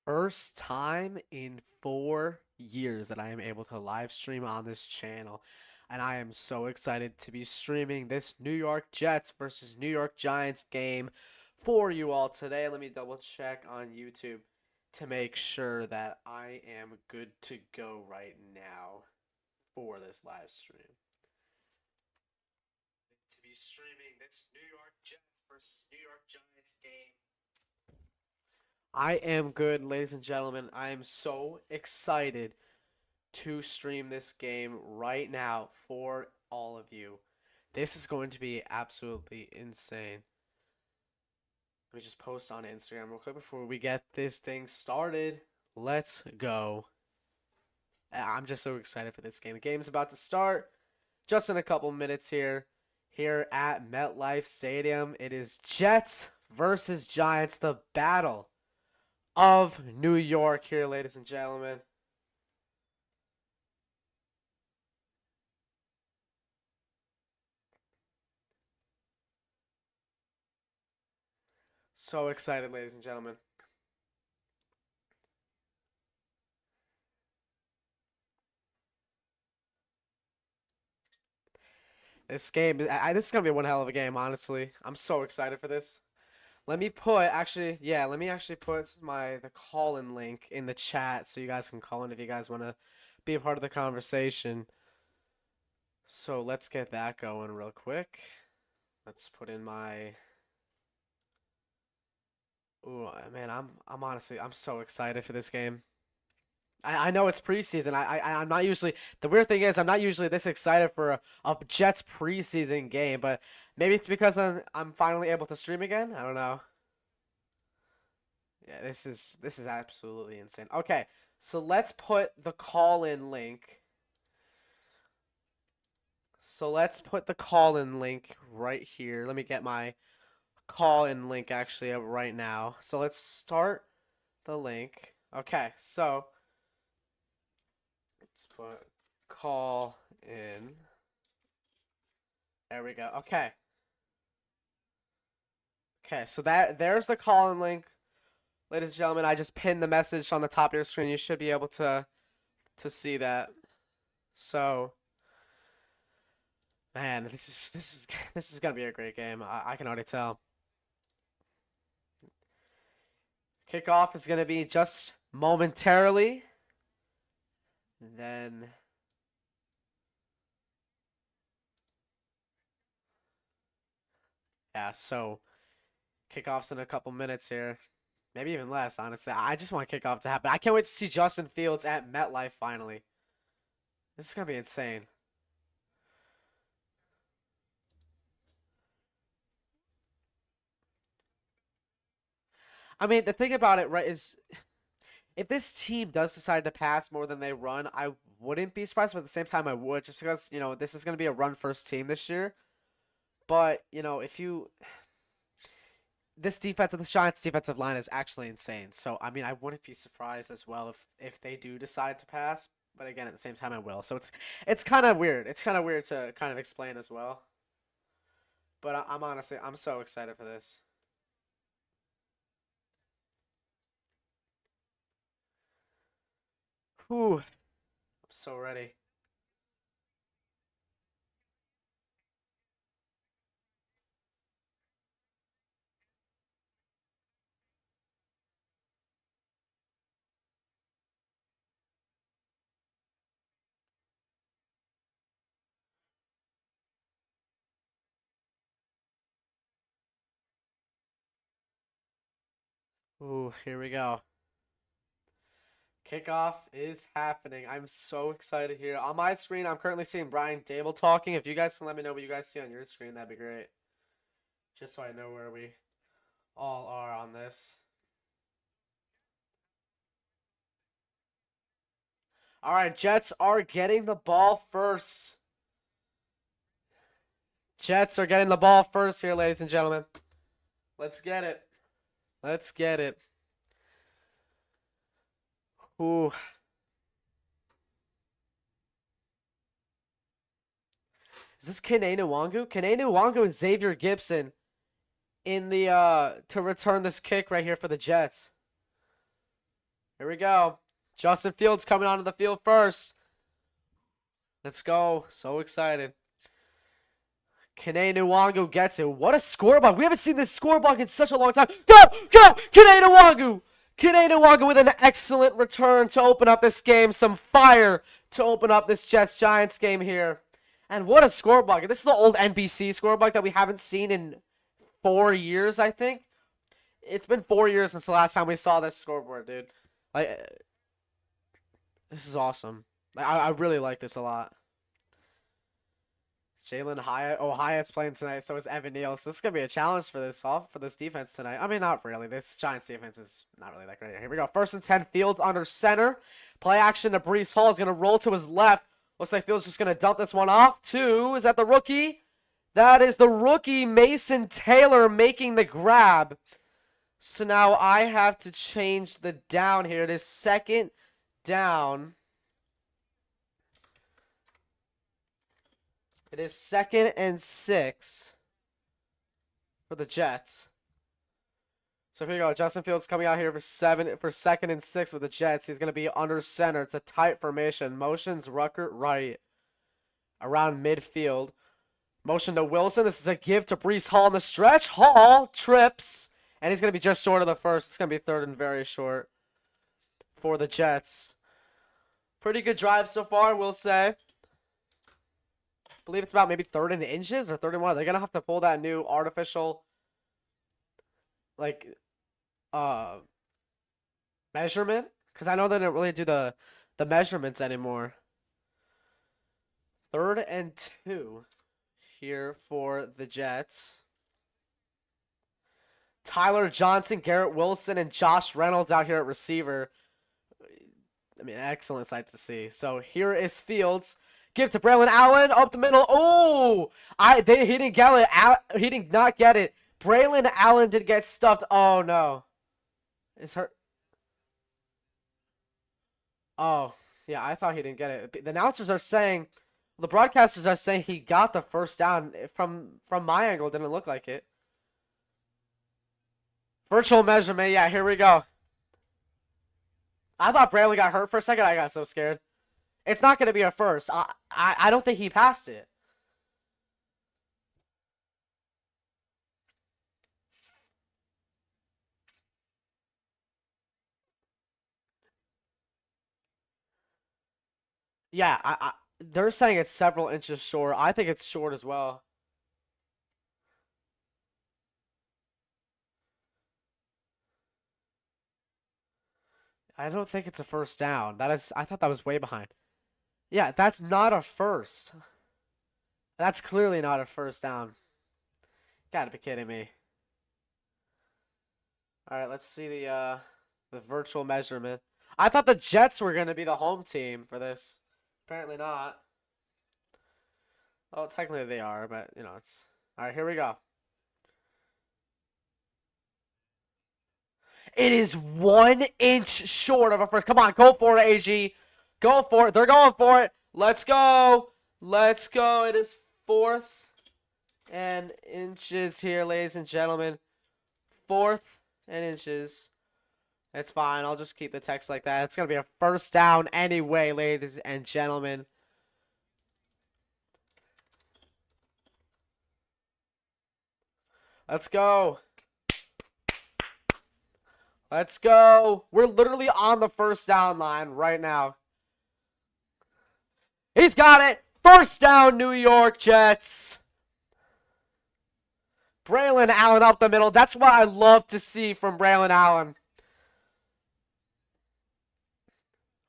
First time in 4 years that I am able to live stream on this channel. And I am so excited to be streaming this New York Jets versus New York Giants game for you all today. Let me double check on YouTube to make sure that I am good to go right now for this live stream. To be streaming this New York Jets versus New York Giants game. I am good, ladies and gentlemen. I am so excited to stream this game right now for all of you. This is going to be absolutely insane. Let me just post on Instagram real quick before we get this thing started. Let's go. I'm just so excited for this game. The game's about to start just in a couple minutes here. Here at MetLife Stadium, it is Jets versus Giants, the battle of New York here, ladies and gentlemen. So excited, ladies and gentlemen. This game, this is going to be one hell of a game, honestly. I'm so excited for this. Let me put, let me actually put the call-in link in the chat so you guys can call in if you guys want to be a part of the conversation. So let's get that going real quick. Let's put in my... Ooh, man, I'm honestly, I'm so excited for this game. I know it's preseason. I'm not usually, the weird thing is I'm not usually this excited for a Jets preseason game, but maybe it's because I'm finally able to stream again. I don't know. Yeah, this is absolutely insane. Okay, so let's put the call-in link. So let's put the call-in link right here. Let me get my call-in link actually up right now. So let's start the link. Okay, so let's put call in. There we go. Okay. Okay, so there's the call-in link. Ladies and gentlemen, I just pinned the message on the top of your screen. You should be able to see that. So, man, this is gonna be a great game. I can already tell. Kickoff is gonna be just momentarily. And then yeah, so kickoff's in a couple minutes here. Maybe even less, honestly. I just want kickoff to happen. I can't wait to see Justin Fields at MetLife finally. This is gonna be insane. I mean, the thing about it, right, is if this team does decide to pass more than they run, I wouldn't be surprised, but at the same time, I would, just because, this is going to be a run first team this year. But, if you. This Giants defensive line is actually insane. So, I mean, I wouldn't be surprised as well if they do decide to pass. But again, at the same time, I will. So it's kind of weird. It's kind of weird to kind of explain as well. But I'm honestly, I'm so excited for this. Whew. I'm so ready. Ooh, here we go. Kickoff is happening. I'm so excited here. On my screen, I'm currently seeing Brian Dable talking. If you guys can let me know what you guys see on your screen, that'd be great. Just so I know where we all are on this. All right, Jets are getting the ball first. Jets are getting the ball first here, ladies and gentlemen. Let's get it. Let's get it. Ooh. Is this Kene Nwangu? Kene Nwangu and Xavier Gipson in the to return this kick right here for the Jets. Here we go. Justin Fields coming onto the field first. Let's go. So excited. Kene Nwangu gets it. What a score block. We haven't seen this score block in such a long time. Go! Go! Kene Nwangu! Kene Nwangu with an excellent return to open up this game. Some fire to open up this Jets-Giants game here. And what a score block. This is the old NBC score block that we haven't seen in 4 years, I think. It's been 4 years since the last time we saw this scoreboard, dude. Like, this is awesome. I really like this a lot. Jalen Hyatt. Oh, Hyatt's playing tonight. So is Evan Neal. So this is gonna be a challenge for this defense tonight. I mean, not really. This Giants defense is not really that great. Here we go. 1st and 10. Fields under center. Play action to Breece Hall. Is gonna roll to his left. Looks like Fields just gonna dump this one off. Is that the rookie? That is the rookie Mason Taylor making the grab. So now I have to change the down here. It is 2nd down. It is 2nd and 6 for the Jets. So here we go. Justin Fields coming out here for 2nd and 6 with the Jets. He's going to be under center. It's a tight formation. Motions Ruckert right around midfield. Motion to Wilson. This is a give to Breece Hall in the stretch. Hall trips. And he's going to be just short of the first. It's going to be 3rd and very short for the Jets. Pretty good drive so far, we'll say. I believe it's about maybe 3rd in inches or 3rd and 1. They're going to have to pull that new artificial, like, measurement. Because I know they don't really do the measurements anymore. 3rd and 2 here for the Jets. Tyler Johnson, Garrett Wilson, and Josh Reynolds out here at receiver. I mean, excellent sight to see. So here is Fields. Give to Braylon Allen up the middle. Oh, he didn't get it. He did not get it. Braylon Allen did get stuffed. Oh no, it's hurt. Oh yeah, I thought he didn't get it. The announcers are saying, the broadcasters are saying he got the 1st down. From my angle, it didn't look like it. Virtual measurement. Yeah, here we go. I thought Braylon got hurt for a second. I got so scared. It's not going to be a first. I don't think he passed it. Yeah, they're saying it's several inches short. I think it's short as well. I don't think it's a 1st down. I thought that was way behind. Yeah, that's not a first. That's clearly not a 1st down. Gotta be kidding me. Alright, let's see the virtual measurement. I thought the Jets were gonna be the home team for this. Apparently not. Well, technically they are, but you know, it's alright, here we go. It is 1 inch short of a first. Come on, go for it, AG. Go for it. They're going for it. Let's go. Let's go. It is 4th and inches here, ladies and gentlemen. 4th and inches. It's fine. I'll just keep the text like that. It's going to be a 1st down anyway, ladies and gentlemen. Let's go. Let's go. We're literally on the 1st down line right now. He's got it. 1st down, New York Jets. Braylon Allen up the middle. That's what I love to see from Braylon Allen.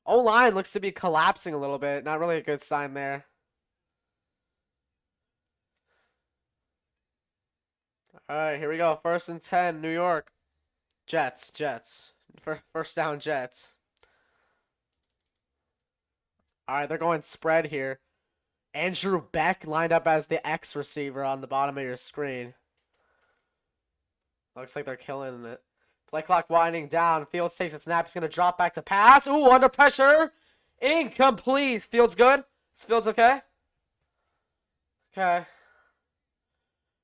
O-line looks to be collapsing a little bit. Not really a good sign there. All right, here we go. 1st and 10, New York. Jets. 1st down, Jets. All right, they're going spread here. Andrew Beck lined up as the X receiver on the bottom of your screen. Looks like they're killing it. Play clock winding down. Fields takes a snap. He's going to drop back to pass. Ooh, under pressure. Incomplete. Fields good? Is Fields okay? Okay.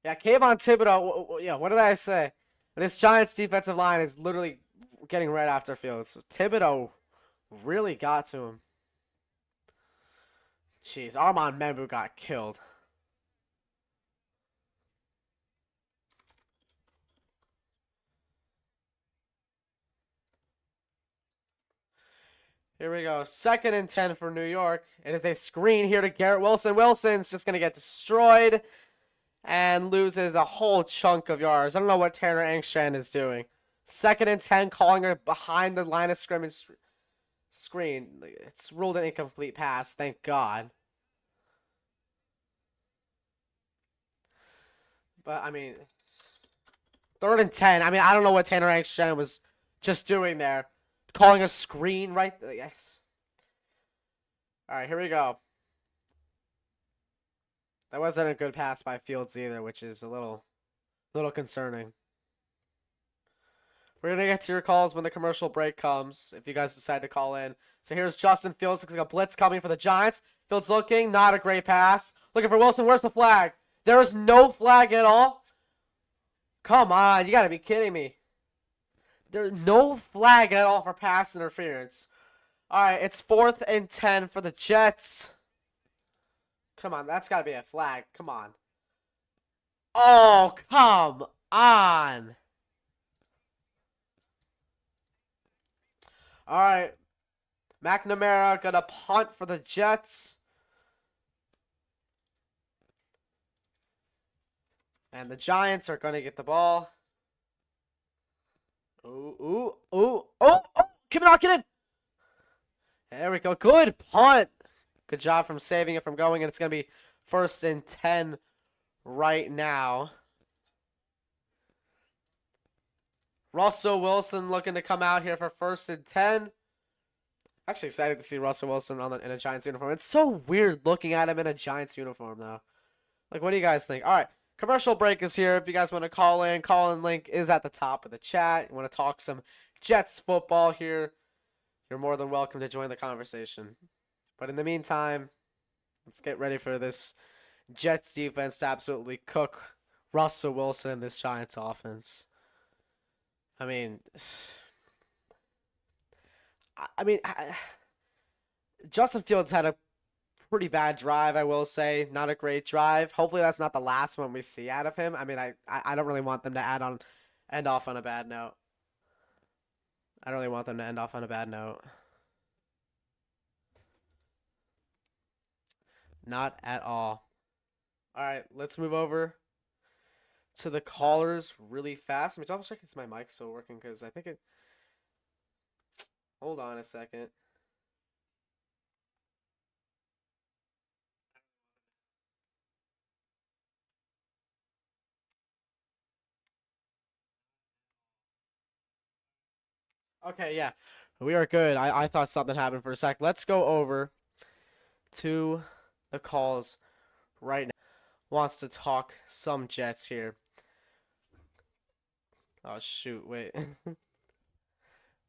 Yeah, Kayvon Thibodeaux. Yeah, what did I say? This Giants defensive line is literally getting right after Fields. So Thibodeau really got to him. Jeez, Armand Membu got killed. Here we go. 2nd and 10 for New York. It is a screen here to Garrett Wilson. Wilson's just going to get destroyed and loses a whole chunk of yards. I don't know what Tanner Engstrand is doing. 2nd and 10, calling her behind the line of scrimmage screen. It's ruled an incomplete pass, thank God. But, I mean, 3rd and 10. I mean, I don't know what Tanner Engstrand was just doing there. Calling a screen right there. Yes. All right, here we go. That wasn't a good pass by Fields either, which is a little concerning. We're going to get to your calls when the commercial break comes, if you guys decide to call in. So here's Justin Fields. Looks like a blitz coming for the Giants. Fields looking. Not a great pass. Looking for Wilson. Where's the flag? There is no flag at all. Come on. You got to be kidding me. There's no flag at all for pass interference. All right, it's 4th and 10 for the Jets. Come on, that's got to be a flag. Come on. Oh, come on. All right. McNamara going to punt for the Jets. And the Giants are going to get the ball. Ooh. Keep knocking it. There we go. Good punt. Good job from saving it from going. And it's going to be 1st and 10 right now. Russell Wilson looking to come out here for 1st and 10. Actually excited to see Russell Wilson in a Giants uniform. It's so weird looking at him in a Giants uniform, though. Like, what do you guys think? All right. Commercial break is here. If you guys want to call in link is at the top of the chat. You want to talk some Jets football here, you're more than welcome to join the conversation. But in the meantime, let's get ready for this Jets defense to absolutely cook Russell Wilson and this Giants offense. I mean, Justin Fields had a pretty bad drive, I will say. Not a great drive. Hopefully that's not the last one we see out of him. I mean, I don't really want them to end off on a bad note. I don't really want them to end off on a bad note. Not at all. All right, let's move over to the callers really fast. Let me double check if my mic's still working because I think it. Hold on a second. Okay, yeah. We are good. I thought something happened for a sec. Let's go over to the calls right now. Wants to talk some Jets here. Oh, shoot. Wait.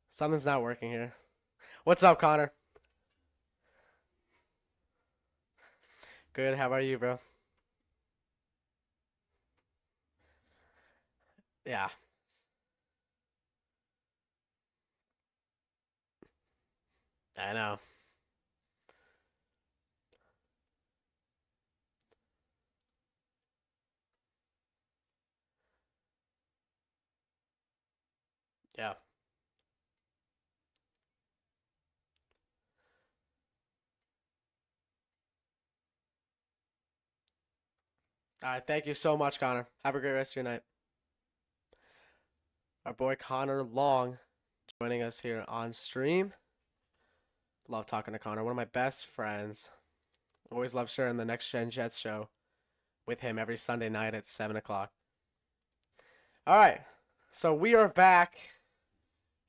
Something's not working here. What's up, Connor? Good. How about you, bro? Yeah. I know. Yeah. All right. Thank you so much, Connor. Have a great rest of your night. Our boy Connor Long joining us here on stream. Love talking to Connor. One of my best friends. Always love sharing the Next Gen Jets show with him every Sunday night at 7 o'clock. All right. So we are back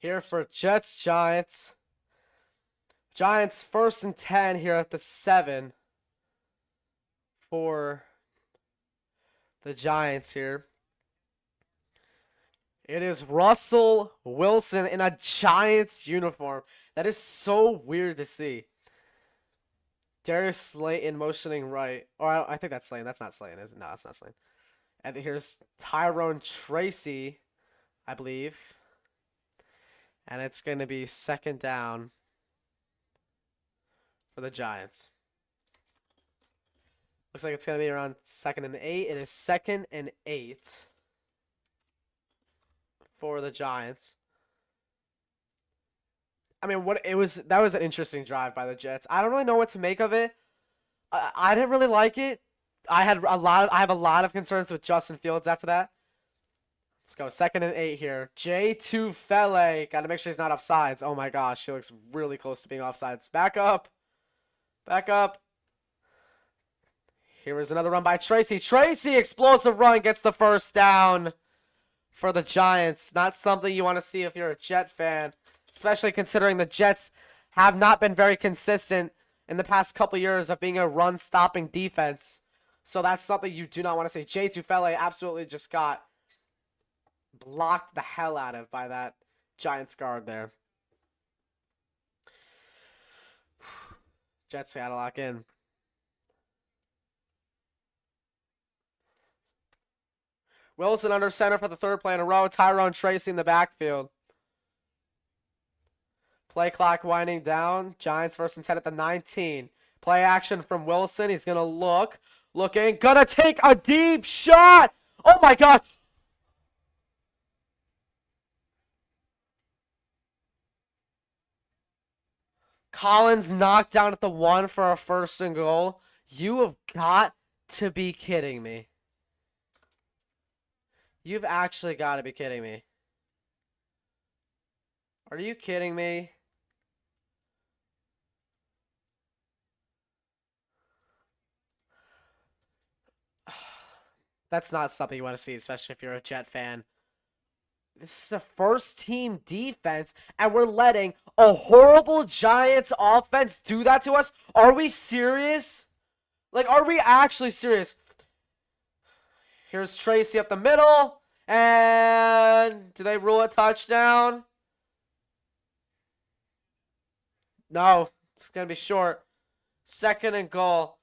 here for Jets Giants. Giants 1st and 10 here at the 7 for the Giants here. It is Russell Wilson in a Giants uniform. That is so weird to see. Darius Slayton motioning right. Or I think that's Slayton. That's not Slayton, is it? No, that's not Slayton. And here's Tyrone Tracy, I believe. And it's going to be second down for the Giants. Looks like it's going to be around 2nd and 8. It is 2nd and 8 for the Giants. I mean, that was an interesting drive by the Jets. I don't really know what to make of it. I didn't really like it. I have a lot of concerns with Justin Fields after that. Let's go 2nd and 8 here. Jay Tufele. Got to make sure he's not offsides. Oh my gosh, he looks really close to being offsides. Back up. Back up. Here is another run by Tracy. Tracy, explosive run, gets the first down for the Giants. Not something you want to see if you're a Jet fan, especially considering the Jets have not been very consistent in the past couple years of being a run-stopping defense. So that's something you do not want to see. Jay Tufele absolutely just got blocked the hell out of by that Giants guard there. Jets got to lock in. Wilson under center for the 3rd play in a row. Tyrone Tracy in the backfield. Play clock winding down. Giants 1st and 10 at the 19. Play action from Wilson. He's going to look. Looking. Gonna take a deep shot. Oh my God. Collins knocked down at the 1 for a 1st and goal. You have got to be kidding me. You've actually got to be kidding me. Are you kidding me? That's not something you want to see, especially if you're a Jet fan. This is the 1st team defense, and we're letting a horrible Giants offense do that to us? Are we serious? Like, are we actually serious? Here's Tracy up the middle. And do they rule a touchdown? No, it's going to be short. 2nd and goal.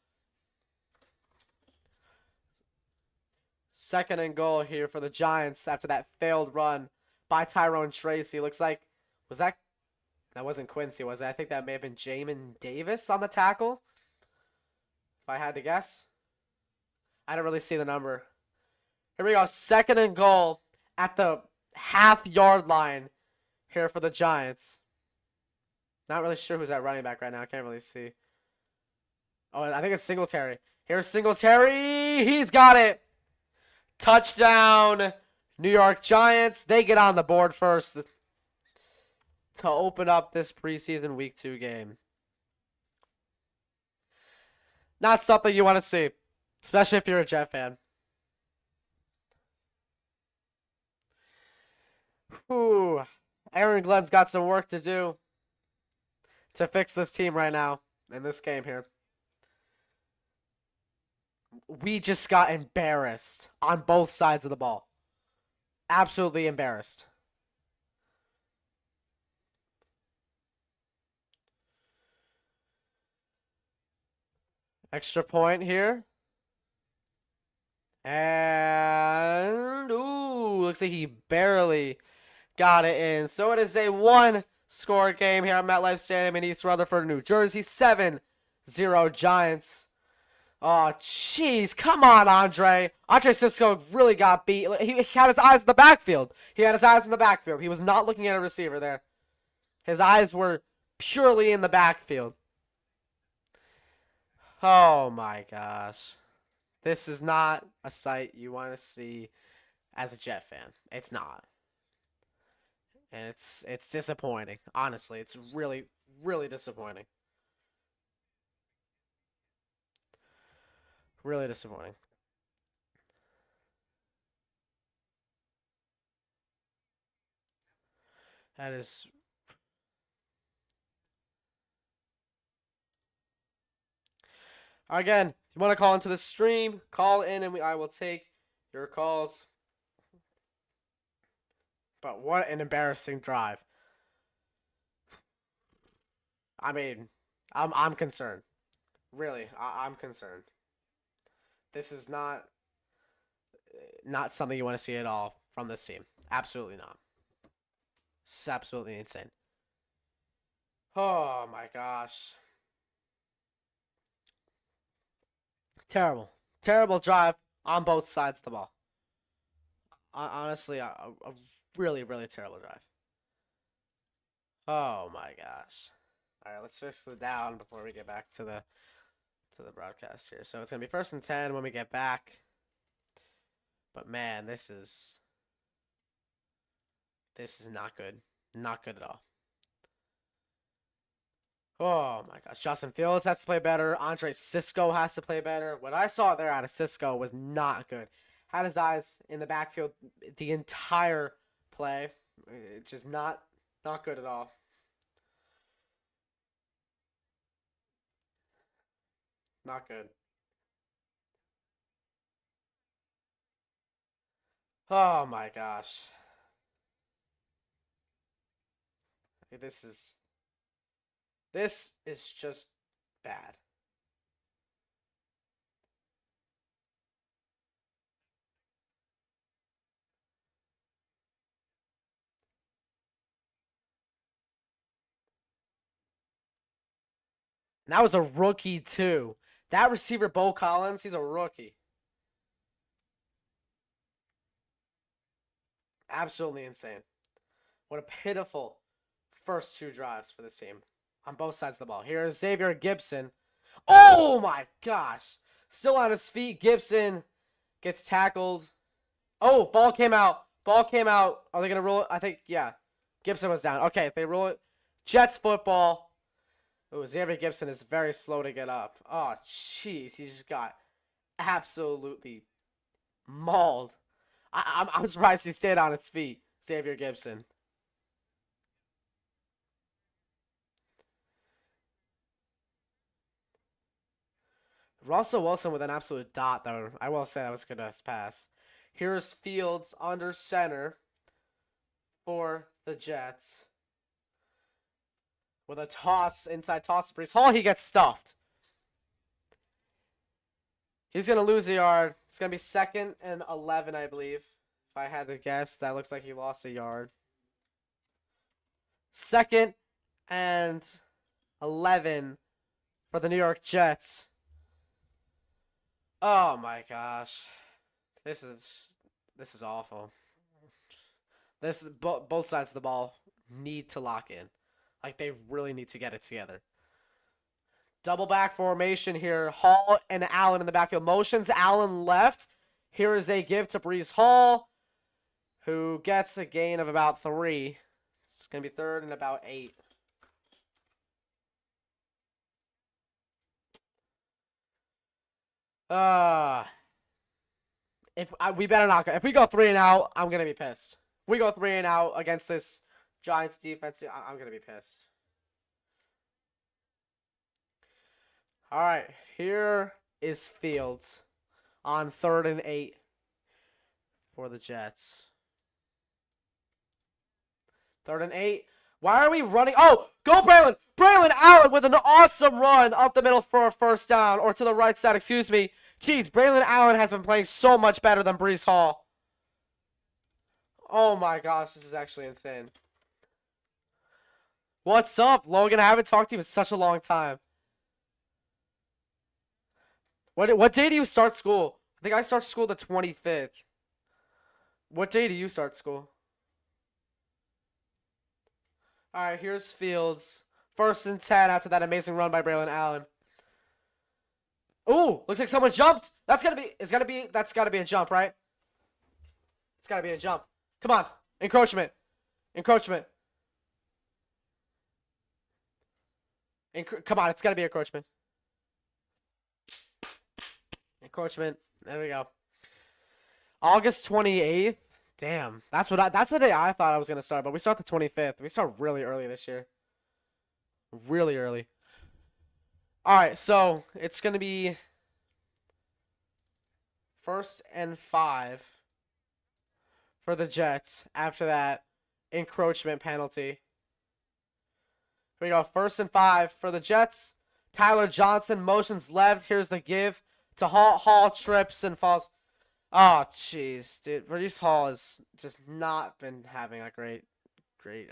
2nd and goal here for the Giants after that failed run by Tyrone Tracy. Looks like, that wasn't Quincy, was it? I think that may have been Jamin Davis on the tackle, if I had to guess. I don't really see the number. Here we go, 2nd and goal at the half-yard line here for the Giants. Not really sure who's at running back right now. I can't really see. Oh, I think it's Singletary. Here's Singletary. He's got it. Touchdown, New York Giants. They get on the board first to open up this preseason Week 2 game. Not something you want to see, especially if you're a Jet fan. Whew. Aaron Glenn's got some work to do to fix this team right now in this game here. We just got embarrassed on both sides of the ball. Absolutely embarrassed. Extra point here. And, ooh, looks like he barely got it in. So it is a 1-score game here at MetLife Stadium in East Rutherford, New Jersey. 7-0 Giants. Oh, jeez. Come on, Andre. Andre Cisco really got beat. He had his eyes in the backfield. He was not looking at a receiver there. His eyes were purely in the backfield. Oh, my gosh. This is not a sight you want to see as a Jet fan. It's not. And it's disappointing. Honestly, it's really, really disappointing. Really disappointing. That is... Again, if you want to call into the stream, call in and I will take your calls. But what an embarrassing drive. I mean, I'm concerned. Really, I'm concerned. This is not something you want to see at all from this team. Absolutely not. It's absolutely insane. Oh my gosh. Terrible. Terrible drive on both sides of the ball. Honestly, a really, really terrible drive. Oh my gosh. All right, let's fix the down before we get back to the broadcast here. So it's gonna be 1st and 10 when we get back. But man, this is not good. Not good at all. Oh my gosh. Justin Fields has to play better. Andre Cisco has to play better. What I saw there out of Cisco was not good. Had his eyes in the backfield the entire play. It's just not good at all. Not good. Oh my gosh. This is just bad. And that was a rookie too. That receiver, Bo Collins, he's a rookie. Absolutely insane. What a pitiful first 2 drives for this team on both sides of the ball. Here's Xavier Gipson. Oh my gosh. Still on his feet. Gipson gets tackled. Oh, ball came out. Ball came out. Are they going to rule it? I think, yeah. Gipson was down. Okay, if they rule it. Jets football. Oh, Xavier Gipson is very slow to get up. Oh, jeez. He just got absolutely mauled. I'm surprised he stayed on his feet. Xavier Gipson. Russell Wilson with an absolute dot, though. I will say that was a good pass. Here's Fields under center for the Jets. With a toss, inside toss to Breece Hall, he gets stuffed. He's going to lose a yard. It's going to be 2nd and 11, I believe. If I had to guess, that looks like he lost a yard. 2nd and 11 for the New York Jets. Oh my gosh. This is awful. Both sides of the ball need to lock in. Like, they really need to get it together. Double back formation here. Hall and Allen in the backfield. Motions. Allen left. Here is a give to Breece Hall, who gets a gain of about 3. It's going to be 3rd and about 8. We better not go. If we go 3-and-out, I'm going to be pissed. If we go 3-and-out against this Giants defense, I'm going to be pissed. All right, here is Fields on 3rd and 8 for the Jets. 3rd and 8. Why are we running? Oh, go Braylon! Braylon Allen with an awesome run up the middle for a 1st down, or to the right side, excuse me. Jeez, Braylon Allen has been playing so much better than Breece Hall. Oh my gosh, this is actually insane. What's up, Logan? I haven't talked to you in such a long time. What day do you start school? I think I start school the 25th. What day do you start school? All right, here's Fields. 1st and 10 after that amazing run by Braylon Allen. Ooh, looks like someone jumped. That's gotta be a jump, right? It's gotta be a jump. Come on. Encroachment. Come on, it's gotta be encroachment. There we go. August 28th. Damn. That's the day I thought I was gonna start, but we start the 25th. We start really early this year. Really early. Alright, so it's gonna be 1st and 5 for the Jets. After that, encroachment penalty. Here we go. 1st and 5 for the Jets. Tyler Johnson motions left. Here's the give to Hall. Hall trips and falls. Oh, jeez, dude. Breece Hall has just not been having a great great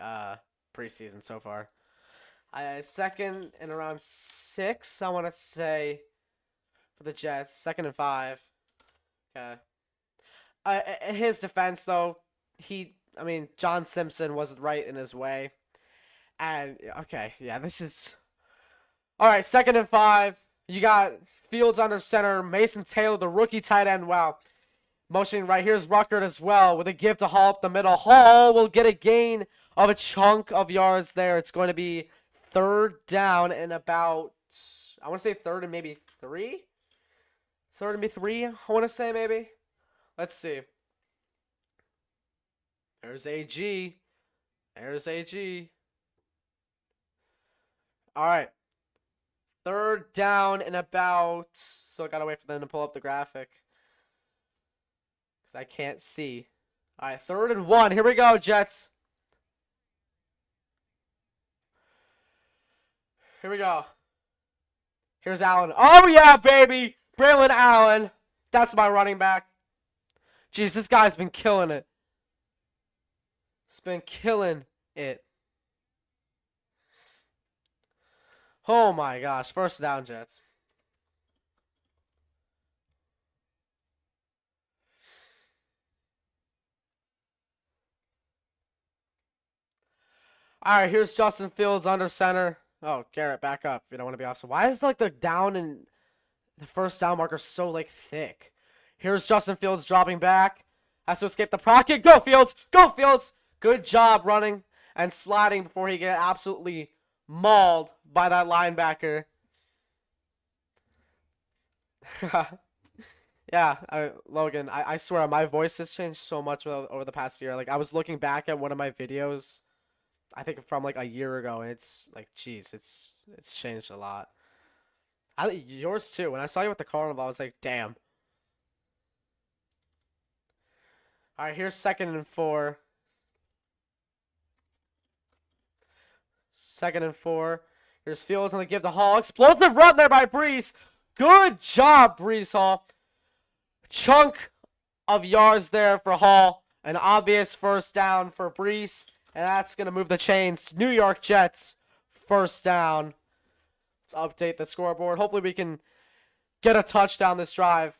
preseason so far. Second and around 6, I want to say, for the Jets. 2nd and 5. Okay. In his defense, though, John Simpson was right in his way. And, okay, yeah, this is... All right, 2nd and 5. You got Fields under center. Mason Taylor, the rookie tight end. Wow. Motioning right. Here's Ruckert as well with a give to Hall up the middle. Hall will get a gain of a chunk of yards there. It's going to be 3rd down and about, I want to say 3rd and maybe 3? 3rd and maybe 3, I want to say maybe. Let's see. There's AG. There's AG. All right. 3rd down and about, still got to wait for them to pull up the graphic. Because I can't see. All right, 3rd and 1. Here we go, Jets. Here we go. Here's Allen. Oh, yeah, baby. Braylon Allen. That's my running back. Jeez, this guy's been killing it. He's been killing it. Oh, my gosh. 1st down, Jets. All right, here's Justin Fields under center. Oh, Garrett, back up. You don't want to be off. So why is like the down and the 1st down marker so like thick? Here's Justin Fields dropping back. Has to escape the pocket. Go Fields! Go Fields! Good job running and sliding before he get absolutely mauled by that linebacker. Yeah, Logan, I swear my voice has changed so much over the past year. Like I was looking back at one of my videos, I think from like a year ago, and it's like, geez, it's changed a lot. Yours too. When I saw you at the carnival, I was like, damn. All right, here's 2nd and 4. 2nd and 4. Here's Fields on the give to Hall. Explosive run there by Breece. Good job, Breece Hall. Chunk of yards there for Hall. An obvious 1st down for Breece. And that's going to move the chains. New York Jets, 1st down. Let's update the scoreboard. Hopefully we can get a touchdown this drive.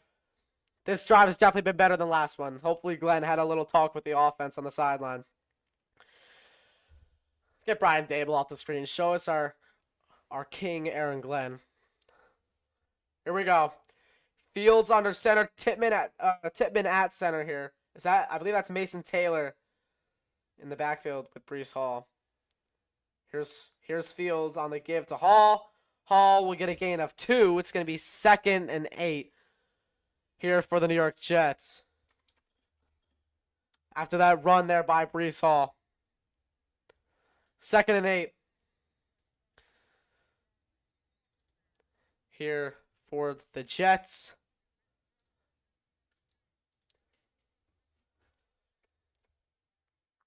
This drive has definitely been better than last one. Hopefully Glenn had a little talk with the offense on the sideline. Get Brian Dable off the screen. Show us our king, Aaron Glenn. Here we go. Fields under center. Tippmann at center here. Is that? I believe that's Mason Taylor in the backfield with Breece Hall. Here's Fields on the give to Hall. Hall will get a gain of 2. It's going to be 2nd and 8 here for the New York Jets. After that run there by Breece Hall. 2nd and 8. Here for the Jets.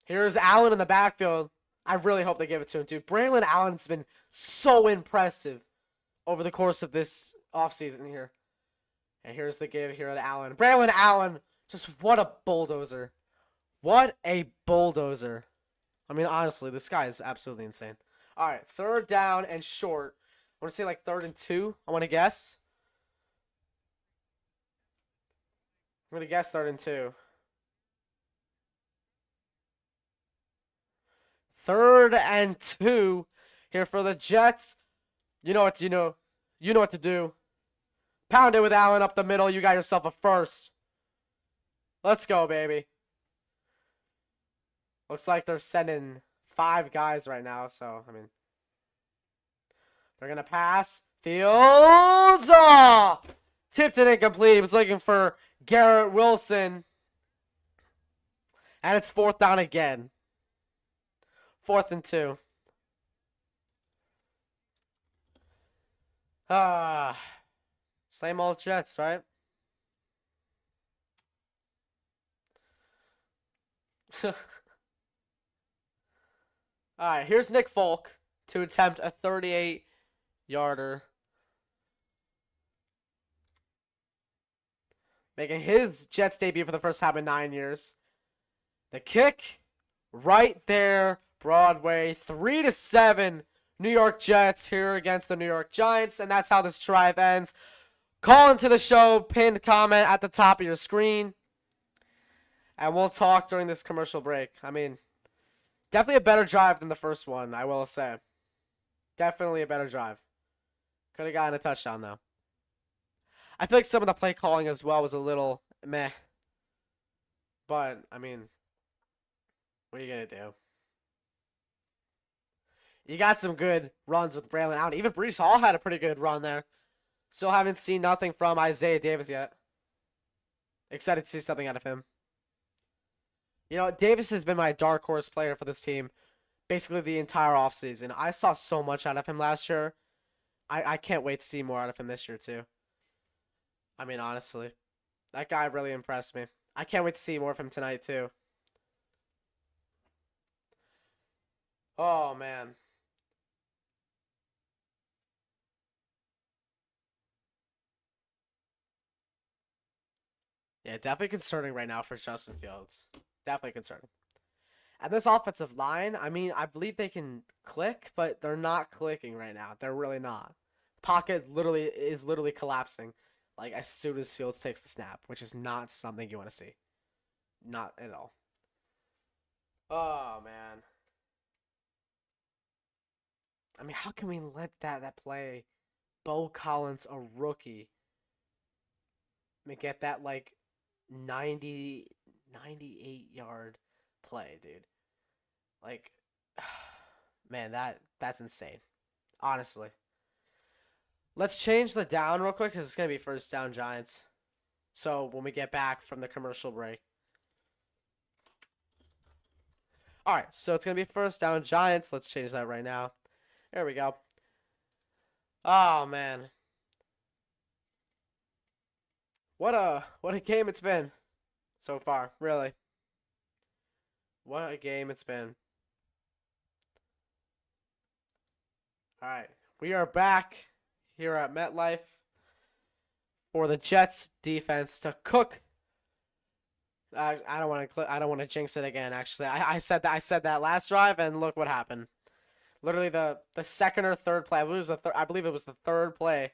Here's Allen in the backfield. I really hope they give it to him, too. Braylon Allen's been so impressive over the course of this offseason here. And here's the give here to Allen. Braylon Allen, just what a bulldozer. What a bulldozer. I mean, honestly, this guy is absolutely insane. All right, 3rd down and short. I want to say like 3rd and 2, I want to guess. I'm going to guess 3rd and 2. 3rd and 2 here for the Jets. You know what to do. You know what to do. Pound it with Allen up the middle. You got yourself a 1st. Let's go, baby. Looks like they're sending 5 guys right now, so, I mean. They're going to pass. Fields! Oh! Tipped it incomplete. He was looking for Garrett Wilson. And it's 4th down again. 4th and 2. Same old Jets, right? Alright, here's Nick Folk to attempt a 38-yarder. Making his Jets debut for the first time in 9 years. The kick right there Broadway. 3-7. New York Jets here against the New York Giants, and that's how this drive ends. Call into the show, pinned comment at the top of your screen, and we'll talk during this commercial break. I mean, definitely a better drive than the first one, I will say. Definitely a better drive. Could have gotten a touchdown, though. I feel like some of the play calling as well was a little meh. But, I mean, what are you going to do? You got some good runs with Braylon Allen. Even Breece Hall had a pretty good run there. Still haven't seen nothing from Isaiah Davis yet. Excited to see something out of him. You know, Davis has been my dark horse player for this team basically the entire offseason. I saw so much out of him last year. I can't wait to see more out of him this year, too. I mean, honestly. That guy really impressed me. I can't wait to see more of him tonight, too. Oh, man. Yeah, definitely concerning right now for Justin Fields. Definitely concerning. And this offensive line, I mean, I believe they can click, but they're not clicking right now. They're really not. Pocket is literally collapsing, like as soon as Fields takes the snap, which is not something you want to see. Not at all. Oh man. I mean, how can we let that play? Bo Collins, a rookie, get that like 98 yard play, dude. Like, man, that's insane. Honestly. Let's change the down real quick because it's going to be first down Giants. So when we get back from the commercial break. All right, so it's going to be first down Giants. Let's change that right now. There we go. Oh, man. What a game it's been so far, really. What a game it's been. All right, we are back here at MetLife for the Jets defense to cook. I don't want to jinx it again. Actually, I said that last drive, and look what happened. Literally the second or third play. I believe it was the third play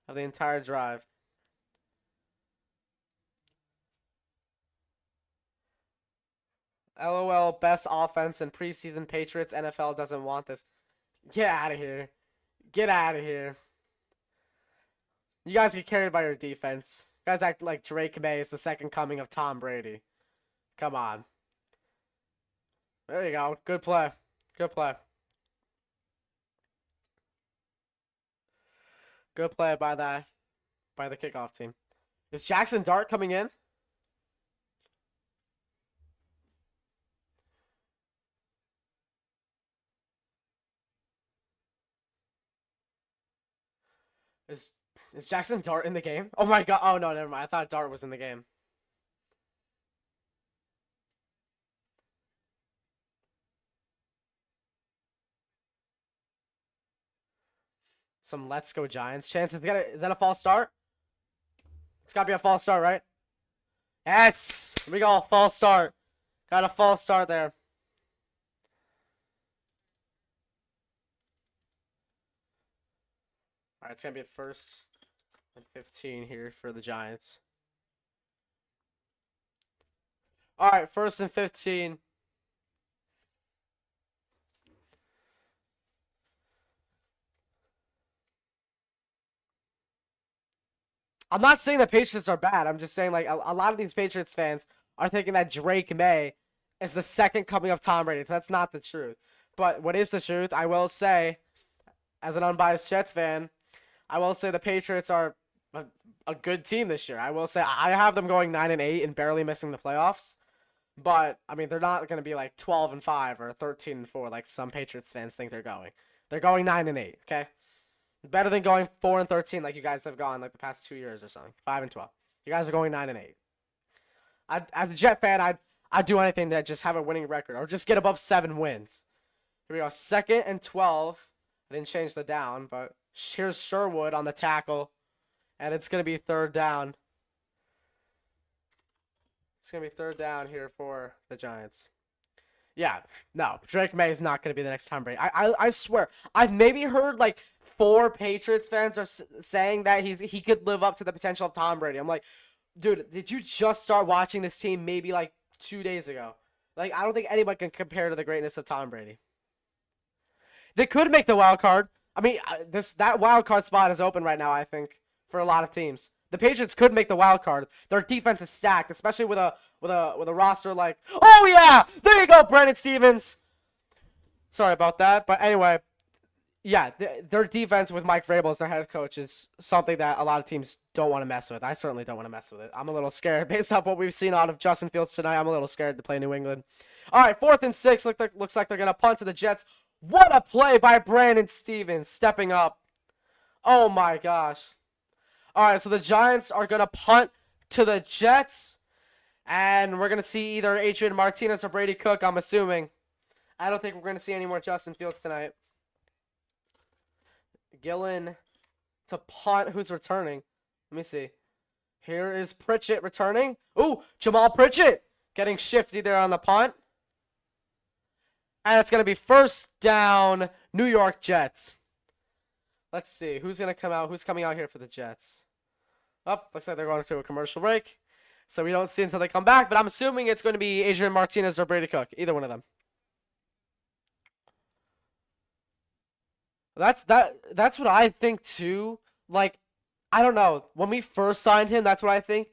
of the entire drive. LOL, best offense in preseason. Patriots. NFL doesn't want this. Get out of here. Get out of here. You guys get carried by your defense. You guys act like Drake May is the second coming of Tom Brady. Come on. There you go. Good play. Good play. Good play by the kickoff team. Is Jackson Dart coming in? Is Jackson Dart in the game? Oh my god. Oh no, never mind. I thought Dart was in the game. Some Let's Go Giants chances. Is that a false start? It's gotta be a false start, right? Yes! We got a false start. Got a false start there. Alright, it's gonna be a first and 15 here for the Giants. Alright, first and 15. I'm not saying the Patriots are bad. I'm just saying, like, a lot of these Patriots fans are thinking that Drake May is the second coming of Tom Brady. So that's not the truth. But what is the truth, I will say, as an unbiased Jets fan, I will say the Patriots are a good team this year. I will say I have them going 9-8 and barely missing the playoffs. But, I mean, they're not going to be like 12-5 or 13-4 like some Patriots fans think they're going. They're going 9-8, okay? Better than going 4-13 like you guys have gone like the past 2 years or something. 5-12. You guys are going 9-8. As a Jet fan, I'd do anything to just have a winning record or just get above 7 wins. Here we go. 2nd and 12. I didn't change the down, but here's Sherwood on the tackle, and it's gonna be third down. It's gonna be third down here for the Giants. Yeah, no, Drake May is not going to be the next Tom Brady. I swear, I've maybe heard like four Patriots fans are saying that he could live up to the potential of Tom Brady. I'm like, dude, did you just start watching this team maybe like 2 days ago? Like, I don't think anyone can compare to the greatness of Tom Brady. They could make the wild card. I mean, that wild card spot is open right now. I think for a lot of teams, the Patriots could make the wild card. Their defense is stacked, especially with a roster like. Oh yeah, there you go, Brandon Stevens. Sorry about that, but anyway, yeah, their defense with Mike Vrabel as their head coach is something that a lot of teams don't want to mess with. I certainly don't want to mess with it. I'm a little scared based off what we've seen out of Justin Fields tonight. I'm a little scared to play New England. All right, 4th and 6. Looks like they're gonna punt to the Jets. What a play by Brandon Stevens, stepping up. Oh my gosh. All right, so the Giants are gonna punt to the Jets, and we're gonna see either Adrian Martinez or Brady Cook. I'm assuming. I don't think we're gonna see any more Justin Fields tonight. Gillen to punt. Who's returning? Let me see. Here is Pritchett returning. Ooh, Jamal Pritchett getting shifty there on the punt. And it's going to be first down, New York Jets. Let's see. Who's going to come out? Who's coming out here for the Jets? Oh, looks like they're going to a commercial break. So we don't see until they come back. But I'm assuming it's going to be Adrian Martinez or Brady Cook. Either one of them. That's what I think too. Like, I don't know. When we first signed him, that's what I think.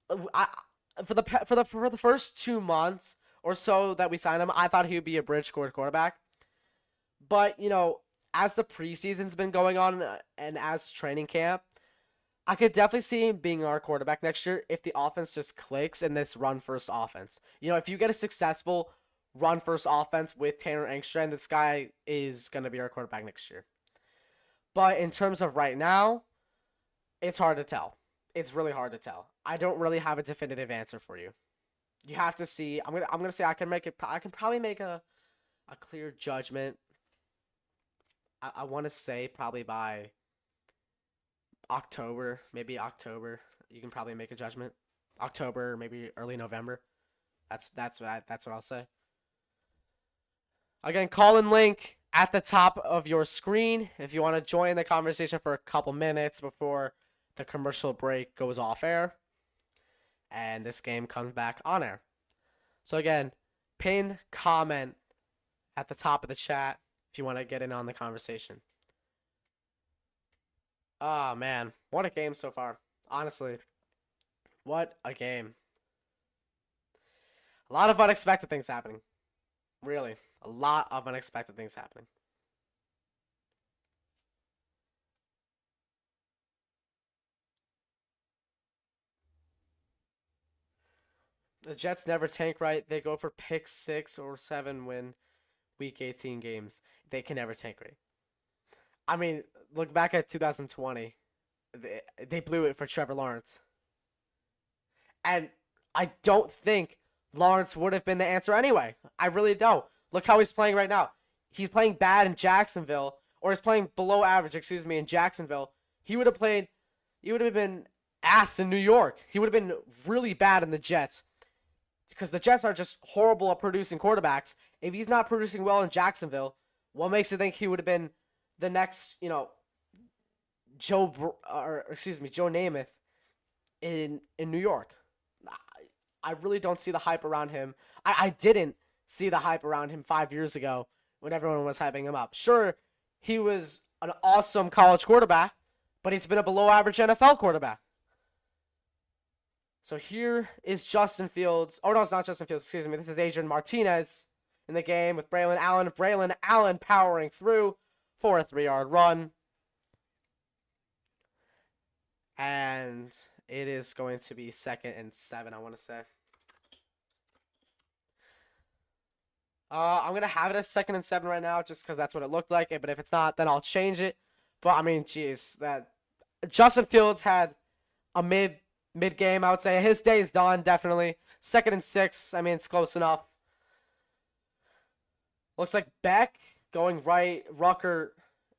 For the first 2 months or so that we signed him, I thought he would be a bridge quarterback. But, you know, as the preseason's been going on and as training camp, I could definitely see him being our quarterback next year if the offense just clicks in this run-first offense. You know, if you get a successful run-first offense with Tanner Engstrand, this guy is going to be our quarterback next year. But in terms of right now, it's hard to tell. It's really hard to tell. I don't really have a definitive answer for you. You have to see. I'm gonna say I can probably make a clear judgment. I want to say probably by October, maybe October. You can probably make a judgment. October, maybe early November. That's what I'll say. Again, call-in link at the top of your screen if you want to join the conversation for a couple minutes before the commercial break goes off air and this game comes back on air. So again, pin comment at the top of the chat if you want to get in on the conversation. Oh man, what a game so far. Honestly, what a game. A lot of unexpected things happening. Really, a lot of unexpected things happening. The Jets never tank right. They go for pick 6 or 7 win week 18 games. They can never tank right. I mean, look back at 2020. They blew it for Trevor Lawrence. And I don't think Lawrence would have been the answer anyway. I really don't. Look how he's playing right now. He's playing bad in Jacksonville, or he's playing below average, in Jacksonville. He would have been ass in New York. He would have been really bad in the Jets. Because the Jets are just horrible at producing quarterbacks. If he's not producing well in Jacksonville, what makes you think he would have been the next, Joe Namath in New York? I really don't see the hype around him. I didn't see the hype around him 5 years ago when everyone was hyping him up. Sure, he was an awesome college quarterback, but he's been a below average NFL quarterback. So here is Justin Fields. Oh, no, it's not Justin Fields. Excuse me. This is Adrian Martinez in the game with Braylon Allen. Braylon Allen powering through for a 3-yard run. And it is going to be 2nd and 7, I want to say. I'm going to have it as 2nd and 7 right now just because that's what it looked like. But if it's not, then I'll change it. But, I mean, geez, that Justin Fields had a mid-game, I would say. His day is done, definitely. 2nd and 6, I mean, it's close enough. Looks like Beck going right, Rucker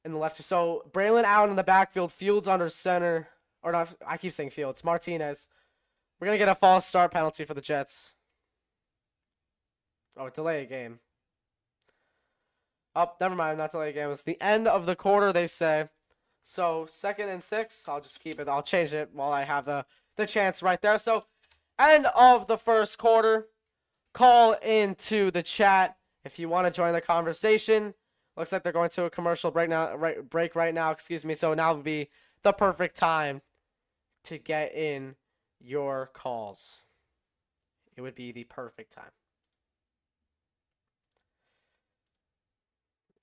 in the left. So, Braylon Allen in the backfield, Fields under center. Or not, I keep saying Fields. Martinez. We're going to get a false start penalty for the Jets. Oh, delay a game. Oh, never mind. Not till late game. It's the end of the quarter, they say. So 2nd and 6. I'll just keep it. I'll change it while I have the chance right there. So end of the first quarter. Call into the chat if you want to join the conversation. Looks like they're going to a commercial break now. Break right now. Excuse me. So now would be the perfect time to get in your calls. It would be the perfect time.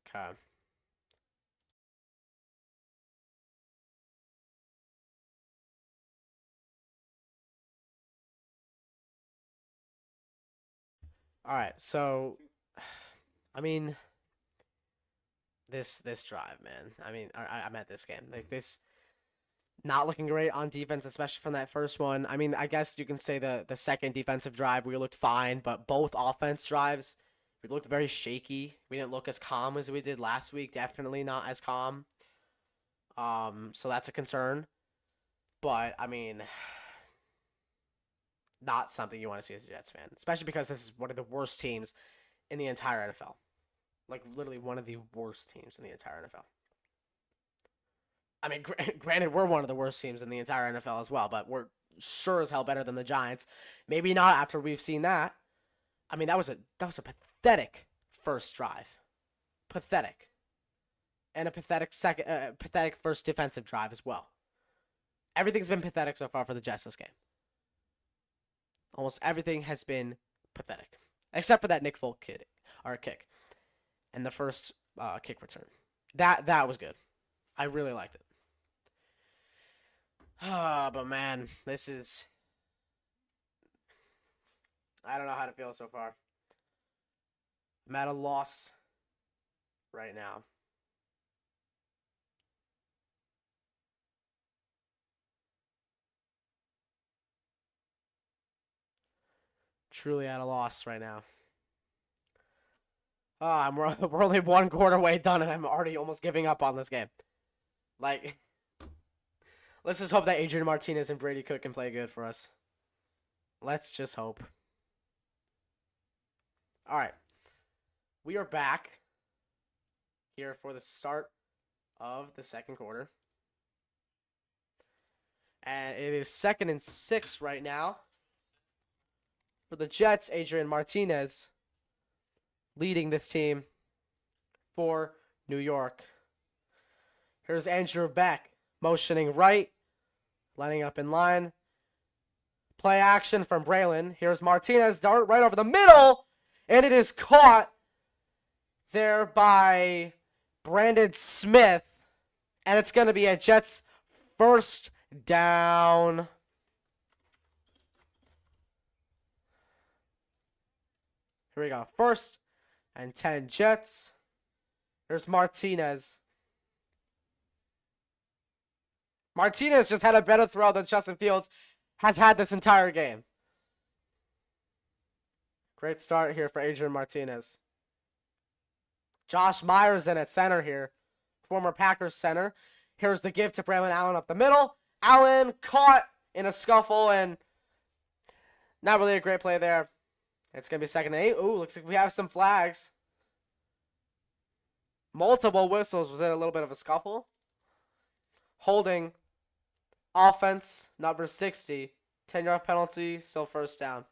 Okay. All right. So, I mean, this drive, man. I mean, I'm at this game. Like this, not looking great on defense, especially from that first one. I mean, I guess you can say the second defensive drive we looked fine, but both offense drives we looked very shaky. We didn't look as calm as we did last week. Definitely not as calm. So that's a concern. But I mean, not something you want to see as a Jets fan, especially because this is one of the worst teams in the entire NFL. Like literally one of the worst teams in the entire NFL. I mean, granted, we're one of the worst teams in the entire NFL as well, but we're sure as hell better than the Giants. Maybe not after we've seen that. I mean, that was a pathetic first drive, pathetic, and a pathetic first defensive drive as well. Everything's been pathetic so far for the Jets this game. Almost everything has been pathetic, except for that Nick Folk kick, and the first kick return. That was good. I really liked it. But man, this is... I don't know how to feel so far. I'm at a loss right now. Truly at a loss right now. Oh, we're only one quarter way done, and I'm already almost giving up on this game. Like, let's just hope that Adrian Martinez and Brady Cook can play good for us. Let's just hope. All right. We are back here for the start of the second quarter. And it is 2nd and 6 right now. For the Jets, Adrian Martinez leading this team for New York. Here's Andrew Beck motioning right, lining up in line. Play action from Braylon. Here's Martinez, dart right over the middle, and it is caught there by Brandon Smith, and it's going to be a Jets first down. Here we go. 1st and 10 Jets. There's Martinez. Martinez just had a better throw than Justin Fields has had this entire game. Great start here for Adrian Martinez. Josh Myers in at center here. Former Packers center. Here's the give to Braylon Allen up the middle. Allen caught in a scuffle, and not really a great play there. It's going to be 2nd and 8. Ooh, looks like we have some flags. Multiple whistles. Was it a little bit of a scuffle? Holding. Offense, number 60. 10-yard penalty, still first down.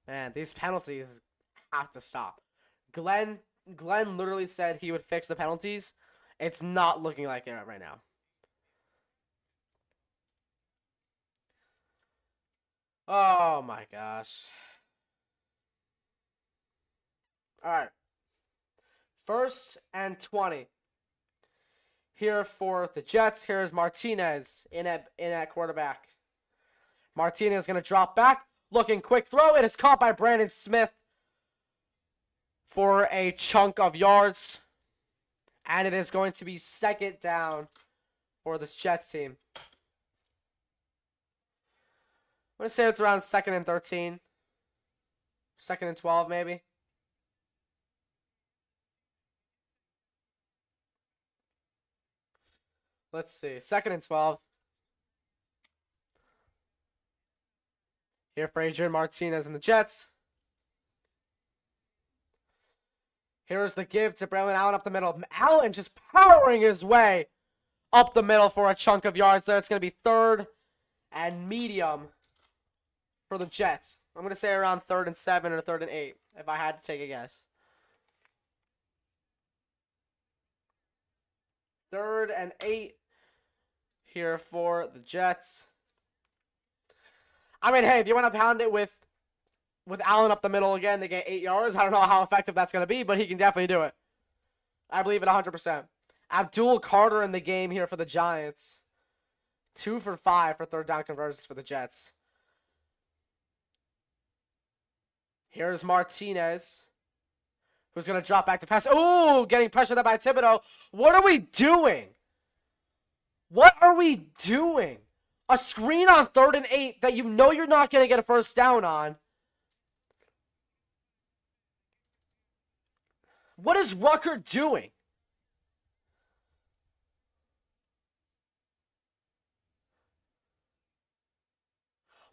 Man, these penalties have to stop. Glenn literally said he would fix the penalties. It's not looking like it right now. Oh my gosh. All right. 1st and 20. Here for the Jets. Here's Martinez in at quarterback. Martinez is going to drop back. Looking quick throw. It is caught by Brandon Smith for a chunk of yards. And it is going to be 2nd down for this Jets team. I'm going to say it's around 2nd and 13. 2nd and 12 maybe. Let's see. 2nd and 12. Here for Adrian Martinez and the Jets. Here's the give to Braylon Allen up the middle. Allen just powering his way up the middle for a chunk of yards there. It's going to be 3rd and medium for the Jets. I'm going to say around 3rd and 7 or 3rd and 8 if I had to take a guess. 3rd and 8 here for the Jets. I mean, hey, if you want to pound it with Allen up the middle again, they get 8 yards. I don't know how effective that's going to be, but he can definitely do it. I believe it 100%. Abdul Carter in the game here for the Giants. 2 for 5 for 3rd down conversions for the Jets. Here's Martinez, who's going to drop back to pass. Ooh, getting pressured up by Thibodeaux. What are we doing? What are we doing? A screen on 3rd and 8 that you know you're not going to get a first down on. What is Rucker doing?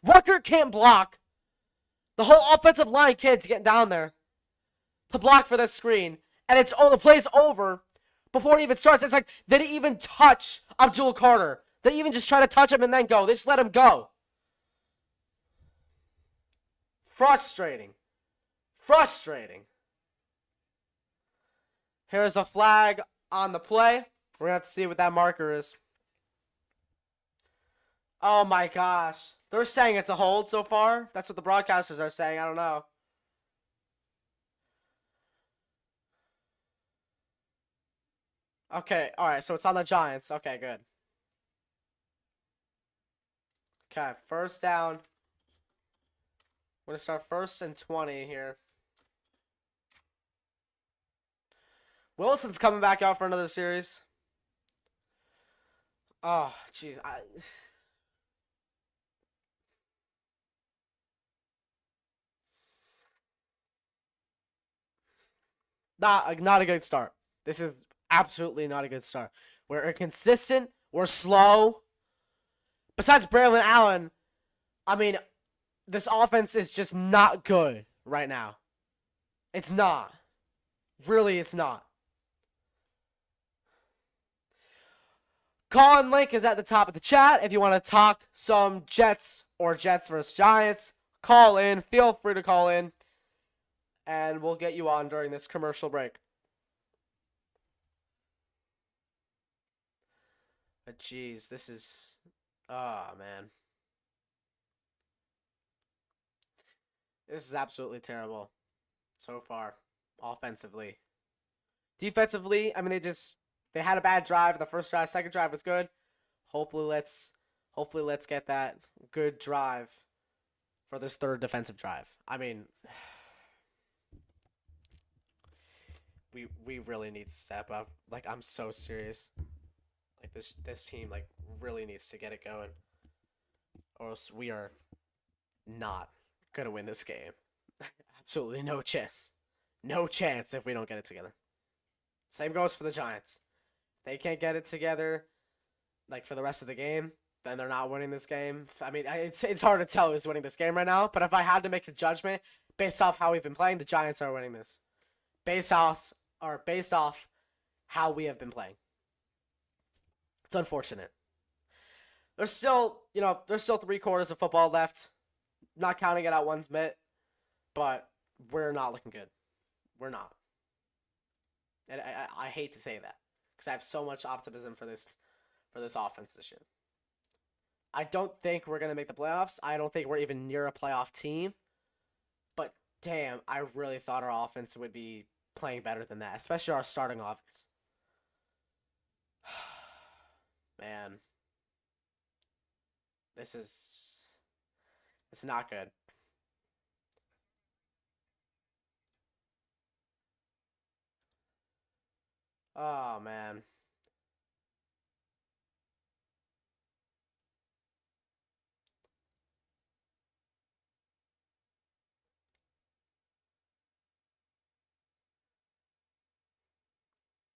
Rucker can't block. The whole offensive line can't get down there to block for this screen. And the play's over before it even starts. It's like they didn't even touch Abdul Carter. They even just try to touch him and then go. They just let him go. Frustrating. Frustrating. Here's a flag on the play. We're going to have to see what that marker is. Oh my gosh. They're saying it's a hold so far. That's what the broadcasters are saying. I don't know. Okay, alright, so it's on the Giants. Okay, good. Okay, first down. We're going to start 1st and 20 here. Wilson's coming back out for another series. Oh, jeez. Not a good start. This is absolutely not a good start. We're inconsistent. We're slow. Besides Braylon Allen, I mean, this offense is just not good right now. It's not. Really, it's not. Call-in link is at the top of the chat. If you want to talk some Jets or Jets versus Giants, call in. Feel free to call in. And we'll get you on during this commercial break. But jeez, this is... Oh, man. This is absolutely terrible so far, offensively. Defensively, I mean, they had a bad drive. The first drive, second drive was good. Hopefully let's get that good drive for this 3rd defensive drive. I mean, we really need to step up. Like, I'm so serious. Like, this team, like, really needs to get it going. Or else we are not going to win this game. Absolutely no chance. No chance if we don't get it together. Same goes for the Giants. They can't get it together, like, for the rest of the game, then they're not winning this game. I mean, it's hard to tell who's winning this game right now, but if I had to make a judgment based off how we've been playing, the Giants are winning this. Based off how we have been playing. It's unfortunate. There's still 3 quarters of football left. Not counting it out one's mitt, but we're not looking good. We're not. And I hate to say that because I have so much optimism for this offense this year. I don't think we're going to make the playoffs. I don't think we're even near a playoff team. But damn, I really thought our offense would be playing better than that, especially our starting offense. Man. It's not good. Oh, man.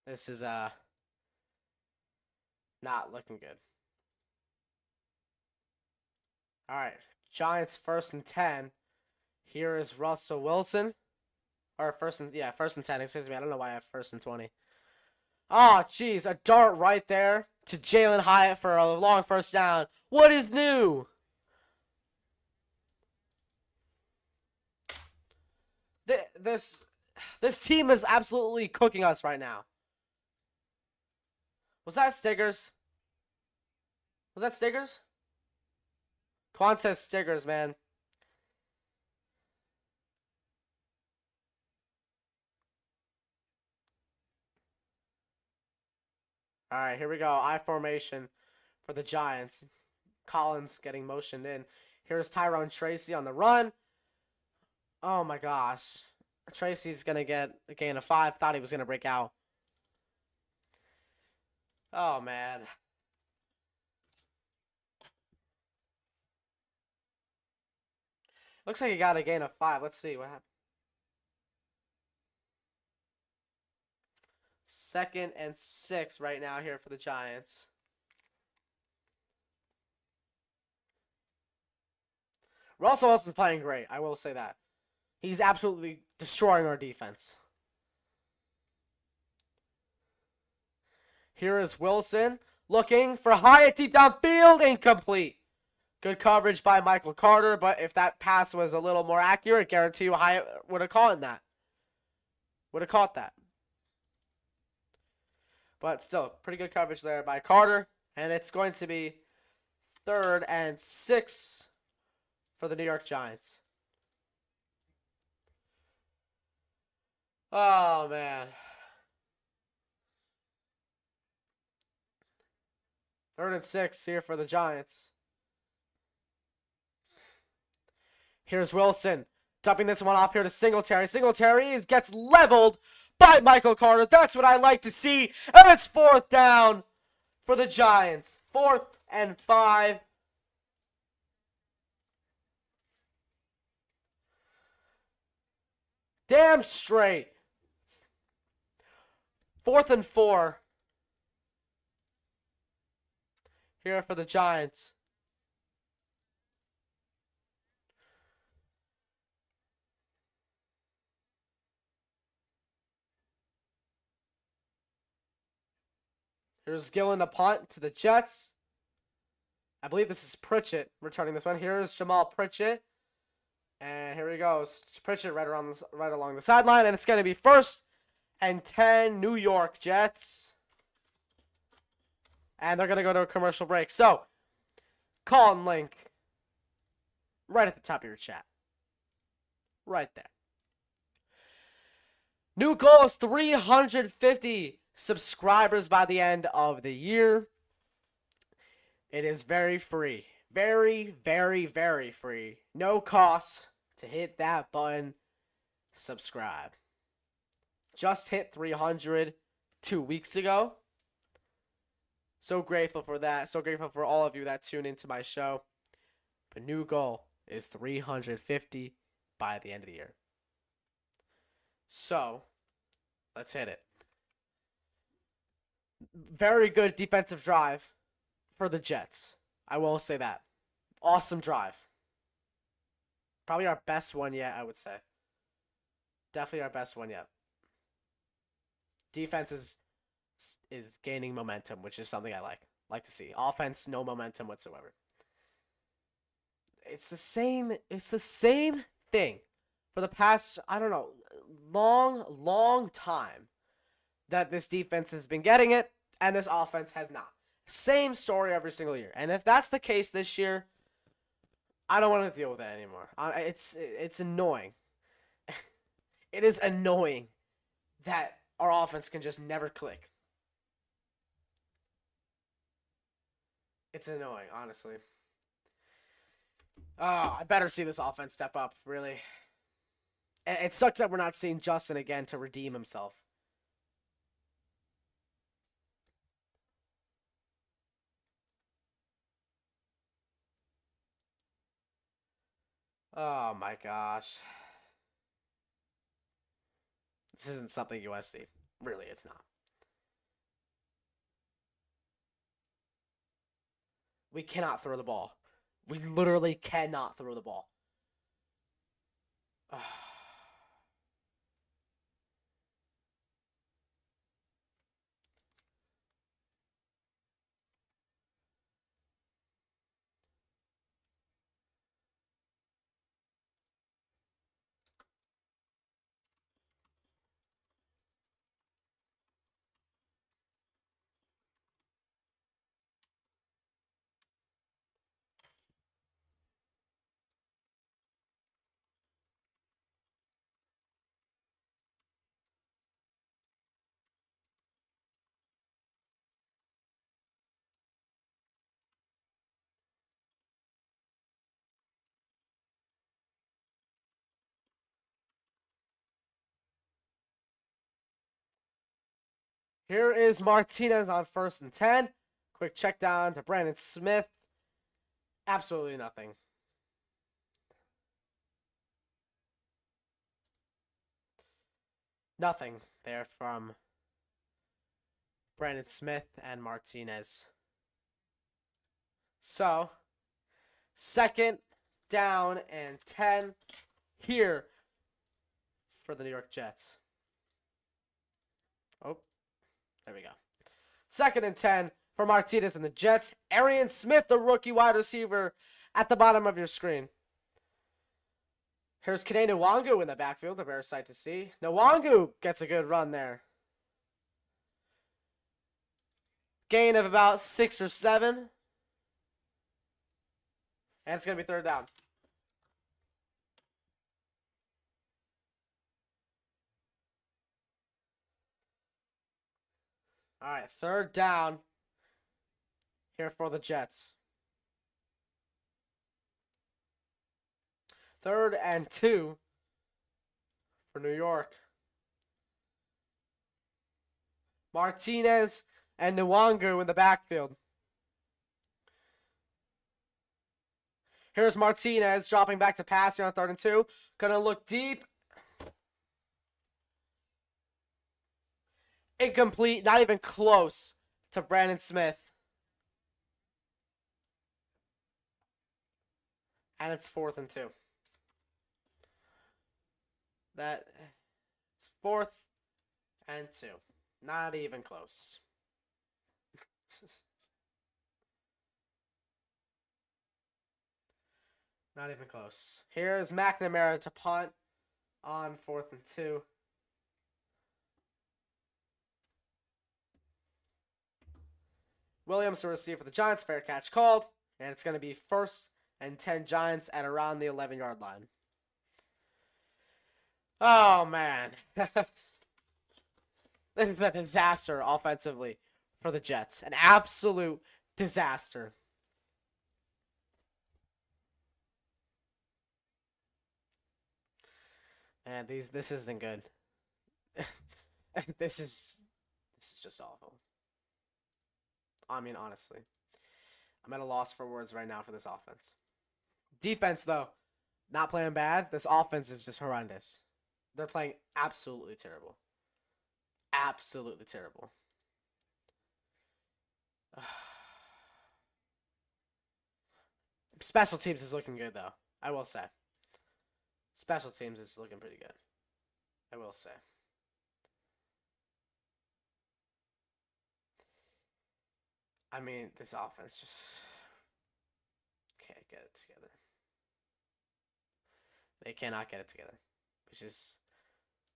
This is not looking good. All right, Giants 1st and 10. Here is Russell Wilson. Or first and 10, excuse me. I don't know why I have first and 20. Oh, jeez. A dart right there to Jalen Hyatt for a long first down. What is new? This team is absolutely cooking us right now. Was that Stiggers? Was that Stiggers? Qantas Stiggers, man. All right, here we go. I formation for the Giants. Collins getting motioned in. Here's Tyrone Tracy on the run. Oh my gosh. Tracy's going to get a gain of 5. Thought he was going to break out. Oh, man. Looks like he got a gain of 5. Let's see what happened. 2nd and 6 right now here for the Giants. Russell Wilson's playing great. I will say that. He's absolutely destroying our defense. Here is Wilson looking for Hyatt deep downfield. Incomplete. Good coverage by Michael Carter, but if that pass was a little more accurate, I guarantee you Hyatt would have caught that. Would have caught that. But still, pretty good coverage there by Carter. And it's going to be 3rd and 6 for the New York Giants. Oh, man. 3rd and 6 here for the Giants. Here's Wilson. Dumping this one off here to Singletary. Singletary gets leveled by Michael Carter. That's what I like to see. And it's 4th down for the Giants. 4th and 5. Damn straight. 4th and 4. Here for the Giants. Here's Gillen the punt to the Jets. I believe this is Pritchett returning this one. Here's Jamal Pritchett. And here he goes. Pritchett right along the sideline. And it's going to be 1st and 10 New York Jets. And they're going to go to a commercial break. So, call and link right at the top of your chat. Right there. New goal is 350 subscribers by the end of the year. It is very free. Very, very, very free. No cost to hit that button. Subscribe. Just hit 300 2 weeks ago. So grateful for that. So grateful for all of you that tune into my show. The new goal is 350 by the end of the year. So, let's hit it. Very good defensive drive for the Jets. I will say that. Awesome drive. Probably our best one yet, I would say. Definitely our best one yet. Defense is gaining momentum, which is something I like to see. Offense, no momentum whatsoever. It's the same thing for the past, I don't know, long time that this defense has been getting it and this offense has not. Same story every single year. And if that's the case this year, I don't want to deal with it anymore. It's annoying. It is annoying that our offense can just never click. It's annoying, honestly. Oh, I better see this offense step up, really. It sucks that we're not seeing Justin again to redeem himself. Oh my gosh. This isn't something USD. Really, it's not. We cannot throw the ball. We literally cannot throw the ball. Here is Martinez on 1st and 10. Quick check down to Brandon Smith. Absolutely nothing. Nothing there from Brandon Smith and Martinez. So, 2nd down and 10 here for the New York Jets. Oh, there we go. 2nd and 10 for Martinez and the Jets. Arian Smith, the rookie wide receiver, at the bottom of your screen. Here's Kene Nwangu in the backfield, a rare sight to see. Nwangu gets a good run there. Gain of about 6 or 7. And it's going to be 3rd down. All right, 3rd down here for the Jets. 3rd and 2 for New York. Martinez and Nwangu in the backfield. Here's Martinez dropping back to pass here on 3rd and 2. Gonna look deep. Incomplete, not even close to Brandon Smith. And it's 4th and 2. It's 4th and 2. Not even close. Not even close. Here's McNamara to punt on 4th and 2. Williams to receive for the Giants. Fair catch called. And it's going to be 1st and 10 Giants at around the 11-yard line. Oh, man. This is a disaster offensively for the Jets. An absolute disaster. And this isn't good. This is just awful. I mean, honestly. I'm at a loss for words right now for this offense. Defense, though, not playing bad. This offense is just horrendous. They're playing absolutely terrible. Absolutely terrible. Special teams is looking good, though. I will say. Special teams is looking pretty good. I will say. I mean, this offense just can't get it together. They cannot get it together, which is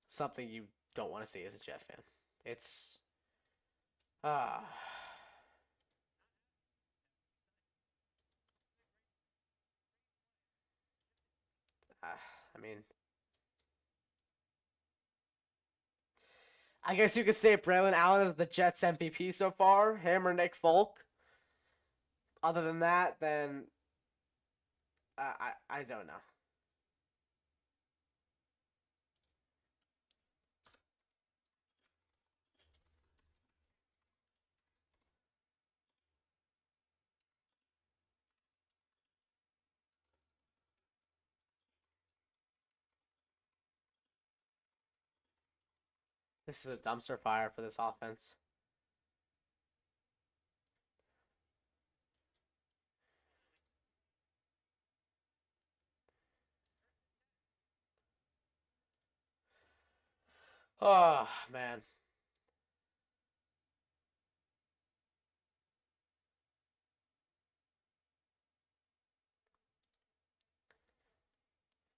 something you don't want to see as a Jet fan. It's I mean, I guess you could say Braylon Allen is the Jets MVP so far. Him or Nick Folk. Other than that, then I don't know. This is a dumpster fire for this offense. Oh, man.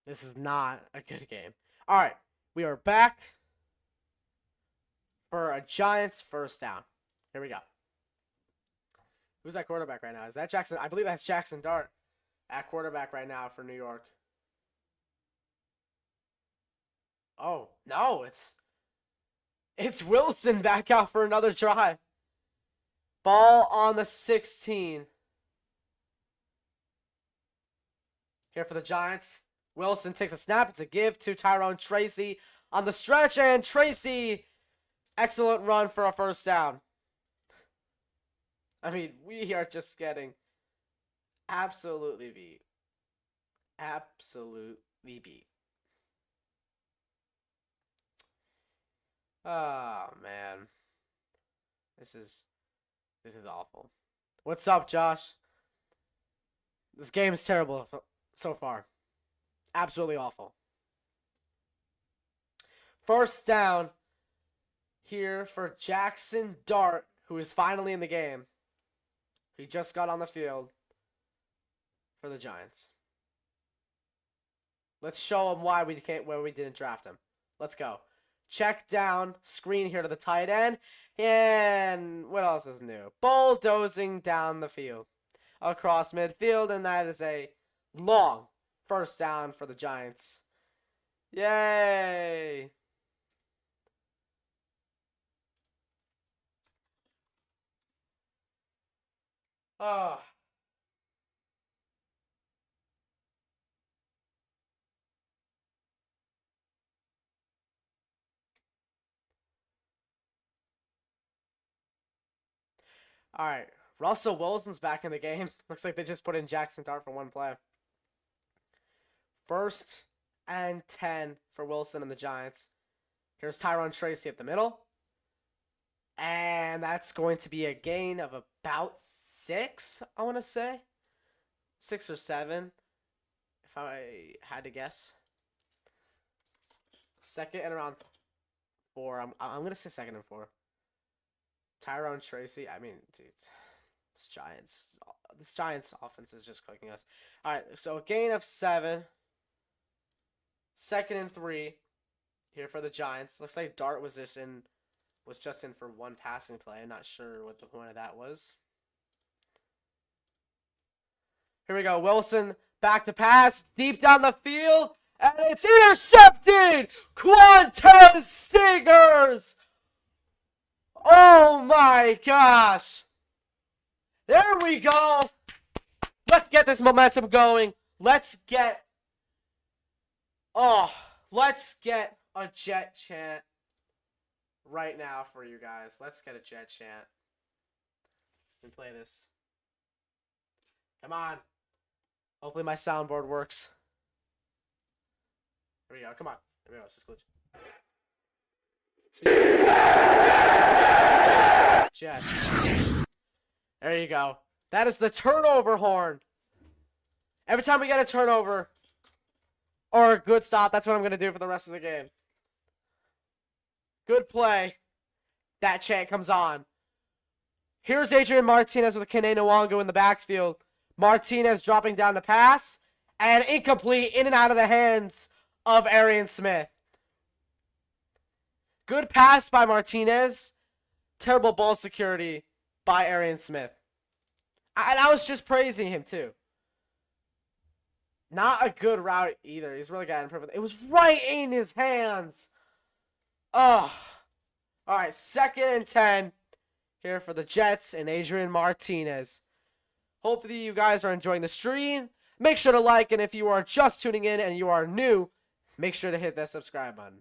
This is not a good game. All right, we are back for a Giants 1st down. Here we go. Who's at quarterback right now? Is that Jackson? I believe that's Jackson Dart at quarterback right now for New York. Oh, no, it's Wilson back out for another try. Ball on the 16. Here for the Giants. Wilson takes a snap. It's a give to Tyrone Tracy on the stretch, and Tracy Excellent run for a first down. I mean, we are just getting absolutely beat. Absolutely beat. Oh, man. This is awful. What's up, Josh? This game is terrible so far. Absolutely awful. First down here for Jackson Dart, who is finally in the game. He just got on the field for the Giants. Let's show him why we didn't draft him. Let's go. Check down, screen here to the tight end, and what else is new? Bulldozing down the field across midfield, and that is a long first down for the Giants. Yay! Oh. All right. Russell Wilson's back in the game. Looks like they just put in Jackson Dart for one play. 1st and 10 for Wilson and the Giants. Here's Tyrone Tracy at the middle. And that's going to be a gain of about 6, I want to say. 6 or 7, if I had to guess. Second and around 4. I'm going to say 2nd and 4. Tyrone Tracy, I mean, dude, this Giants offense is just cooking us. All right, so a gain of 7. 2nd and 3 here for the Giants. Looks like Dart was just in for one passing play. I'm not sure what the point of that was. Here we go. Wilson back to pass, deep down the field, and it's intercepted! Quantez Stigers! Oh my gosh! There we go! Let's get this momentum going. Let's get a Jet chant right now for you guys. Let's get a Jet chant and play this. Come on. Hopefully my soundboard works. Here we go. Come on. Here we go. It's just glitch. Jets. There you go. That is the turnover horn. Every time we get a turnover or a good stop, that's what I'm going to do for the rest of the game. Good play. That chant comes on. Here's Adrian Martinez with Kene Nwangwu in the backfield. Martinez dropping down the pass. And incomplete, in and out of the hands of Arian Smith. Good pass by Martinez. Terrible ball security by Arian Smith. And I was just praising him, too. Not a good route either. He's really got to improve. It was right in his hands. Oh. All right, 2nd and 10 here for the Jets and Adrian Martinez. Hopefully you guys are enjoying the stream. Make sure to like, and if you are just tuning in and you are new, make sure to hit that subscribe button.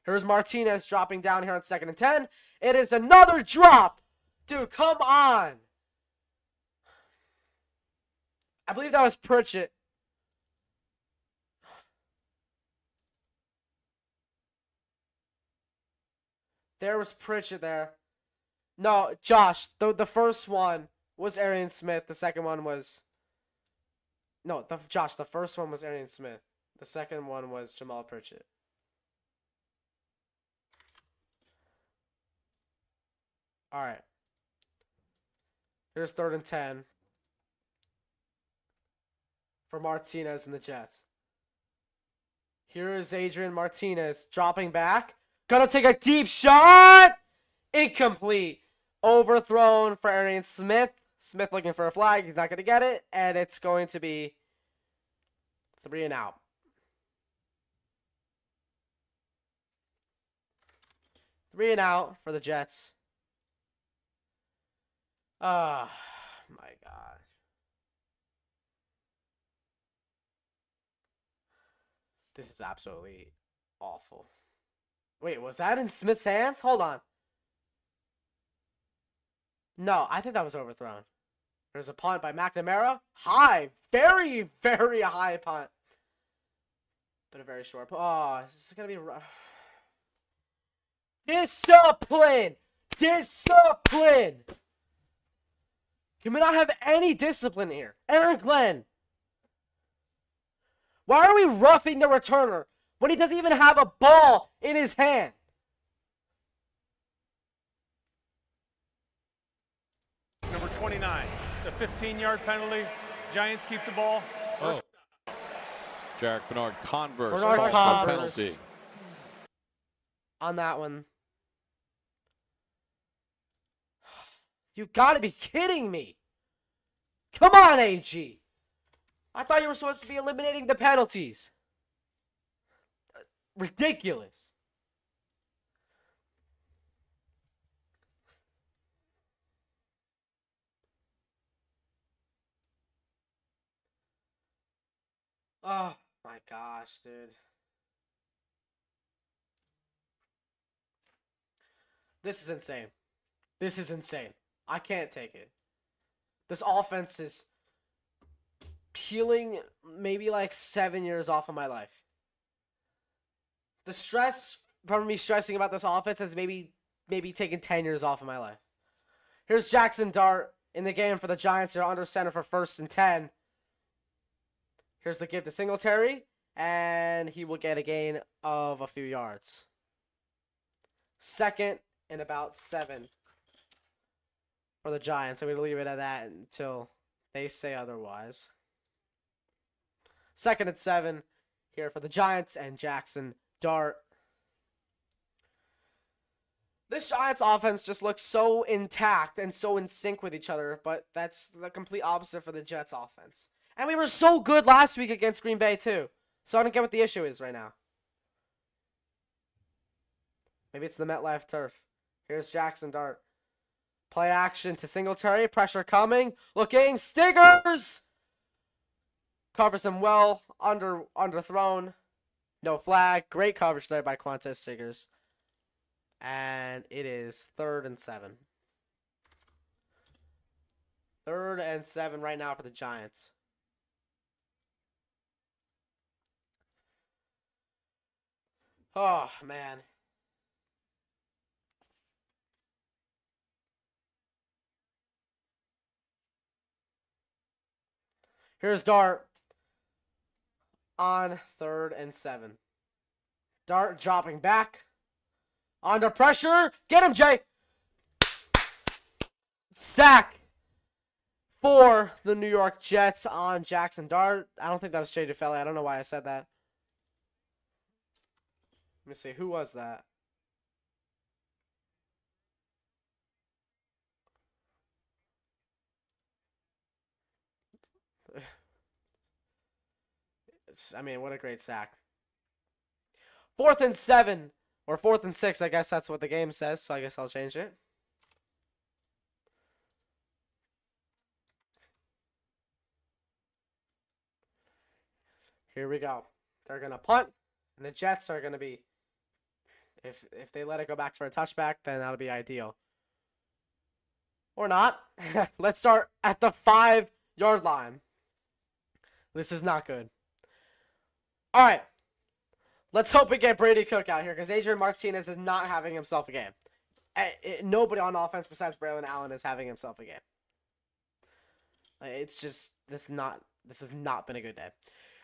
Here's Martinez dropping down here on 2nd and 10. It is another drop. Dude, come on. I believe that was Pritchett. There was Pritchett there. No, Josh, the first one was Arian Smith. The second one was... No, Josh, the first one was Arian Smith. The second one was Jamal Pritchett. All right. Here's 3rd and 10 for Martinez and the Jets. Here is Adrian Martinez dropping back. Gonna take a deep shot. Incomplete. Overthrown for Arian Smith. Smith looking for a flag. He's not going to get it. And it's going to be 3 and out. 3 and out for the Jets. Oh, my God. This is absolutely awful. Wait, was that in Smith's hands? Hold on. No, I think that was overthrown. There's a punt by McNamara. High. Very, very high punt. But a very short. Oh, this is going to be rough. Discipline! Discipline! Can we not have any discipline here? Aaron Glenn! Why are we roughing the returner when he doesn't even have a ball in his hand? Number 29. It's a 15-yard penalty. Giants keep the ball. Oh. Jarek Bernard Converse. Bernard Converse. Penalty. On that one. You gotta be kidding me. Come on, AG. I thought you were supposed to be eliminating the penalties. Ridiculous. Oh my gosh, dude. This is insane. This is insane. I can't take it. This offense is peeling maybe like 7 years off of my life. The stress from me stressing about this offense has maybe taken 10 years off of my life. Here's Jackson Dart in the game for the Giants. They're under center for 1st and 10. Here's the give to Singletary, and he will get a gain of a few yards. 2nd and about 7 for the Giants. I'm going to leave it at that until they say otherwise. 2nd and 7 here for the Giants and Jackson Dart. This Giants offense just looks so intact and so in sync with each other, but that's the complete opposite for the Jets offense. And we were so good last week against Green Bay, too. So I don't get what the issue is right now. Maybe it's the MetLife turf. Here's Jackson Dart. Play action to Singletary. Pressure coming. Looking. Stiggers! Covers him well. Underthrown. No flag. Great coverage there by Quantez Stiggers. And it is 3rd and 7. 3rd and 7 right now for the Giants. Oh, man. Here's Dart on 3rd and 7. Dart dropping back. Under pressure. Get him, Jay. Sack for the New York Jets on Jackson Dart. I don't think that was Jay DeFeli. I don't know why I said that. Let me see. Who was that? I mean, what a great sack. 4th and 7. Or 4th and 6. I guess that's what the game says. So I guess I'll change it. Here we go. They're going to punt. And the Jets are going to be... If they let it go back for a touchback, then that'll be ideal. Or not. Let's start at the 5-yard line. This is not good. All right. Let's hope we get Brady Cook out here because Adrian Martinez is not having himself a game. Nobody on offense besides Braylon Allen is having himself a game. It's just this has not been a good day.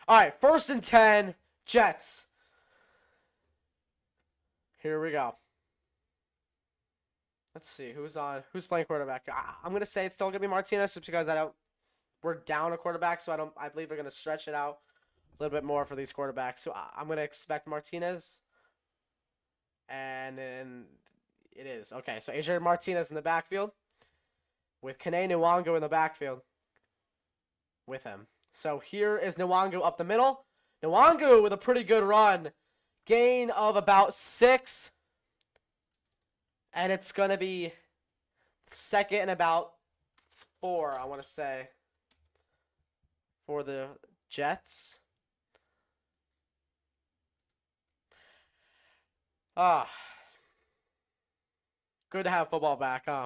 All right, 1st and 10, Jets. Here we go. Let's see who's playing quarterback. I'm gonna say it's still gonna be Martinez just because we're down a quarterback, so I believe they're gonna stretch it out a little bit more for these quarterbacks. So I'm gonna expect Martinez, and then it is okay. So Adrian Martinez in the backfield with Kene Nwangu in the backfield with him. So here is Nwangu up the middle. Nwangu with a pretty good run. Gain of about 6. And it's going to be 2nd and about 4, I want to say, for the Jets. Ah, good to have football back, huh?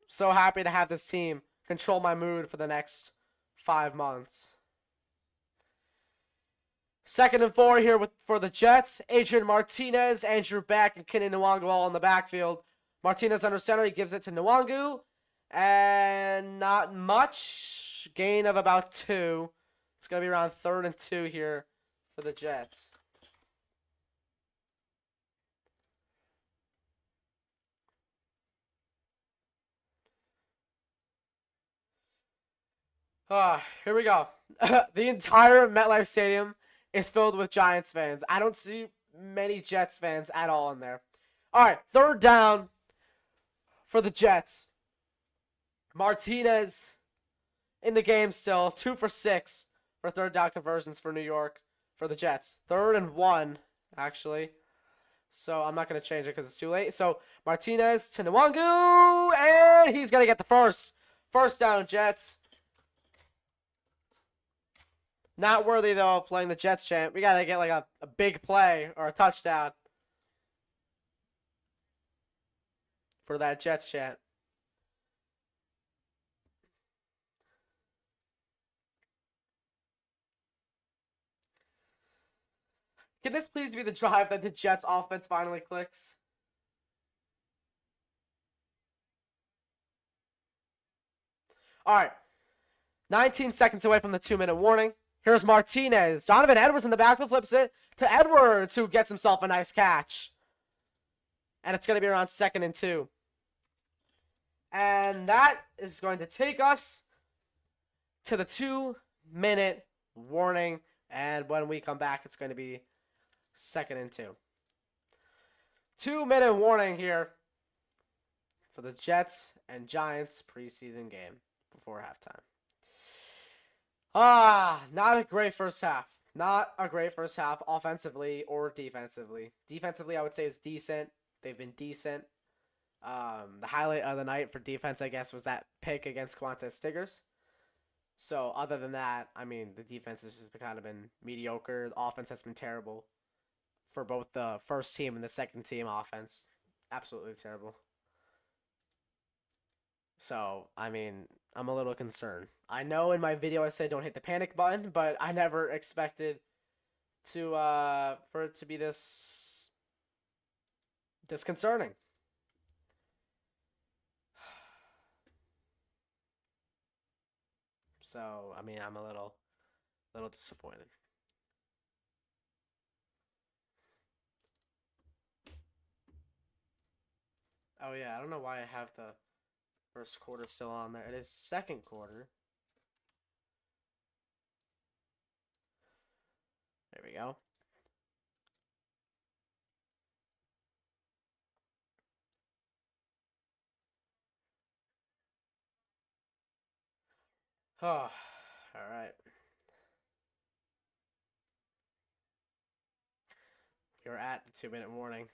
So happy to have this team control my mood for the next 5 months. 2nd and 4 here for the Jets. Adrian Martinez, Andrew Beck, and Kenny Nwangu all in the backfield. Martinez under center. He gives it to Nwangu. And not much. Gain of about 2. It's going to be around 3rd and 2 here for the Jets. Here we go. The entire MetLife Stadium is filled with Giants fans. I don't see many Jets fans at all in there. All right, 3rd down for the Jets. Martinez in the game still. 2 for 6 for 3rd down conversions for New York for the Jets. 3rd and 1, actually. So I'm not going to change it because it's too late. So Martinez to Nwangu, and he's going to get the first. First down, Jets. Not worthy, though, of playing the Jets chant. We got to get like a big play or a touchdown for that Jets chant. Can this please be the drive that the Jets offense finally clicks? All right. 19 seconds away from the 2-minute warning. Here's Martinez. Donovan Edwards in the backfield flips it to Edwards, who gets himself a nice catch. And it's going to be around 2nd and 2. And that is going to take us to the 2-minute warning. And when we come back, it's going to be 2nd and 2. 2-minute warning here for the Jets and Giants preseason game before halftime. Not a great first half. Not a great first half offensively or defensively. Defensively, I would say is decent. They've been decent. The highlight of the night for defense, I guess, was that pick against Quante Stiggers. So other than that, I mean, the defense has just kind of been mediocre. The offense has been terrible for both the first team and the second team offense. Absolutely terrible. So, I mean, I'm a little concerned. I know in my video I said don't hit the panic button, but I never expected to for it to be this disconcerting. So, I mean, I'm a little disappointed. Oh yeah, I don't know why I have the first quarter still on there. It is 2nd quarter. There we go. Oh, all right. You're at the 2-minute warning.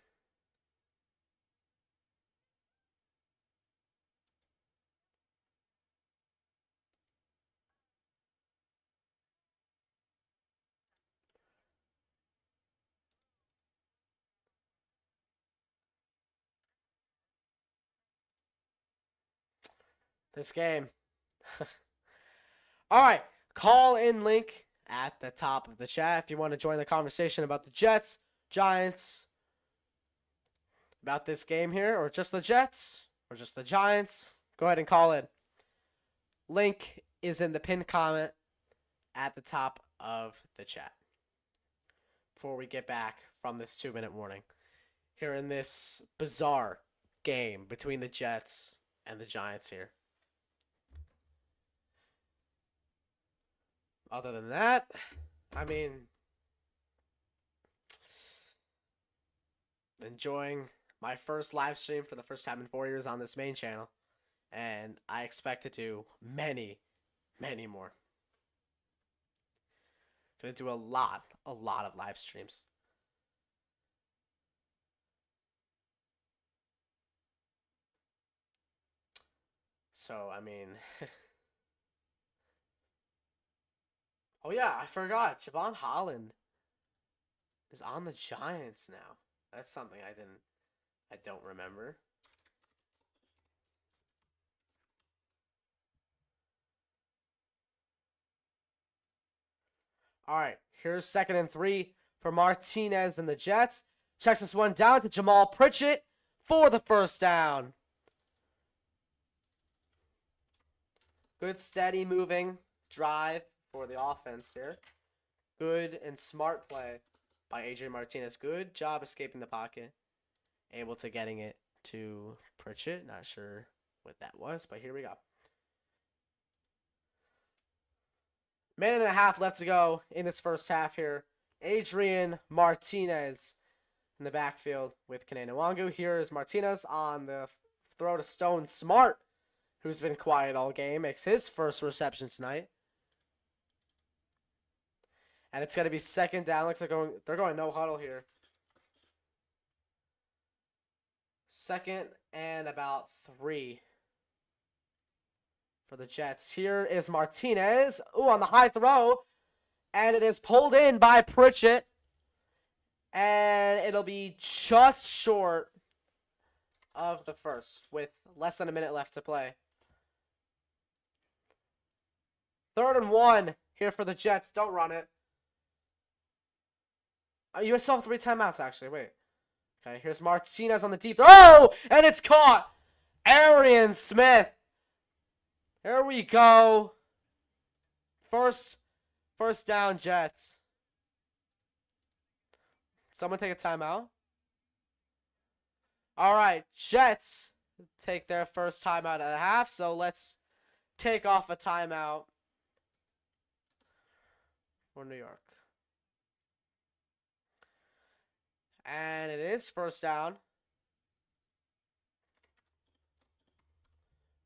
This game. All right. Call in link at the top of the chat if you want to join the conversation about the Jets, Giants, about this game here, or just the Jets, or just the Giants. Go ahead and call in. Link is in the pinned comment at the top of the chat. Before we get back from this 2-minute warning, here in this bizarre game between the Jets and the Giants here. Other than that, I mean, enjoying my first live stream for the first time in 4 years on this main channel. And I expect to do many, many more. Gonna do a lot of live streams. So, I mean... Oh yeah, I forgot. Javon Holland is on the Giants now. That's something I don't remember. All right, here's 2nd and 3 for Martinez and the Jets. Checks this one down to Jamal Pritchett for the first down. Good, steady moving drive for the offense here. Good and smart play by Adrian Martinez. Good job escaping the pocket. Able to getting it to Pritchett. Not sure what that was, but here we go. Minute and a half left to go in this first half here. Adrian Martinez in the backfield with Kene Nwangu. Here is Martinez on the throw to Stone Smart, who's been quiet all game. Makes his first reception tonight. And it's going to be 2nd down. Looks like they're going no huddle here. 2nd and about 3 for the Jets. Here is Martinez. Ooh, on the high throw. And it is pulled in by Pritchett. And it'll be just short of the first with less than a minute left to play. 3rd and 1 here for the Jets. Don't run it. You still have 3 timeouts, actually. Wait. Okay, here's Martinez on the deep throw. Oh! And it's caught! Arian Smith. Here we go. First down, Jets. Someone take a timeout. All right, Jets take their first timeout at a half, so let's take off a timeout for New York. And it is 1st down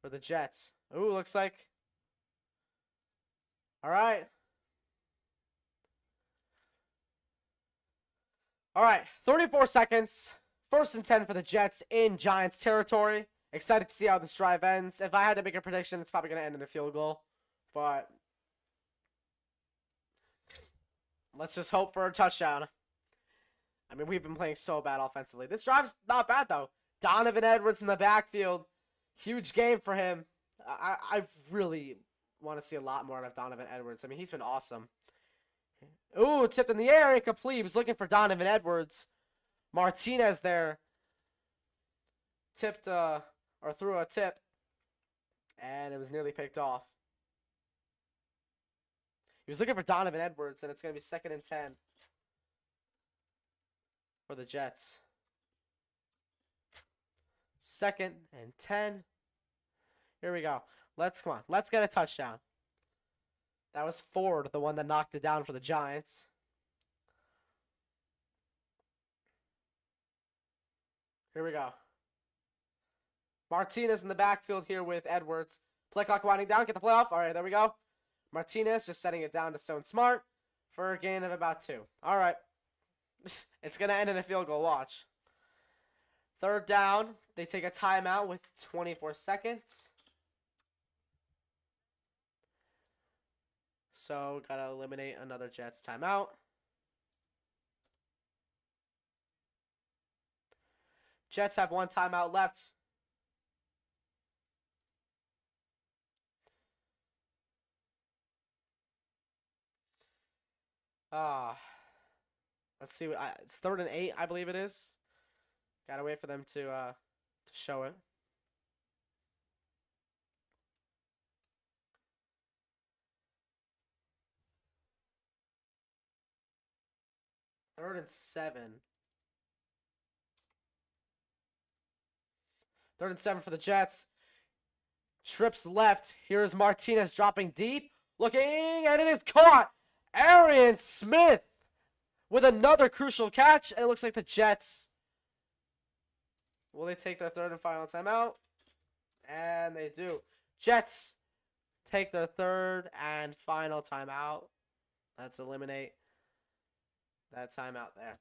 for the Jets. Ooh, looks like. All right. All right, 34 seconds. 1st and 10 for the Jets in Giants territory. Excited to see how this drive ends. If I had to make a prediction, it's probably going to end in a field goal. But let's just hope for a touchdown. I mean, we've been playing so bad offensively. This drive's not bad, though. Donovan Edwards in the backfield. Huge game for him. I really want to see a lot more out of Donovan Edwards. I mean, he's been awesome. Ooh, tipped in the air. Incomplete. He was looking for Donovan Edwards. Martinez there. Tipped, or threw a tip. And it was nearly picked off. He was looking for Donovan Edwards, and it's going to be 2nd and 10 for the Jets. 2nd and 10. Here we go. Come on. Let's get a touchdown. That was Ford, the one that knocked it down for the Giants. Here we go. Martinez in the backfield here with Edwards. Play clock winding down. Get the playoff. All right, there we go. Martinez just setting it down to Stone Smart for a gain of about 2. All right. It's going to end in a field goal. Watch. 3rd down. They take a timeout with 24 seconds. So, got to eliminate another Jets timeout. Jets have 1 timeout left. Let's see. It's 3rd and 8, I believe it is. Gotta wait for them to show it. Third and 7. 3rd and 7 for the Jets. Trips left. Here's Martinez dropping deep. Looking, and it is caught. Arian Smith with another crucial catch. And it looks like the Jets. Will they take their 3rd and final timeout? And they do. Jets take their 3rd and final timeout. Let's eliminate that timeout there.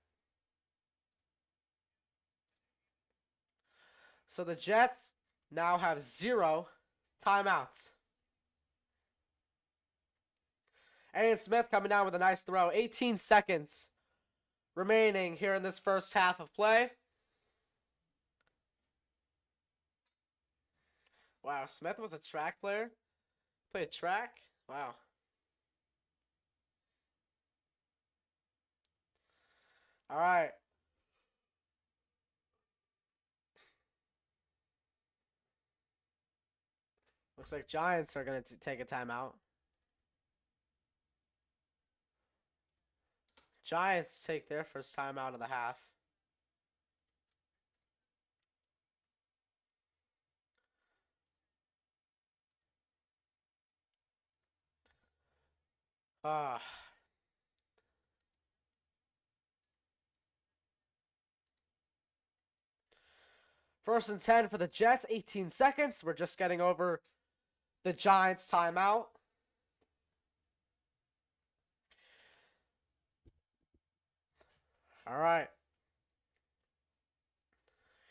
So the Jets now have 0 timeouts. Arian Smith coming down with a nice throw. 18 seconds remaining here in this first half of play. Wow, Smith was a track player? Played track? Wow. All right. Looks like Giants are going to take a timeout. Giants take their first timeout of the half. Ah. First and 10 for the Jets, 18 seconds. We're just getting over the Giants timeout. All right.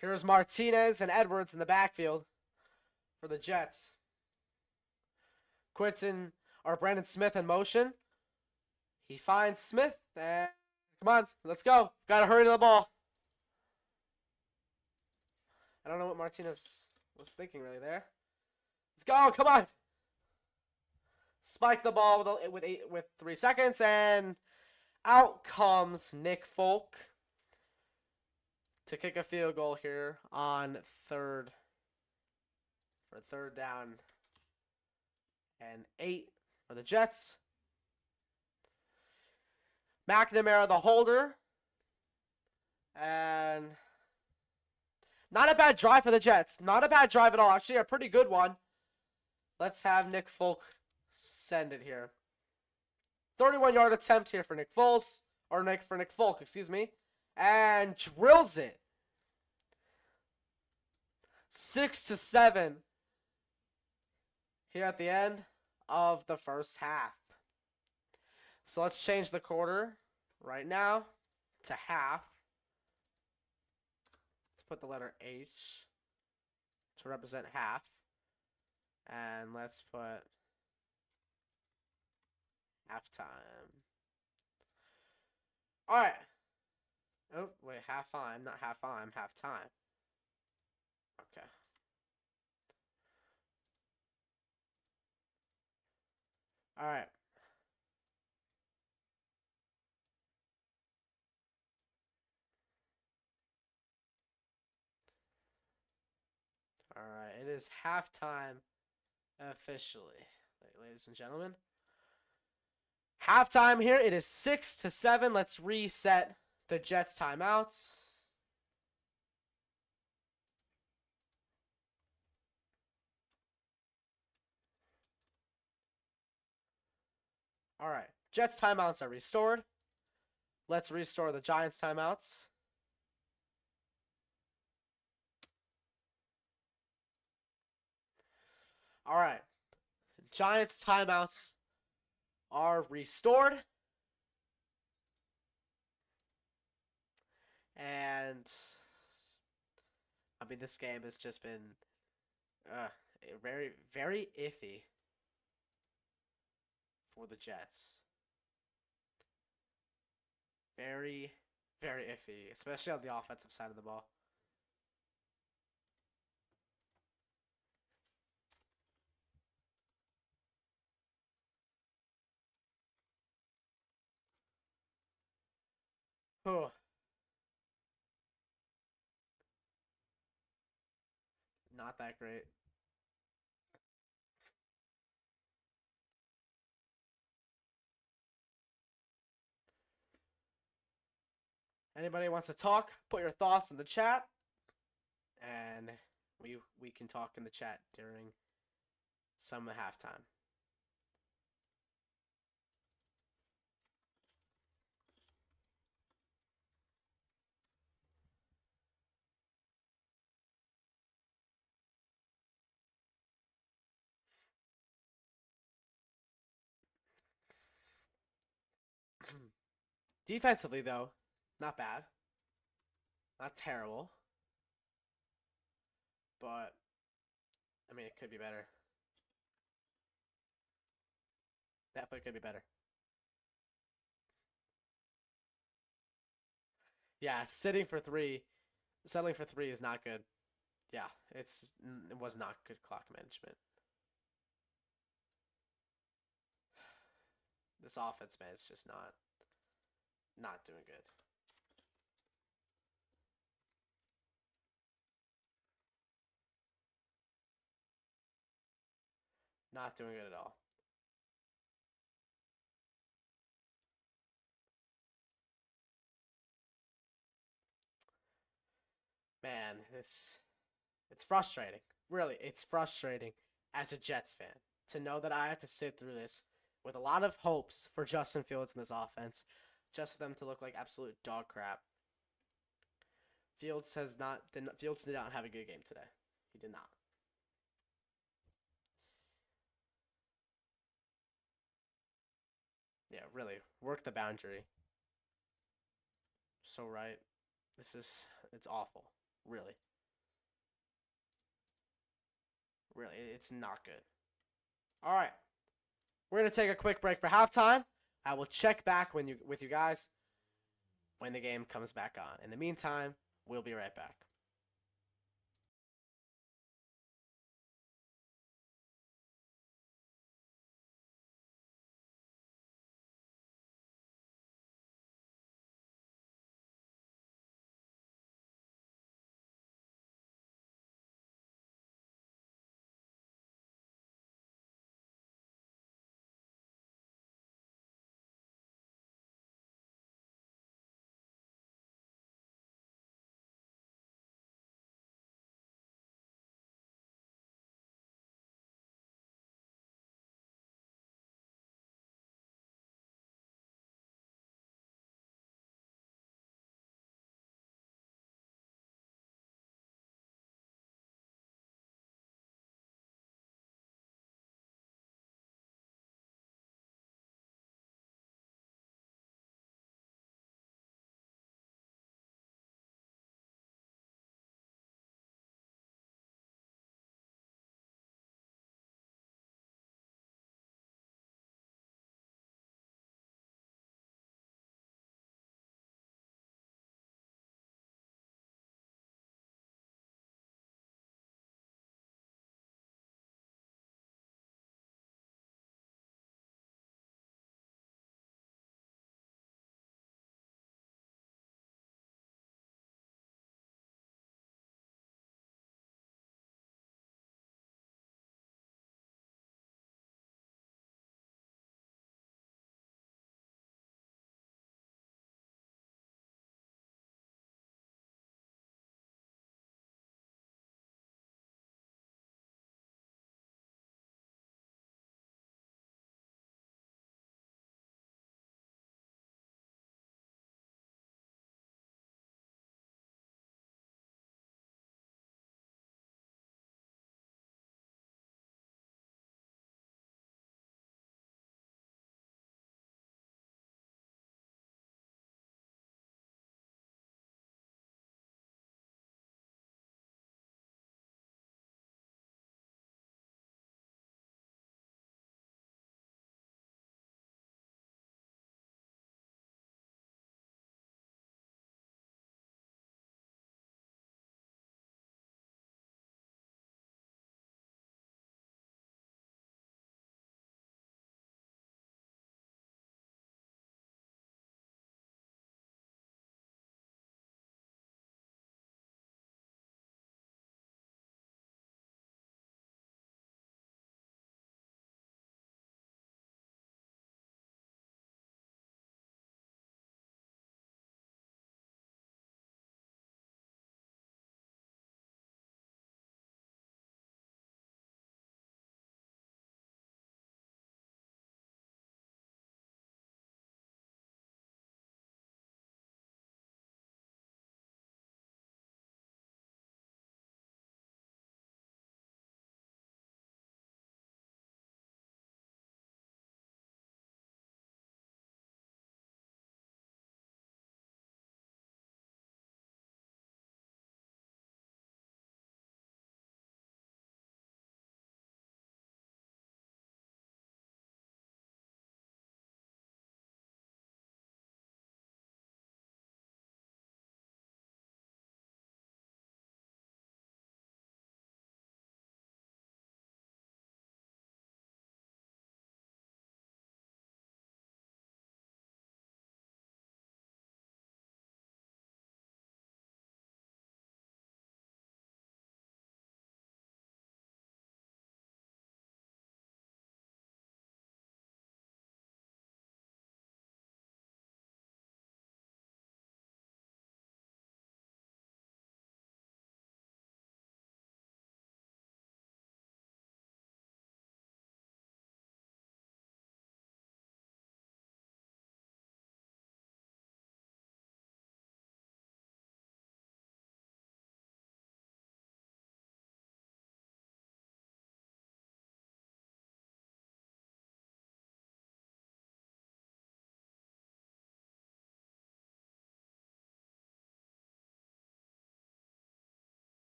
Here's Martinez and Edwards in the backfield for the Jets. Brandon Smith in motion. He finds Smith and come on, let's go. Gotta hurry to the ball. I don't know what Martinez was thinking really there. Let's go, come on. Spike the ball with 3 seconds, and out comes Nick Folk to kick a field goal here on third down and 8 for the Jets. McNamara, the holder. And not a bad drive for the Jets. Not a bad drive at all. Actually, a pretty good one. Let's have Nick Folk send it here. 31-yard attempt here for Nick Folk, excuse me. And drills it. 6-7 here at the end of the first half. So let's change the quarter right now to half. Let's put the letter H to represent half. And let's put halftime. All right. Oh, wait, halftime, not halftime, halftime. Okay. All right. All right, it is halftime officially, ladies and gentlemen. Halftime here. It is 6-7. Let's reset the Jets timeouts. All right, Jets timeouts are restored. Let's restore the Giants timeouts. All right, Giants timeouts are restored. And I mean, this game has just been very, very iffy for the Jets. Very, very iffy, especially on the offensive side of the ball. Oh. Not that great. Anybody wants to talk, put your thoughts in the chat. And we can talk in the chat during some of the halftime. Defensively, though, not bad. Not terrible. But, I mean, it could be better. Definitely could be better. Yeah, settling for three is not good. Yeah, it was not good clock management. This offense, man, it's just not doing good. Not doing good at all. Man, it's frustrating. Really, it's frustrating as a Jets fan to know that I have to sit through this with a lot of hopes for Justin Fields in this offense, just for them to look like absolute dog crap. Fields did not have a good game today. He did not. Yeah, really, work the boundary. So right. It's awful. Really. Really, it's not good. All right. We're going to take a quick break for halftime. I will check back with you guys when the game comes back on. In the meantime, we'll be right back.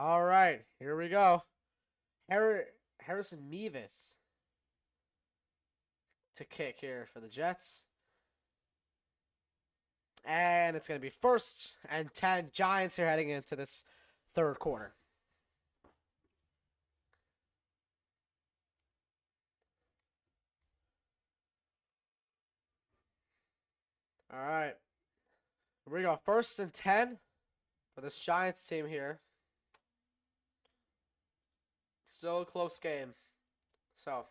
All right, here we go. Harrison Mevis to kick here for the Jets. And it's going to be 1st and 10. Giants here heading into this third quarter. All right. Here we go. 1st and 10 for this Giants team here. Still a close game. So,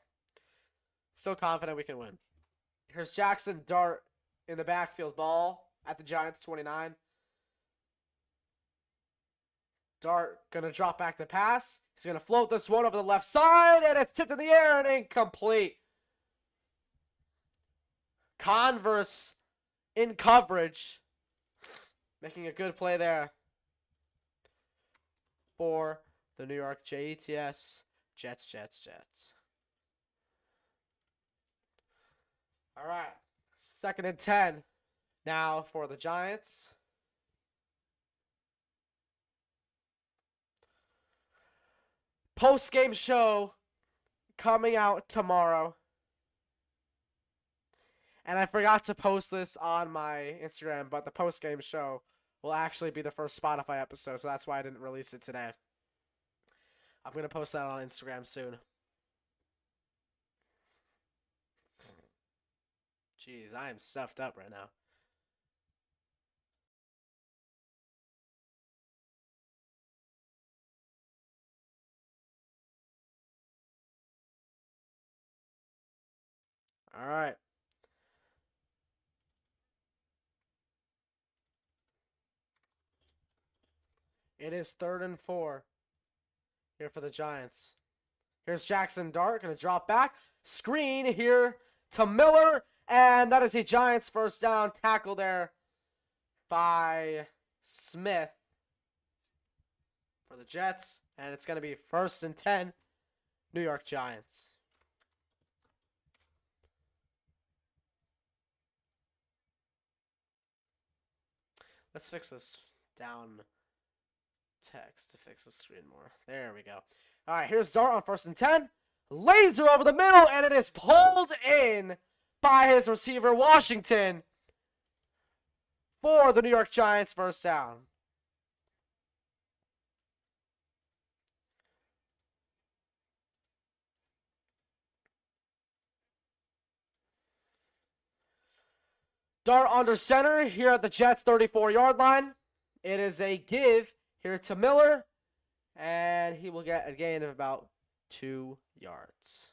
still confident we can win. Here's Jackson Dart in the backfield, ball at the Giants 29. Dart going to drop back to pass. He's going to float this one over the left side, and it's tipped in the air and incomplete. Converse in coverage. Making a good play there for the New York Jets. Jets. All right. 2nd and 10 now for the Giants. Post-game show coming out tomorrow. And I forgot to post this on my Instagram, but the post-game show will actually be the first Spotify episode, so that's why I didn't release it today. I'm going to post that on Instagram soon. Jeez, I am stuffed up right now. All right. It is 3rd and 4 here for the Giants. Here's Jackson Dart, going to drop back. Screen here to Miller, and that is a Giants first down. Tackle there by Smith for the Jets, and it's going to be 1st and 10, New York Giants. Let's fix this down text to fix the screen more. There we go. All right, here's Dart on 1st and 10. Laser over the middle, and it is pulled in by his receiver, Washington, for the New York Giants first down. Dart under center here at the Jets' 34-yard line. It is a give here to Miller, and he will get a gain of about 2 yards.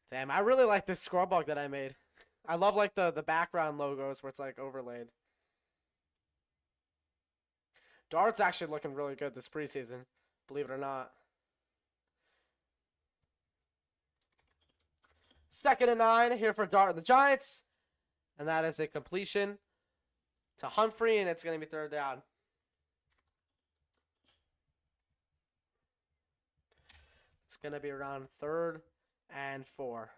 Damn, I really like this scroll bug that I made. I love like the background logos where it's like overlaid. Dart's actually looking really good this preseason, believe it or not. 2nd and 9 here for Dart and the Giants. And that is a completion to Humphrey, and it's going to be 3rd down. It's going to be around 3rd and 4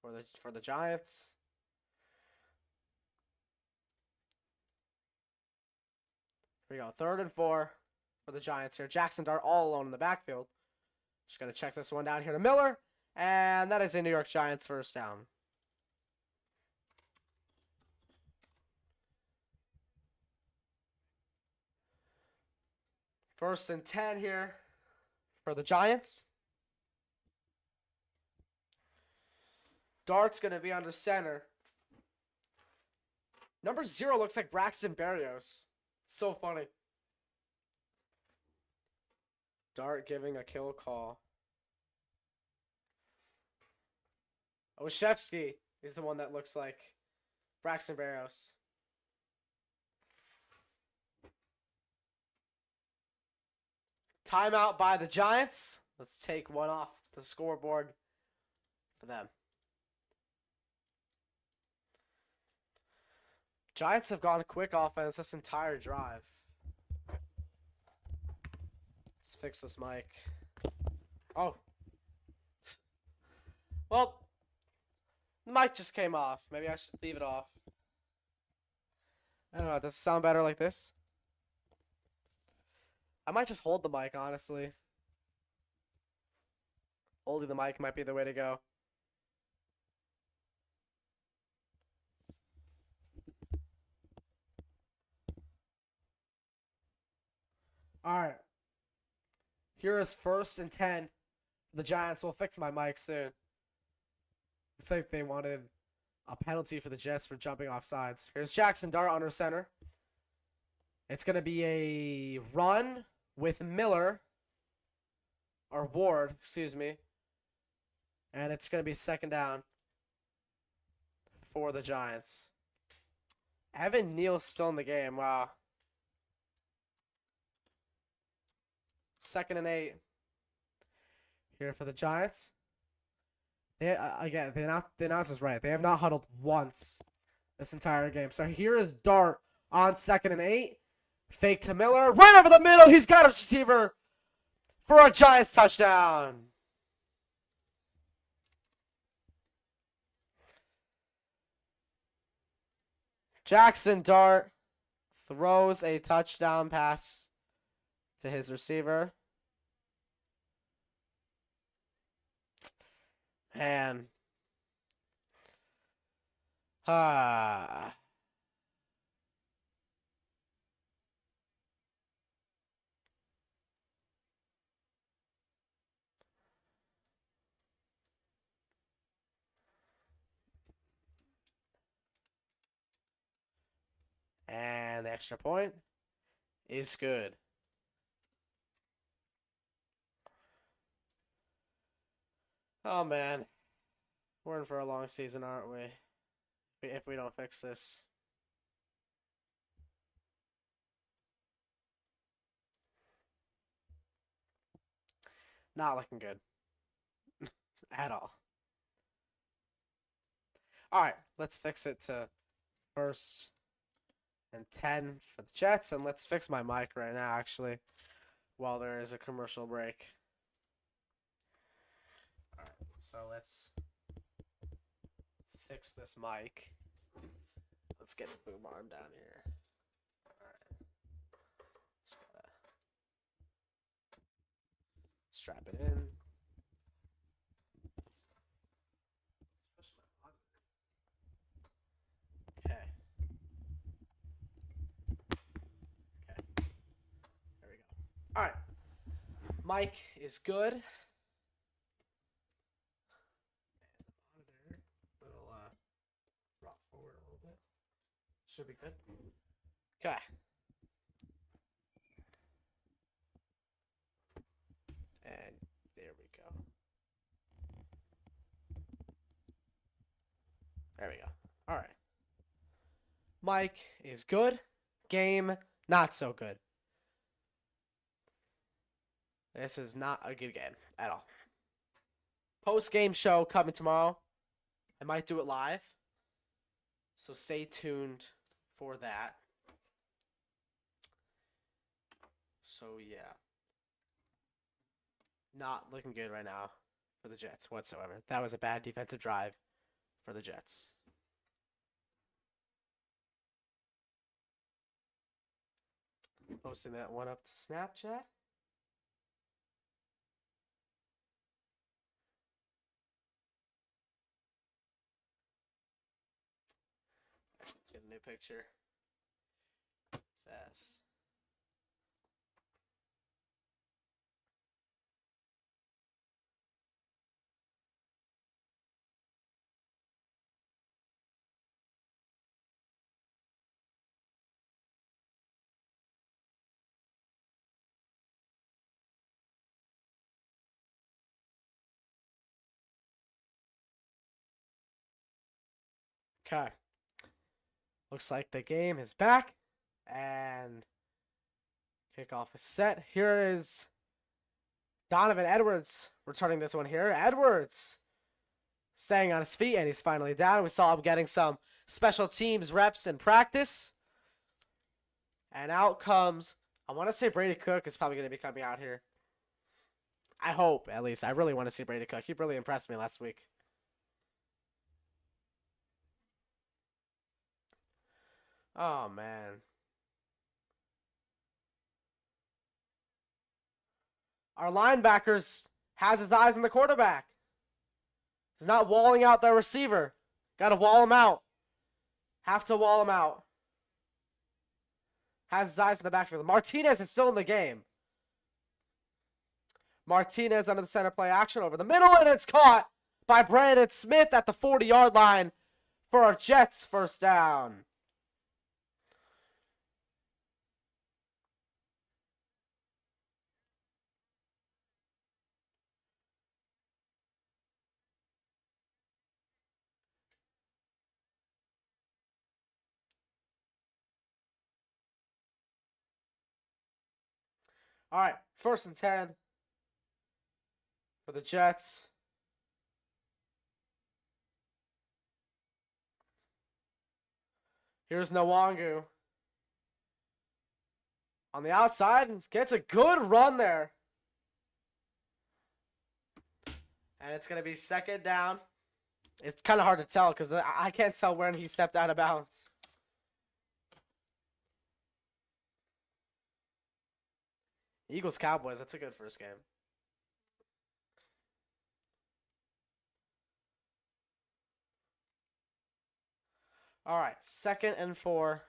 for the Giants. Here we go. 3rd and 4 for the Giants here. Jackson Dart all alone in the backfield. Just going to check this one down here to Miller. And that is a New York Giants first down. First and 10 here for the Giants. Dart's going to be under center. Number 0 looks like Braxton Berrios. It's so funny. Dart giving a kill call. Oshevsky is the one that looks like Braxton Berrios. Timeout by the Giants. Let's take one off the scoreboard for them. Giants have gone quick offense this entire drive. Let's fix this mic. Oh. Well, the mic just came off. Maybe I should leave it off. I don't know. Does it sound better like this? I might just hold the mic, honestly. Holding the mic might be the way to go. Alright. Here is 1st and 10. The Giants will fix my mic soon. Looks like they wanted a penalty for the Jets for jumping off sides. Here's Jackson Dart under center. It's going to be a run with Miller. Or Ward, excuse me. And it's going to be 2nd down for the Giants. Evan Neal's still in the game. Wow. 2nd and 8. Here for the Giants. They again, the announce is right. They have not huddled once this entire game. So here is Dart on 2nd and 8. Fake to Miller. Right over the middle. He's got a receiver for a Giants touchdown. Jackson Dart throws a touchdown pass to his receiver. And and the extra point is good. Oh man, we're in for a long season, aren't we? If we don't fix this. Not looking good. At all. Alright, let's fix it to 1st and 10 for the Jets. And let's fix my mic right now, actually, while there is a commercial break. Alright, so let's fix this mic. Let's get the boom arm down here. Alright. Just gotta strap it in. Okay. Okay. There we go. Alright. Mic is good. Should be good. Okay. And there we go. There we go. All right. Mic is good. Game, not so good. This is not a good game at all. Post-game show coming tomorrow. I might do it live. So stay tuned for that. So yeah. Not looking good right now for the Jets whatsoever. That was a bad defensive drive for the Jets. Posting that one up to Snapchat. Actually, let's get a new picture. Fast. Okay. Looks like the game is back. And kickoff is set. Here is Donovan Edwards returning this one here. Edwards staying on his feet, and he's finally down. We saw him getting some special teams reps in practice. And out comes, I want to say Brady Cook is probably going to be coming out here. I hope, at least. I really want to see Brady Cook. He really impressed me last week. Oh, man. Our linebackers has his eyes on the quarterback. He's not walling out the receiver. Got to wall him out. Have to wall him out. Has his eyes in the backfield. Martinez is still in the game. Martinez under the center play action over the middle, and it's caught by Brandon Smith at the 40-yard line for our Jets first down. All right, 1st and 10 for the Jets. Here's Nwangu on the outside and gets a good run there. And it's going to be 2nd down. It's kind of hard to tell because I can't tell when he stepped out of bounds. Eagles Cowboys, that's a good first game. All right, 2nd and 4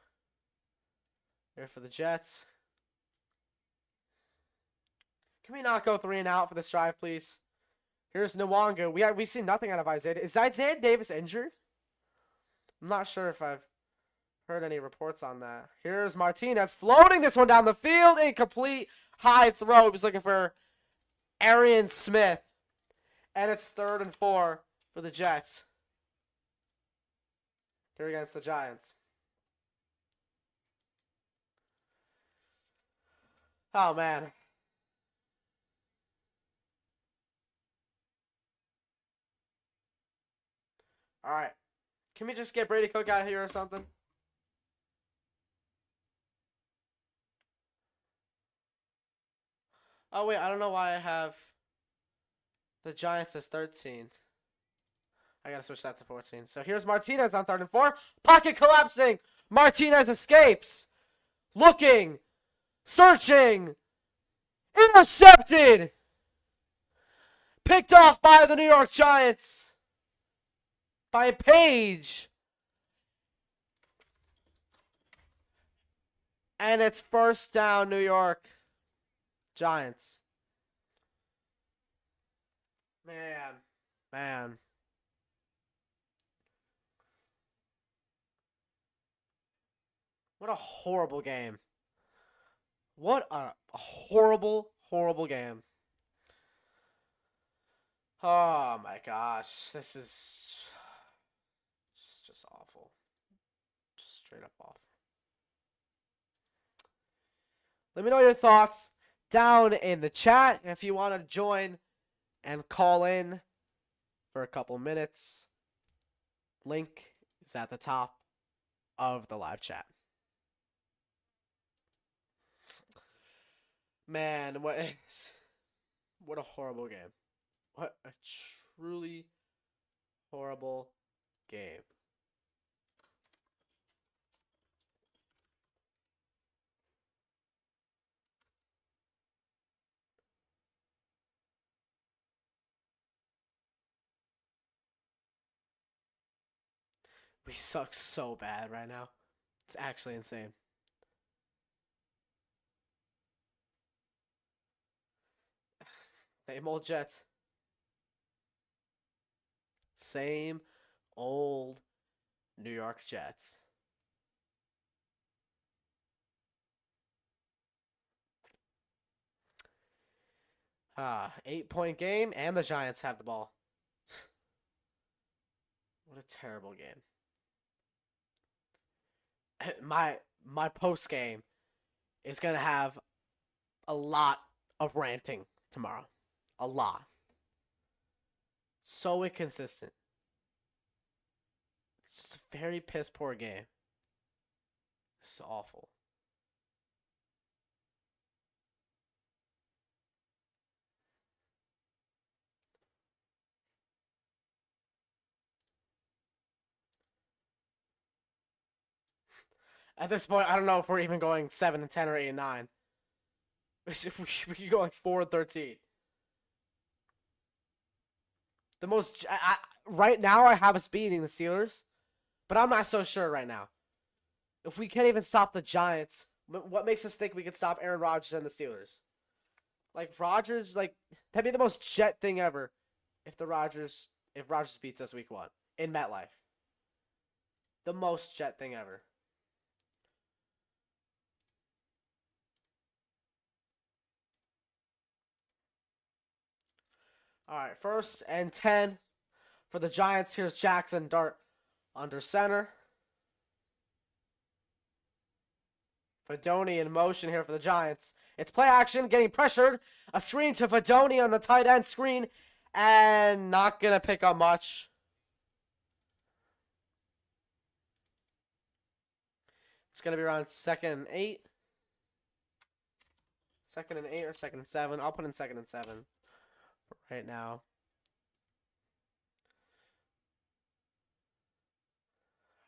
here for the Jets. Can we not go 3 and out for this drive, please? Here's Nwangu. We've seen nothing out of Isaiah. Is Isaiah Davis injured? I'm not sure if I've heard any reports on that. Here's Martinez floating this one down the field. Incomplete. High throw. He was looking for Arian Smith. And it's 3rd and 4 for the Jets. Here against the Giants. Oh, man. All right. Can we just get Brady Cook out of here or something? Oh, wait. I don't know why I have the Giants as 13. I got to switch that to 14. So here's Martinez on 3rd and 4. Pocket collapsing. Martinez escapes. Looking. Searching. Intercepted. Picked off by the New York Giants. By Page. And it's 1st down, New York Giants. Man. What a horrible game. What a horrible, horrible game. Oh my gosh. This is just awful. Straight up awful. Let me know your thoughts down in the chat if you want to join and call in for a couple minutes. Link is at the top of the live chat. Man, what a horrible game. What a truly horrible game. We suck so bad right now. It's actually insane. Same old Jets. Same old New York Jets. Ah, 8-point game, and the Giants have the ball. What a terrible game. My post game is gonna have a lot of ranting tomorrow. A lot. So inconsistent. It's a very piss poor game. It's awful. At this point, I don't know if we're even going 7-10 or 8-9. We could go like 4-13. The most right now, I have us beating the Steelers, but I'm not so sure right now. If we can't even stop the Giants, what makes us think we can stop Aaron Rodgers and the Steelers? Like Rodgers, like that'd be the most Jet thing ever. If Rodgers beats us week 1 in MetLife, the most Jet thing ever. All right, 1st and 10 for the Giants. Here's Jackson Dart under center. Fedoni in motion here for the Giants. It's play action, getting pressured. A screen to Fedoni on the tight end screen, and not going to pick up much. It's going to be around 2nd and 8. 2nd and 8 or 2nd and 7. I'll put in 2nd and 7 for right now.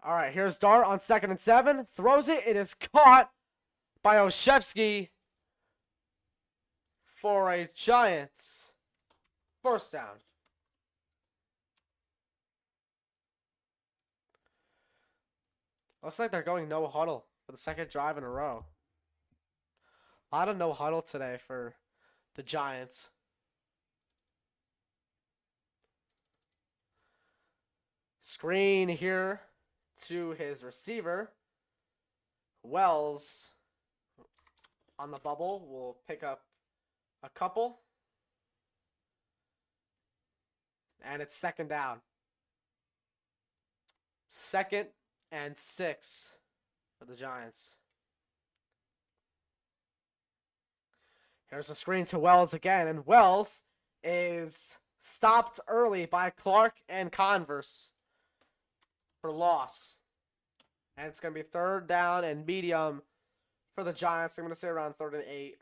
All right, here's Dart on 2nd and 7. Throws it. It is caught by Olszewski for a Giants 1st down. Looks like they're going no huddle for the 2nd drive in a row. A lot of no huddle today for the Giants. Screen here to his receiver. Wells on the bubble will pick up a couple. And it's 2nd down. 2nd and 6 for the Giants. Here's a screen to Wells again, and Wells is stopped early by Clark and Converse for loss. And it's going to be 3rd down and medium for the Giants. I'm going to say around 3rd and 8.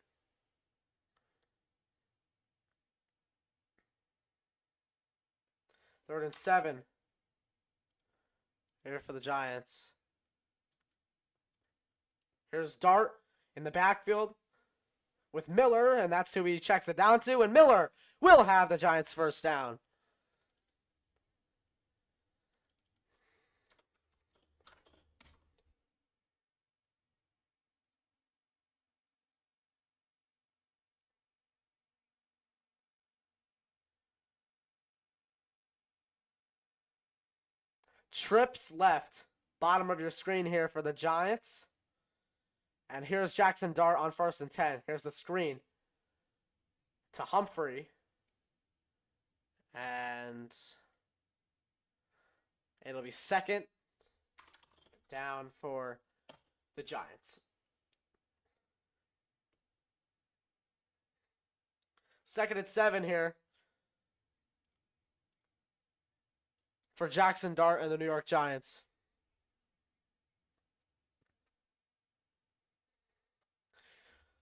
Third and 7 here for the Giants. Here's Dart in the backfield with Miller, and that's who he checks it down to. And Miller will have the Giants' 1st down. Trips left. Bottom of your screen here for the Giants. And here's Jackson Dart on 1st and 10. Here's the screen to Humphrey. And it'll be 2nd down for the Giants. 2nd and 7 here for Jackson Dart and the New York Giants.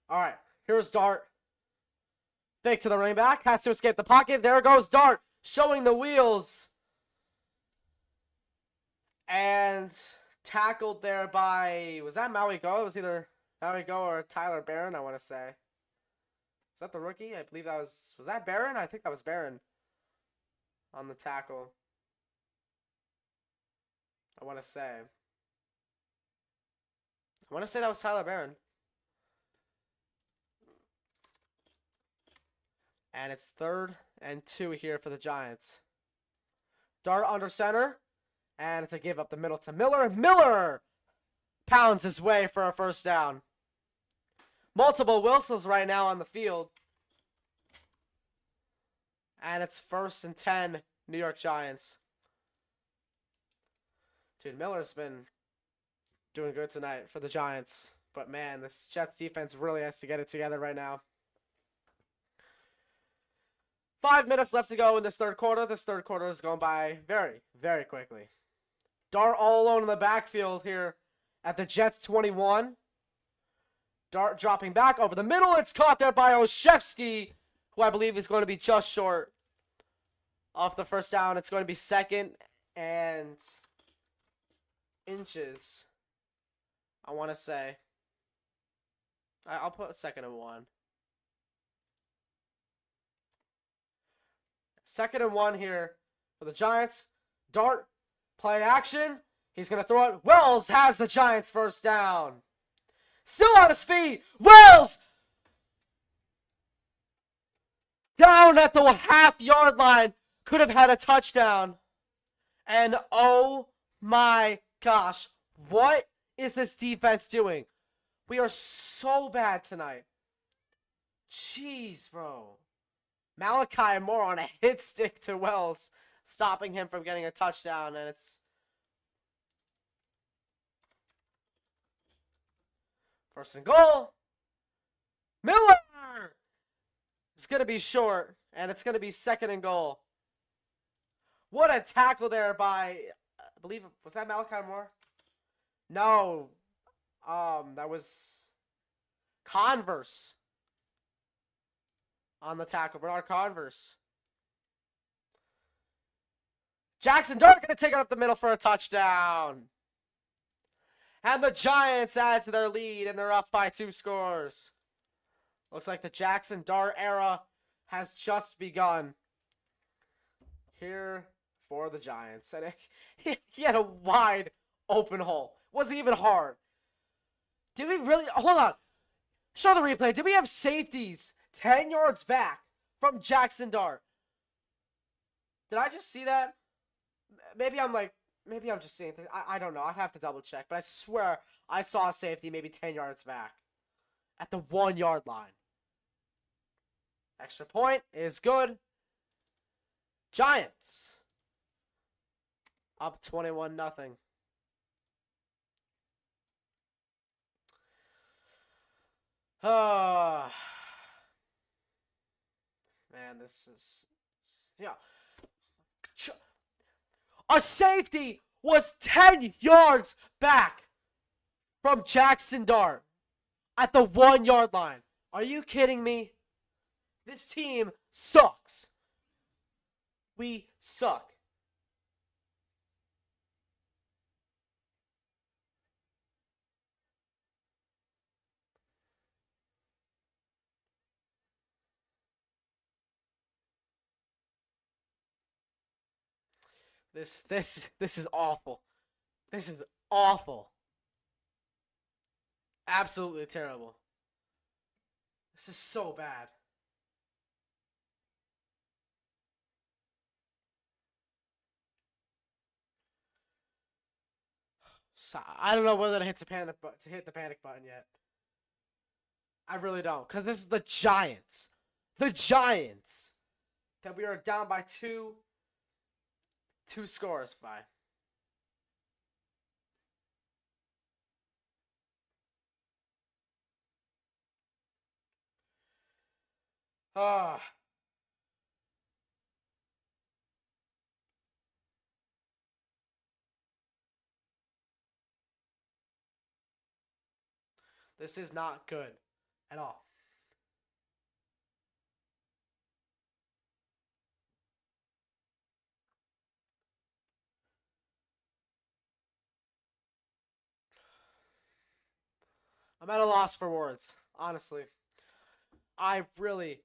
All right, here's Dart. Fake to the running back. Has to escape the pocket. There goes Dart, showing the wheels. And tackled there by, was that Maui Go? It was either Maui Go or Tyler Barron, I want to say. Is that the rookie? I believe that was that Barron? I think that was Barron on the tackle. I want to say that was Tyler Barron. And it's 3rd and 2 here for the Giants. Dart under center. And it's a give up the middle to Miller. Miller pounds his way for a 1st down. Multiple whistles right now on the field. And it's 1st and 10, New York Giants. Dude, Miller's been doing good tonight for the Giants. But man, this Jets defense really has to get it together right now. 5 minutes left to go in this 3rd quarter. This 3rd quarter is going by very, very quickly. Dart all alone in the backfield here at the Jets 21. Dart dropping back over the middle. It's caught there by Olszewski, who I believe is going to be just short of the 1st down. It's going to be 2nd and inches I want to say. I'll put 2nd and 1. 2nd and 1 here for the Giants. Dart, play action. He's going to throw it. Wells has the Giants first down. Still on his feet. Wells! Down at the half-yard line. Could have had a touchdown. And oh my gosh. What is this defense doing? We are so bad tonight. Jeez, bro. Malachi Moore on a hit stick to Wells, stopping him from getting a touchdown, and it's 1st and goal. Miller! It's going to be short, and it's going to be 2nd and goal. What a tackle there by, I believe, was that Malachi Moore? No. That was Converse on the tackle. Bernard Converse. Jackson Dart going to take it up the middle for a touchdown. And the Giants add to their lead, and they're up by 2 scores. Looks like the Jackson Dart era has just begun here for the Giants. And he had a wide open hole. Wasn't even hard. Did we really? Hold on. Show the replay. Did we have safeties 10 yards back from Jackson Dart? Did I just see that? Maybe I'm just seeing things. I don't know. I'd have to double check. But I swear I saw a safety maybe 10 yards back at the 1-yard line. Extra point is good. Giants up 21-0. Man, this is, yeah. A safety was 10 yards back from Jackson Dart at the 1-yard line. Are you kidding me? This team sucks. We suck. This is awful. This is awful. Absolutely terrible. This is so bad. So, I don't know whether to hit the panic button yet. I really don't, because this is the Giants. The Giants that we are down by two scores by. This is not good at all. I'm at a loss for words, honestly. I really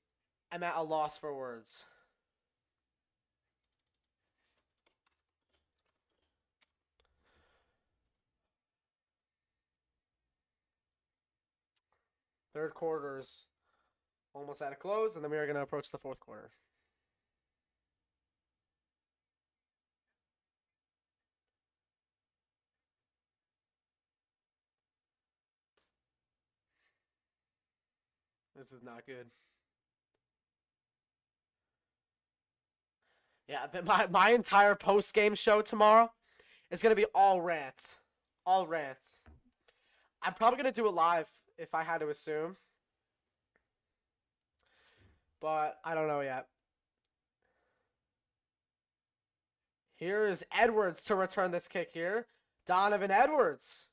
am at a loss for words. Third quarter's almost at a close, and then we are going to approach the fourth quarter. This is not good. Yeah, my entire post-game show tomorrow is going to be all rants. All rants. I'm probably going to do it live if I had to assume. But I don't know yet. Here is Edwards to return this kick here. Donovan Edwards.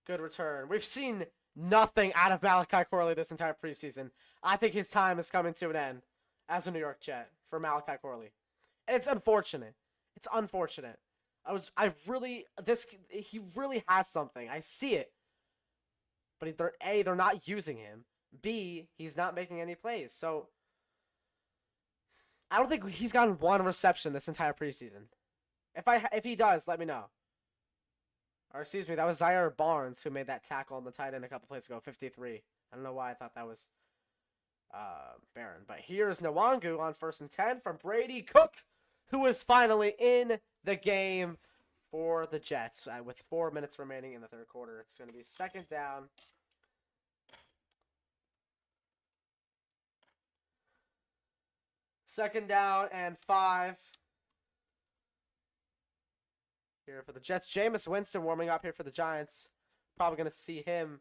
Good return. We've seen nothing out of Malachi Corley this entire preseason. I think his time is coming to an end as a New York Jet for Malachi Corley. And it's unfortunate. It's unfortunate. He really has something. I see it. But they're not using him. B, he's not making any plays. So I don't think he's gotten one reception this entire preseason. If he does, let me know. Or excuse me, that was Zaire Barnes who made that tackle on the tight end a couple plays ago, 53. I don't know why I thought that was Barron. But here's Nwangu on 1st and 10 from Brady Cook, who is finally in the game for the Jets with 4 minutes remaining in the third quarter. It's going to be 2nd down. Second down and 5. Here for the Jets. Jameis Winston warming up here for the Giants. Probably going to see him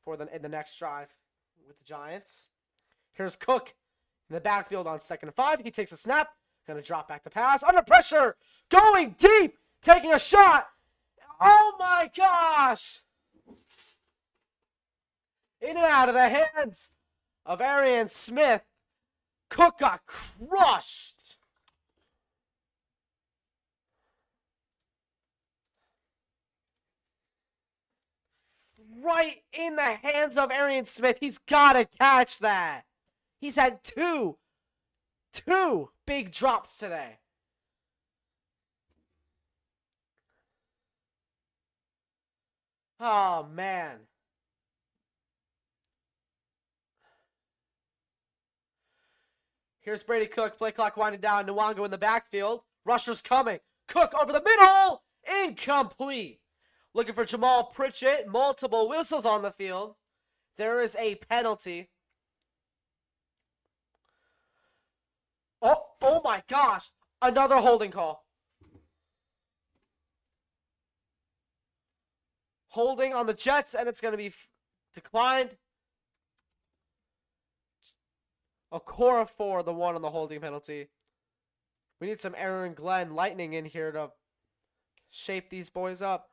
in the next drive with the Giants. Here's Cook in the backfield on 2nd and 5. He takes a snap. Going to drop back to pass. Under pressure. Going deep. Taking a shot. Oh my gosh. In and out of the hands of Arian Smith. Cook got crushed. Right in the hands of Arian Smith. He's got to catch that. He's had two big drops today. Oh, man. Here's Brady Cook. Play clock winding down. Nwangu in the backfield. Rusher's coming. Cook over the middle. Incomplete. Looking for Jamal Pritchett. Multiple whistles on the field. There is a penalty. Oh my gosh. Another holding call. Holding on the Jets, and it's going to be declined. Okorafor, the one on the holding penalty. We need some Aaron Glenn Lightning in here to shape these boys up.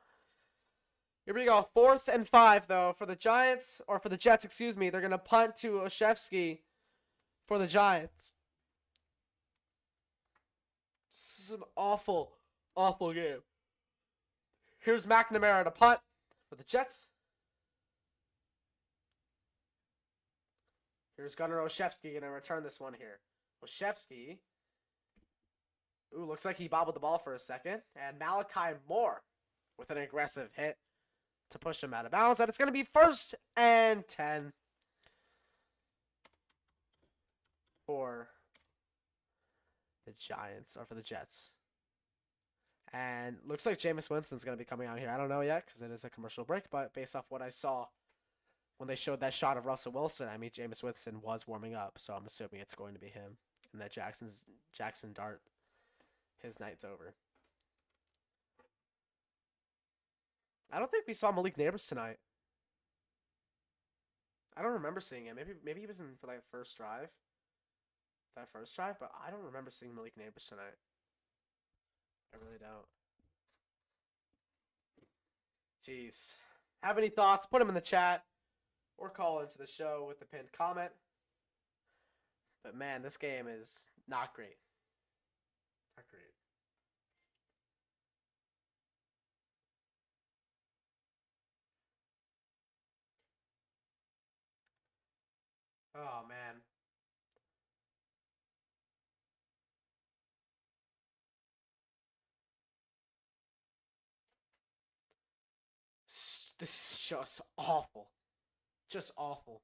Here we go. 4th and 5, though, for the Giants, or for the Jets, excuse me. They're going to punt to Oshevsky for the Giants. This is an awful, awful game. Here's McNamara to punt for the Jets. Here's Gunnar Olszewski going to return this one here. Olszewski. Ooh, looks like he bobbled the ball for a second. And Malachi Moore with an aggressive hit to push him out of bounds. And it's going to be 1st and 10 for the Giants, or for the Jets. And looks like Jameis Winston's going to be coming out here. I don't know yet because it is a commercial break, but based off what I saw when they showed that shot of Russell Wilson, I mean, Jameis Winston was warming up, so I'm assuming it's going to be him. And that Jackson Dart, his night's over. I don't think we saw Malik Neighbors tonight. I don't remember seeing him. Maybe he was in for that first drive. But I don't remember seeing Malik Neighbors tonight. I really don't. Jeez. Have any thoughts? Put them in the chat. Or call into the show with the pinned comment. But man, this game is not great. Not great. Oh man. This is just awful. Just awful.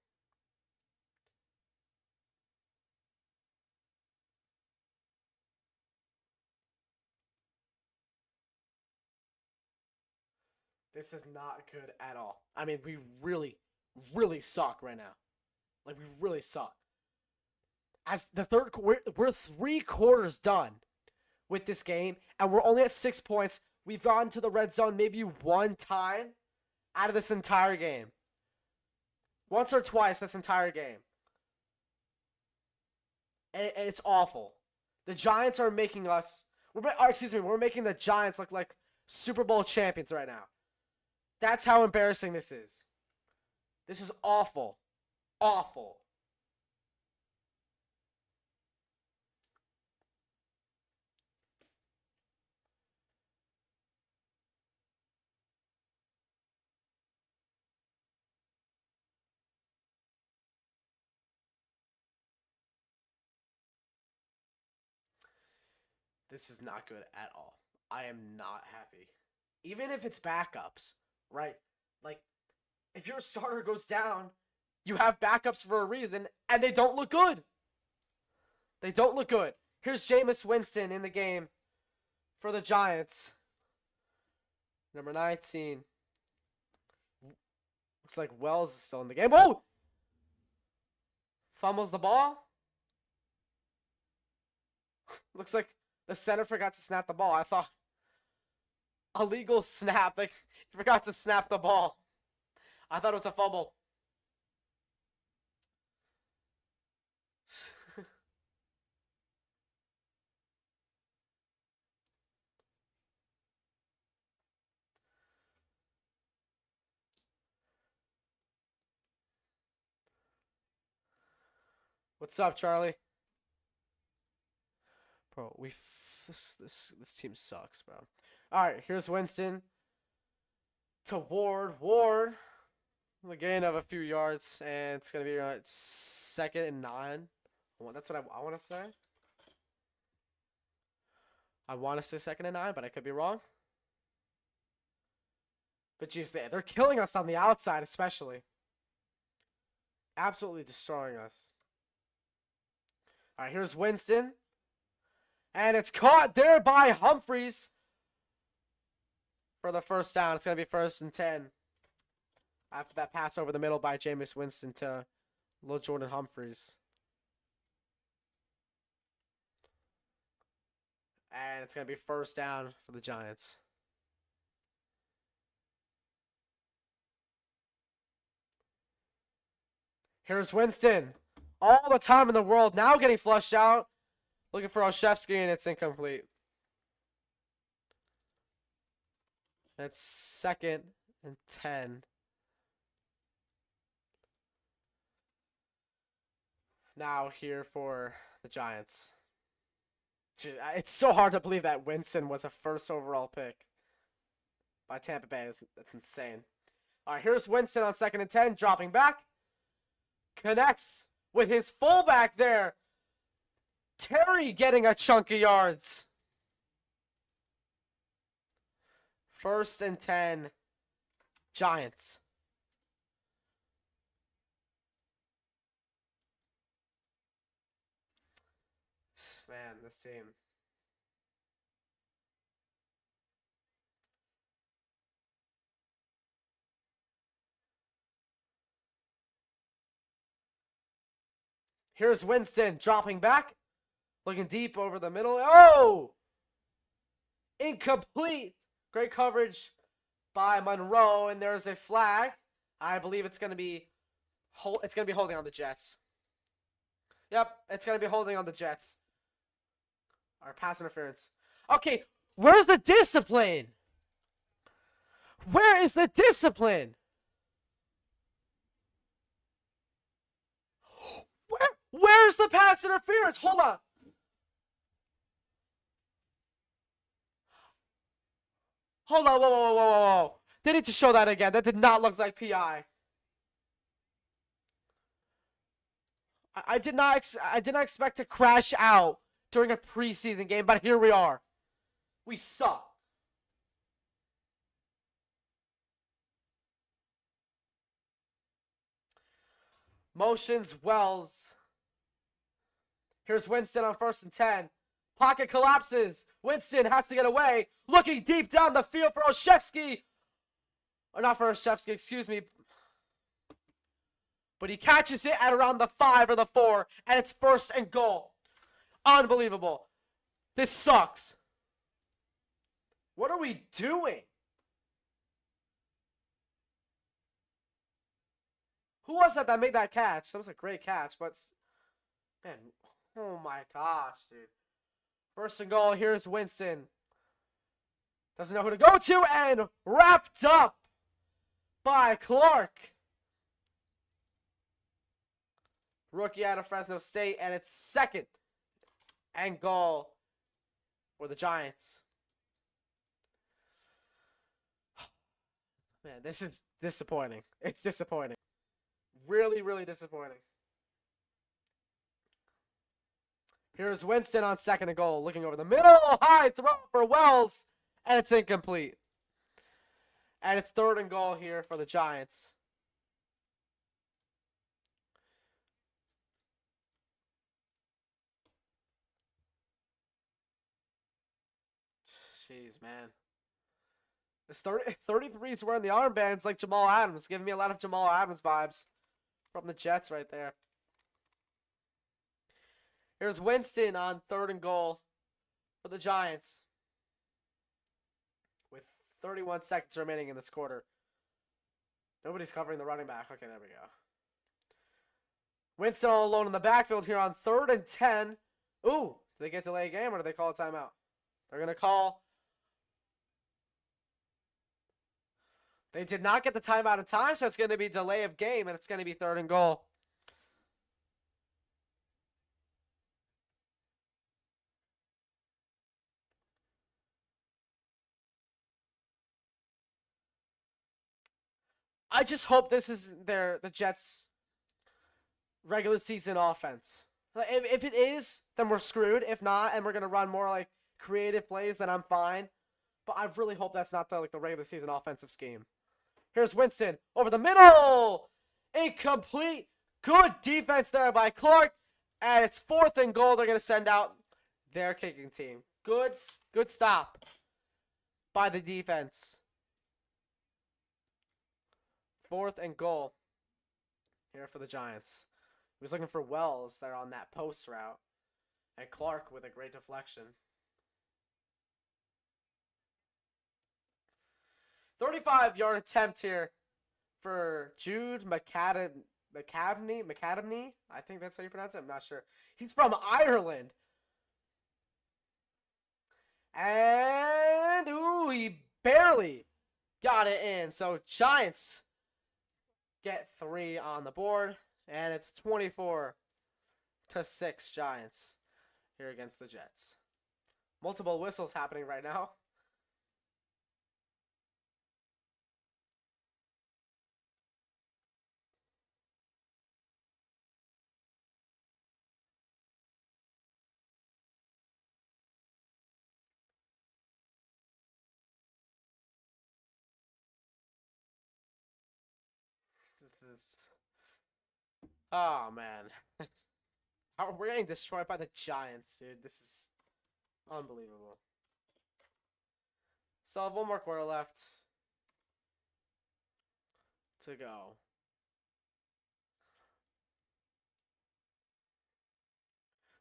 This is not good at all. I mean, we really, really suck right now. Like, we really suck. As the third, we're 3 quarters done with this game, and we're only at 6 points. We've gone to the red zone maybe 1 time out of this entire game. Once or twice this entire game. And it's awful. The Giants are making us... we're making the Giants look like Super Bowl champions right now. That's how embarrassing this is. This is awful. Awful. This is not good at all. I am not happy. Even if it's backups, right? Like, if your starter goes down, you have backups for a reason, and they don't look good. They don't look good. Here's Jameis Winston in the game for the Giants. Number 19. Looks like Wells is still in the game. Oh! Fumbles the ball. Looks like the center forgot to snap the ball. I thought illegal snap. Like, he forgot to snap the ball. I thought it was a fumble. What's up, Charlie? Bro, this team sucks, bro. All right, here's Winston to Ward. Ward, the gain of a few yards, and it's gonna be 2nd and 9. Well, that's what I want to say. I want to say 2nd and 9, but I could be wrong. But geez, they're killing us on the outside, especially. Absolutely destroying us. All right, here's Winston. And it's caught there by Humphries for the first down. It's going to be 1st and 10. After that pass over the middle by Jameis Winston to Lil Jordan Humphries. And it's going to be 1st down for the Giants. Here's Winston. All the time in the world. Now getting flushed out. Looking for Olszewski, and it's incomplete. That's 2nd and 10. Now here for the Giants. It's so hard to believe that Winston was a 1st overall pick by Tampa Bay. That's insane. All right, here's Winston on 2nd and 10, dropping back. Connects with his fullback there. Terry getting a chunk of yards. 1st and 10. Giants. Man, this team. Here's Winston dropping back. Looking deep over the middle. Oh! Incomplete. Great coverage by Monroe, and there's a flag. I believe it's going to be holding on the Jets. Yep, it's going to be holding on the Jets. Our pass interference. Okay, where's the discipline? Where is the discipline? Where's the pass interference? Hold on. Hold on, whoa. They need to show that again. That did not look like PI. I did not expect to crash out during a preseason game, but here we are. We suck. Motions Wells. Here's Winston on 1st and 10. Pocket collapses. Winston has to get away. Looking deep down the field for Olszewski. Or not for Olszewski, excuse me. But he catches it at around the 5 or the 4. And it's 1st and goal. Unbelievable. This sucks. What are we doing? Who was that made that catch? That was a great catch, but... Man, oh my gosh, dude. 1st and goal, here's Winston. Doesn't know who to go to, and wrapped up by Clark. Rookie out of Fresno State, and it's 2nd and goal for the Giants. Man, this is disappointing. It's disappointing. Really, really disappointing. Here's Winston on second and goal, looking over the middle. High throw for Wells, and it's incomplete. And it's third and goal here for the Giants. Jeez, man. This 33 is wearing the armbands like Jamal Adams, giving me a lot of Jamal Adams vibes from the Jets right there. Here's Winston on third and goal for the Giants with 31 seconds remaining in this quarter. Nobody's covering the running back. Okay, there we go. Winston all alone in the backfield here on 3rd and 10. Ooh, do they get delay a game or do they call a timeout? They're going to call. They did not get the timeout in time, so it's going to be delay of game, and it's going to be 3rd and goal. I just hope this is the Jets' regular season offense. If it is, then we're screwed. If not, and we're gonna run more like creative plays, then I'm fine. But I really hope that's not the regular season offensive scheme. Here's Winston over the middle, incomplete. Good defense there by Clark, and it's 4th and goal. They're gonna send out their kicking team. Good stop by the defense. 4th and goal here for the Giants. He was looking for Wells there on that post route. And Clark with a great deflection. 35-yard attempt here for Jude McAdam. McAdamney? I think that's how you pronounce it. I'm not sure. He's from Ireland. And, ooh, he barely got it in. So, Giants get 3 on the board, and it's 24-6 Giants here against the Jets. Multiple whistles happening right now. This is... Oh, man. We're getting destroyed by the Giants, dude. This is unbelievable. So I have one more quarter left to go.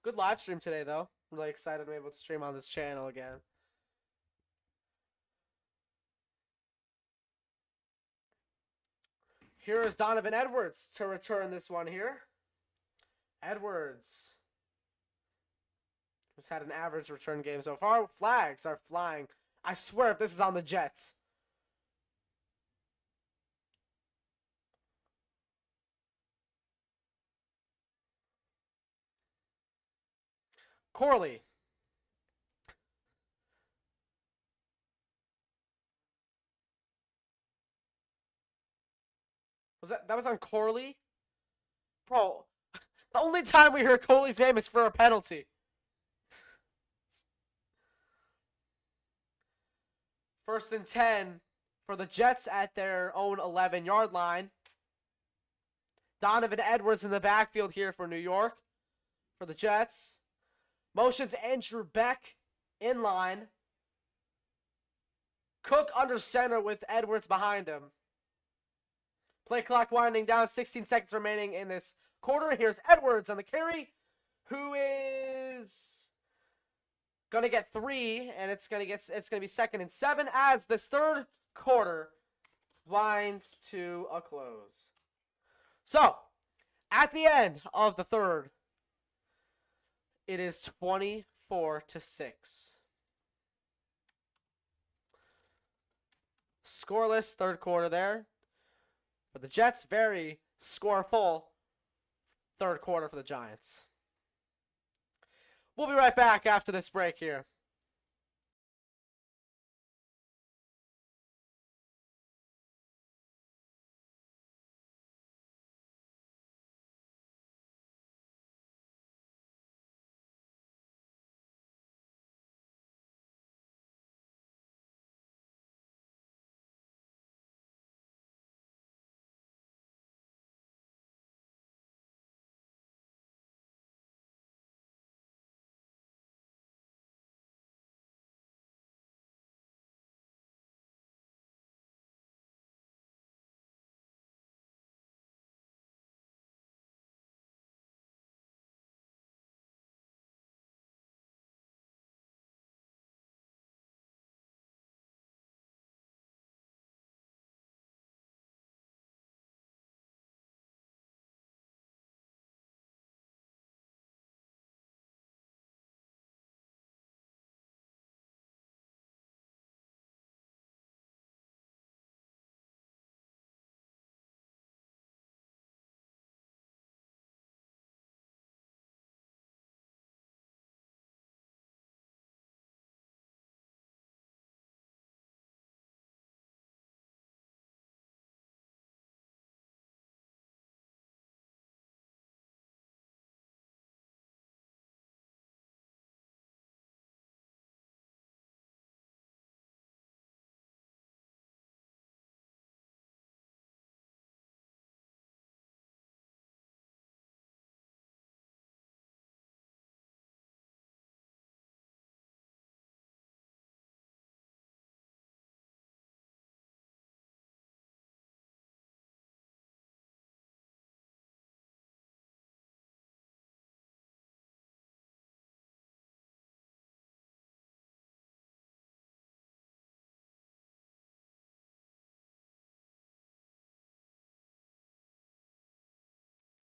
Good live stream today, though. I'm really excited to be able to stream on this channel again. Here is Donovan Edwards to return this one here. Edwards has had an average return game so far. Flags are flying. I swear if this is on the Jets. Corley. That was on Corley? Bro, the only time we hear Corley's name is for a penalty. First and 10 for the Jets at their own 11-yard line. Donovan Edwards in the backfield here for New York for the Jets. Motions Andrew Beck in line. Cook under center with Edwards behind him. Play clock winding down, 16 seconds remaining in this quarter. Here's Edwards on the carry, who is gonna get 3, and it's gonna be 2nd and 7 as this third quarter winds to a close. So, at the end of the third, it is 24-6. Scoreless third quarter there. For the Jets, very scoreful third quarter for the Giants. We'll be right back after this break here.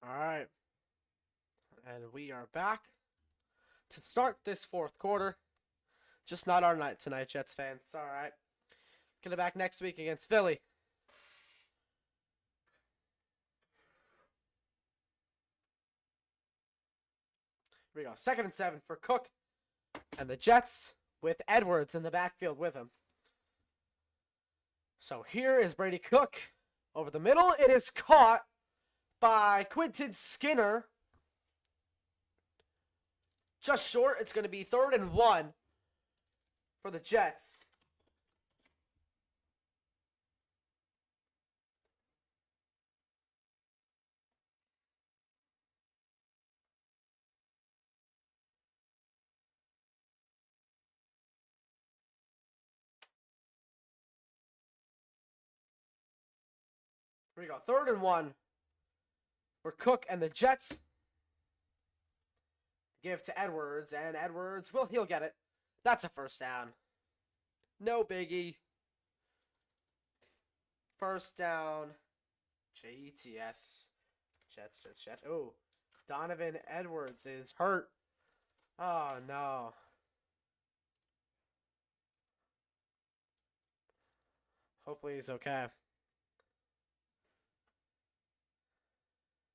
All right. And we are back to start this fourth quarter. Just not our night tonight, Jets fans. It's all right. Get it back next week against Philly. Here we go. 2nd and 7 for Cook and the Jets with Edwards in the backfield with him. So here is Brady Cook over the middle. It is caught by Quentin Skinner. Just short. It's going to be 3rd and 1 for the Jets. Here we go. 3rd and 1 for Cook and the Jets. Give to Edwards, and Edwards, well, he'll get it. That's a first down. No biggie. First down. Jets. Jets. Oh, Donovan Edwards is hurt. Oh, no. Hopefully he's okay.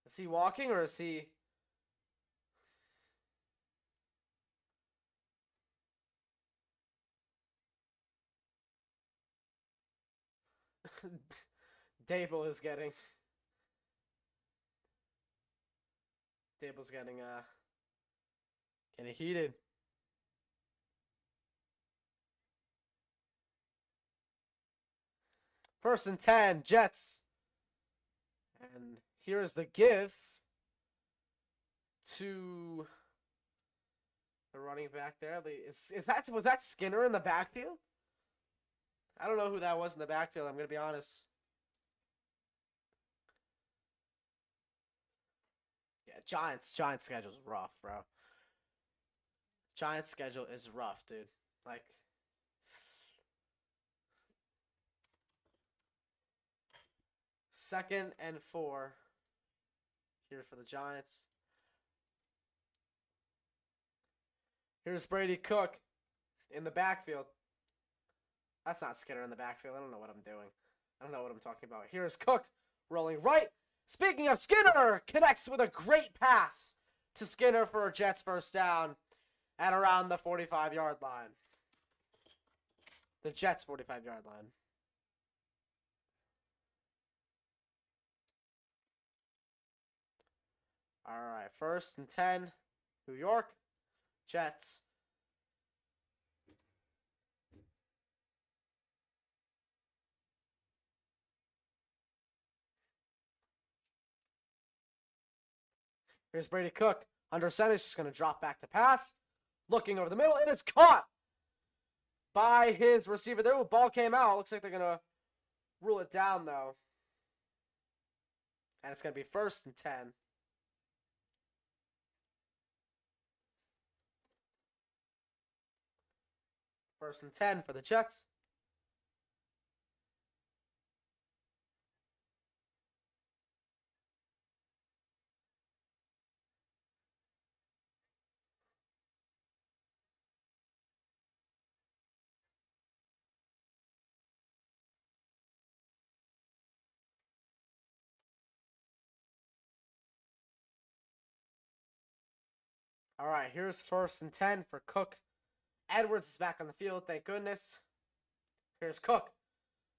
Is he walking or is he... Dable's getting heated. First and 10, Jets. And here is the give to the running back there. Was that Skinner in the backfield? I don't know who that was in the backfield, I'm going to be honest. Yeah, Giants schedule is rough, bro. Giants schedule is rough, dude. Like, second and 4 here for the Giants. Here's Brady Cook in the backfield. That's not Skinner in the backfield. I don't know what I'm doing. I don't know what I'm talking about. Here's Cook rolling right. Speaking of Skinner, connects with a great pass to Skinner for a Jets first down at around the 45-yard line. The Jets' 45-yard line. All right, 1st and 10, New York, Jets. Here's Brady Cook. Under center, he's just going to drop back to pass. Looking over the middle, and it's caught by his receiver there. Ball came out. Looks like they're going to rule it down, though. And it's going to be 1st and 10. First and 10 for the Jets. All right, here's 1st and 10 for Cook. Edwards is back on the field, thank goodness. Here's Cook.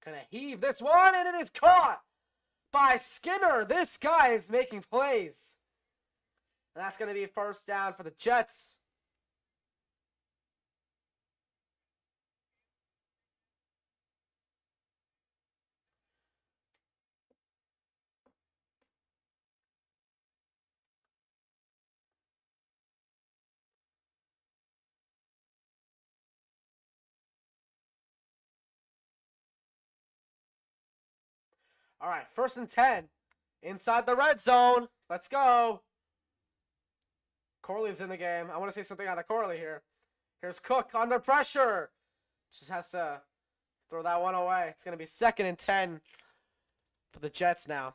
Gonna heave this one, and it is caught by Skinner. This guy is making plays. And that's gonna be a first down for the Jets. All right, 1st and 10. Inside the red zone. Let's go. Corley's in the game. I want to see something out of Corley here. Here's Cook under pressure. Just has to throw that one away. It's going to be 2nd and 10 for the Jets now.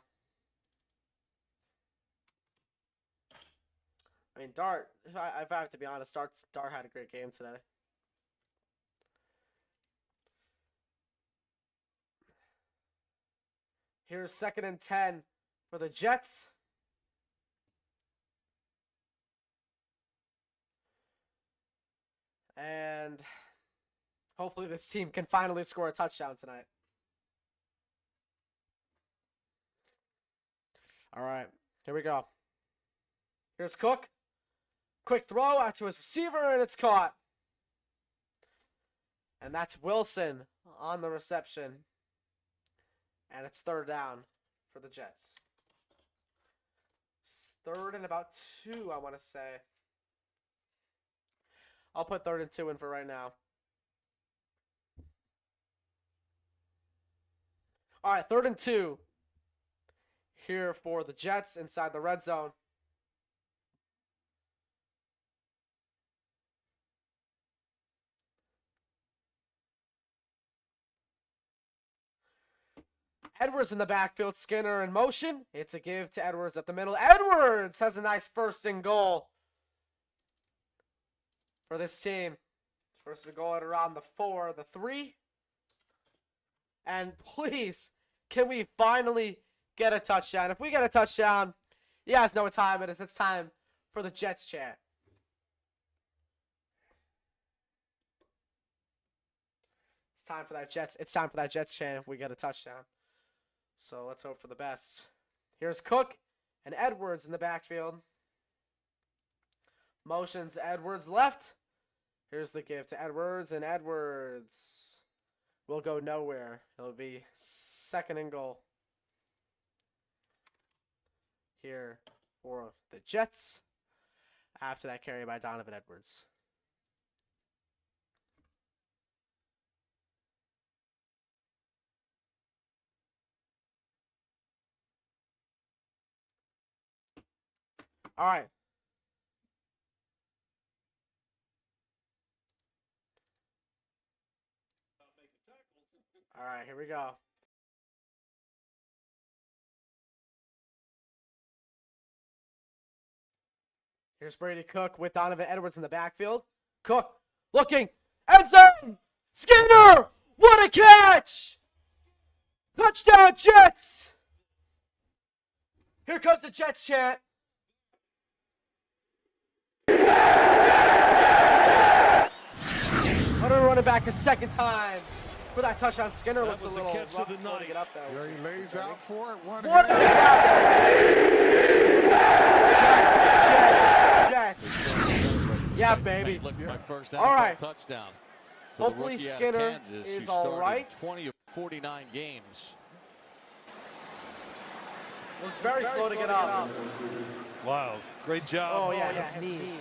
I mean, Dart. If I have to be honest, Dart had a great game today. Here's 2nd and 10 for the Jets. And hopefully this team can finally score a touchdown tonight. All right, here we go. Here's Cook. Quick throw out to his receiver, and it's caught. And that's Wilson on the reception. And it's 3rd down for the Jets. It's 3rd and about 2, I want to say. I'll put 3rd and 2 in for right now. All right, 3rd and 2 here for the Jets inside the red zone. Edwards in the backfield, Skinner in motion. It's a give to Edwards at the middle. Edwards has a nice 1st and goal for this team. 1st and goal at around the 4, the 3. And please, can we finally get a touchdown? If we get a touchdown, you guys know what time it is. It's time for the Jets chant. It's time for that Jets chant if we get a touchdown. So let's hope for the best. Here's Cook and Edwards in the backfield. Motions Edwards left. Here's the give to Edwards, and Edwards will go nowhere. It'll be 2nd and goal here for the Jets after that carry by Donovan Edwards. All right. All right, here we go. Here's Brady Cook with Donovan Edwards in the backfield. Cook looking. End zone! Skinner! What a catch! Touchdown, Jets! Here comes the Jets chant. Let him run it back a 2nd time for that touchdown. Skinner looks a little rough slow to get up there. Yeah, he lays out for it. What a grab there. Jets. Yeah, baby. All right. Touchdown. Hopefully Skinner is all right. 20 of 49 games. Looks very slow to get up. Wow, great job. Oh, yeah, his knee.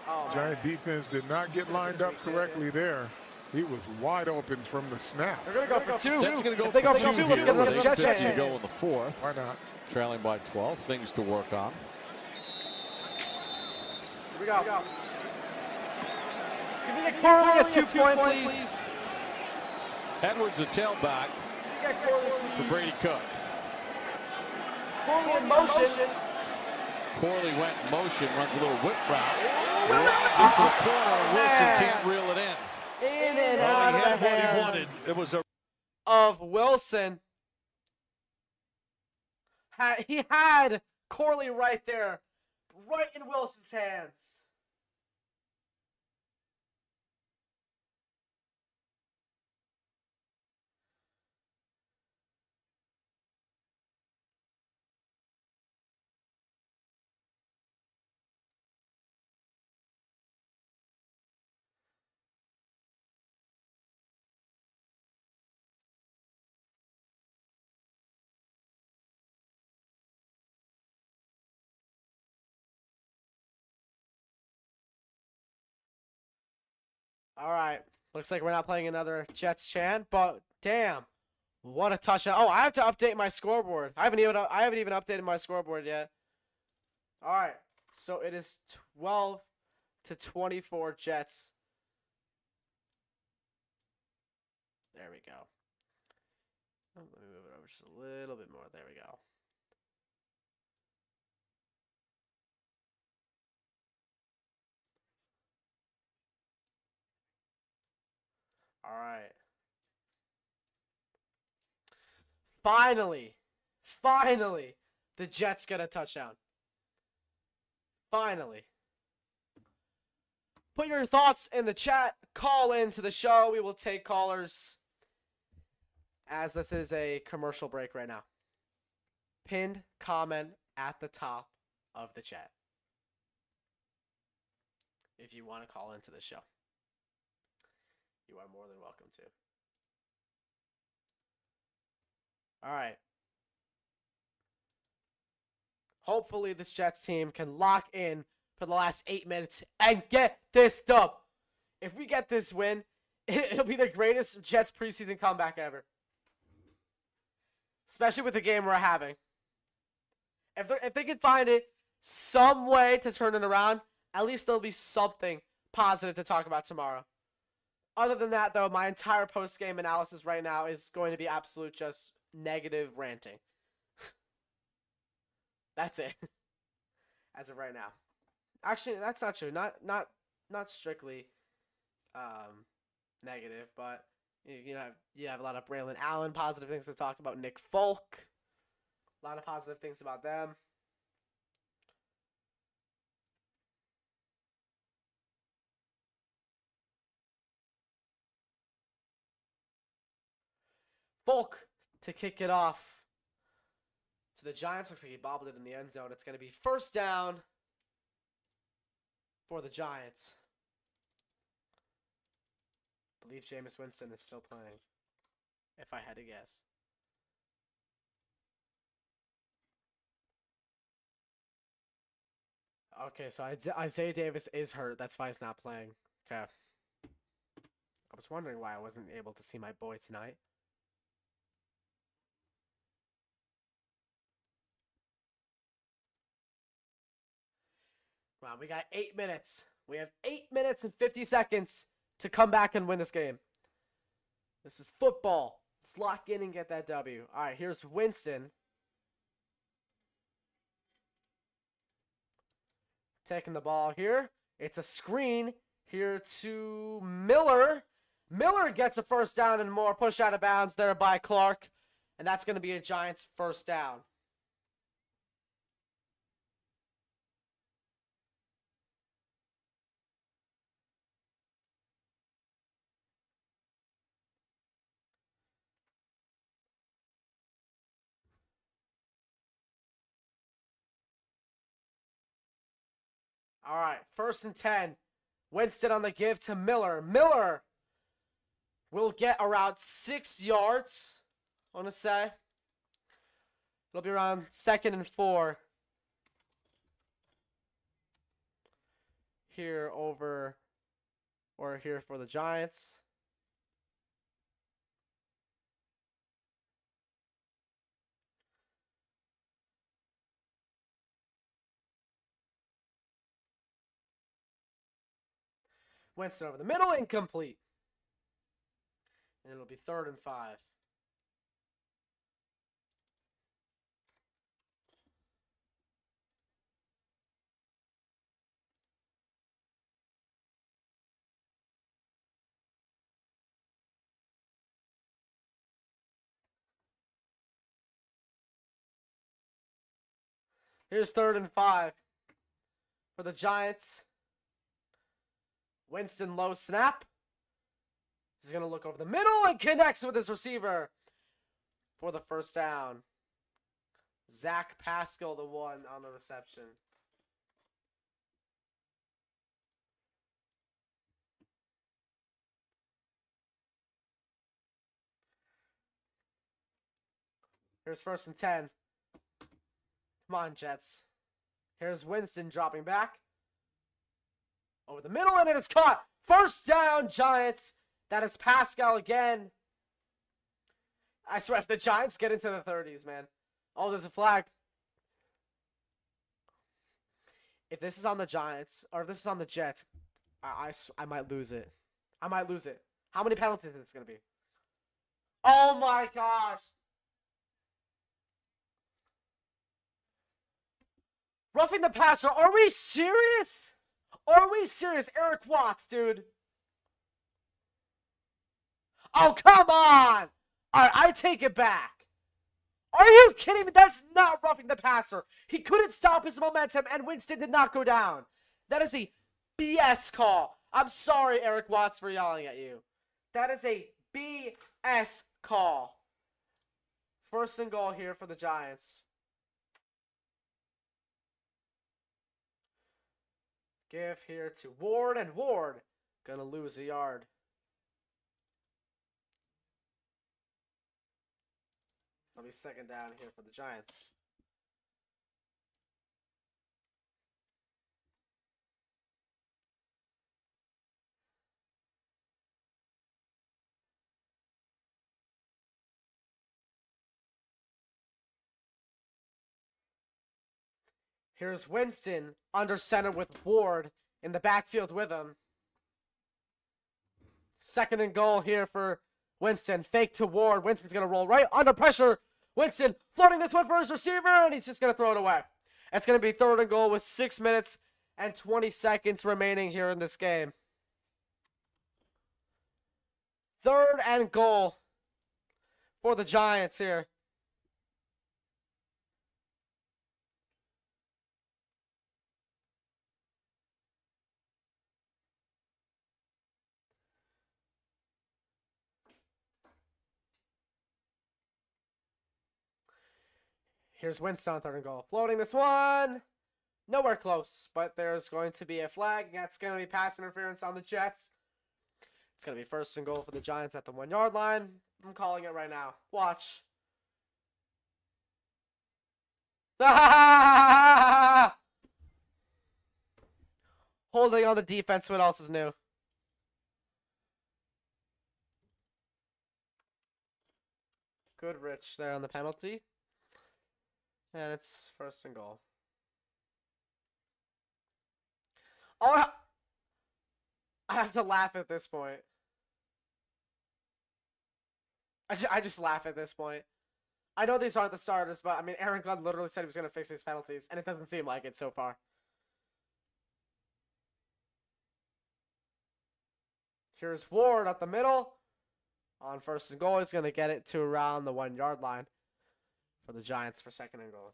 Oh, Giant defense did not get lined up correctly there. He was wide open from the snap. They're going to go for 2. Jets going to go If they go for for 2, let's get another Jets Jets chant. go in the 4th. Why not? Trailing by 12. Things to work on. Here we go. Can we get Corley a 2-point, please? Edwards, the tailback Get Corley, for please. Brady Cook. Corley in motion. Corley went in motion, runs a little whip route. Runs into the corner, and Wilson can't reel it in. In and Well, out he of had the what he hands wanted. It was a of Wilson. He had Corley right there, right in Wilson's hands. All right. Looks like we're not playing another Jets chant, but damn, what a touchdown! Oh, I have to update my scoreboard. I haven't even updated my scoreboard yet. All right. So it is 12-24 Jets. There we go. Let me move it over just a little bit more. There we go. All right. Finally, the Jets get a touchdown. Finally. Put your thoughts in the chat. Call into the show. We will take callers as this is a commercial break right now. Pinned comment at the top of the chat if you want to call into the show. You are more than welcome to. All right. Hopefully this Jets team can lock in for the last 8 minutes and get this dub. If we get this win, it'll be the greatest Jets preseason comeback ever. Especially with the game we're having. If they can find it some way to turn it around, at least there'll be something positive to talk about tomorrow. Other than that, though, my entire post-game analysis right now is going to be absolute just negative ranting. That's it. As of right now. Actually, that's not true. Not strictly negative, but you have a lot of Braylon Allen positive things to talk about. Nick Folk, a lot of positive things about them. Folk to kick it off to the Giants. Looks like he bobbled it in the end zone. It's going to be first down for the Giants. I believe Jameis Winston is still playing, if I had to guess. Okay, so Isaiah Davis is hurt. That's why he's not playing. Okay. I was wondering why I wasn't able to see my boy tonight. Wow, we got 8 minutes. We have 8 minutes and 50 seconds to come back and win this game. This is football. Let's lock in and get that W. All right, here's Winston. Taking the ball here. It's a screen here to Miller. Miller gets a first down and more. Push out of bounds there by Clark. And that's going to be a Giants first down. All right, 1st and 10. Winston on the give to Miller. Miller will get around 6 yards, I want to say. It'll be around 2nd and 4. Here over, or here for the Giants. Winston over the middle, incomplete. And it'll be 3rd and 5. Here's 3rd and 5 for the Giants. Winston low snap. He's going to look over the middle and connects with his receiver for the first down. Zach Pascal, the one on the reception. Here's 1st and 10. Come on, Jets. Here's Winston dropping back. Over the middle, and it is caught. First down, Giants. That is Pascal again. I swear, if the Giants get into the 30s, man. Oh, there's a flag. If this is on the Giants, or if this is on the Jets, I might lose it. I might lose it. How many penalties is this going to be? Oh, my gosh. Roughing the passer. Are we serious? Are we serious? Eric Watts, dude. Oh, come on! Alright, I take it back. Are you kidding me? That's not roughing the passer. He couldn't stop his momentum, and Winston did not go down. That is a BS call. I'm sorry, Eric Watts, for yelling at you. That is a BS call. First and goal here for the Giants. Give here to Ward, and Ward gonna lose a yard. It'll be second down here for the Giants. Here's Winston under center with Ward in the backfield with him. Second and goal here for Winston. Fake to Ward. Winston's going to roll right under pressure. Winston floating this one for his receiver, and he's just going to throw it away. It's going to be third and goal with 6 minutes and 20 seconds remaining here in this game. Third and goal for the Giants here. Here's Winston on third and goal. Floating this one. Nowhere close, but there's going to be a flag. That's going to be pass interference on the Jets. It's going to be first and goal for the Giants at the 1 yard line. I'm calling it right now. Watch. Holding on the defense. What else is new? Good Rich there on the penalty. And it's first and goal. Oh, I have to laugh at this point. I just laugh at this point. I know these aren't the starters, but I mean, Aaron Glenn literally said he was going to fix these penalties, and it doesn't seem like it so far. Here's Ward up the middle. On first and goal, he's going to get it to around the 1 yard line for the Giants for second and goal.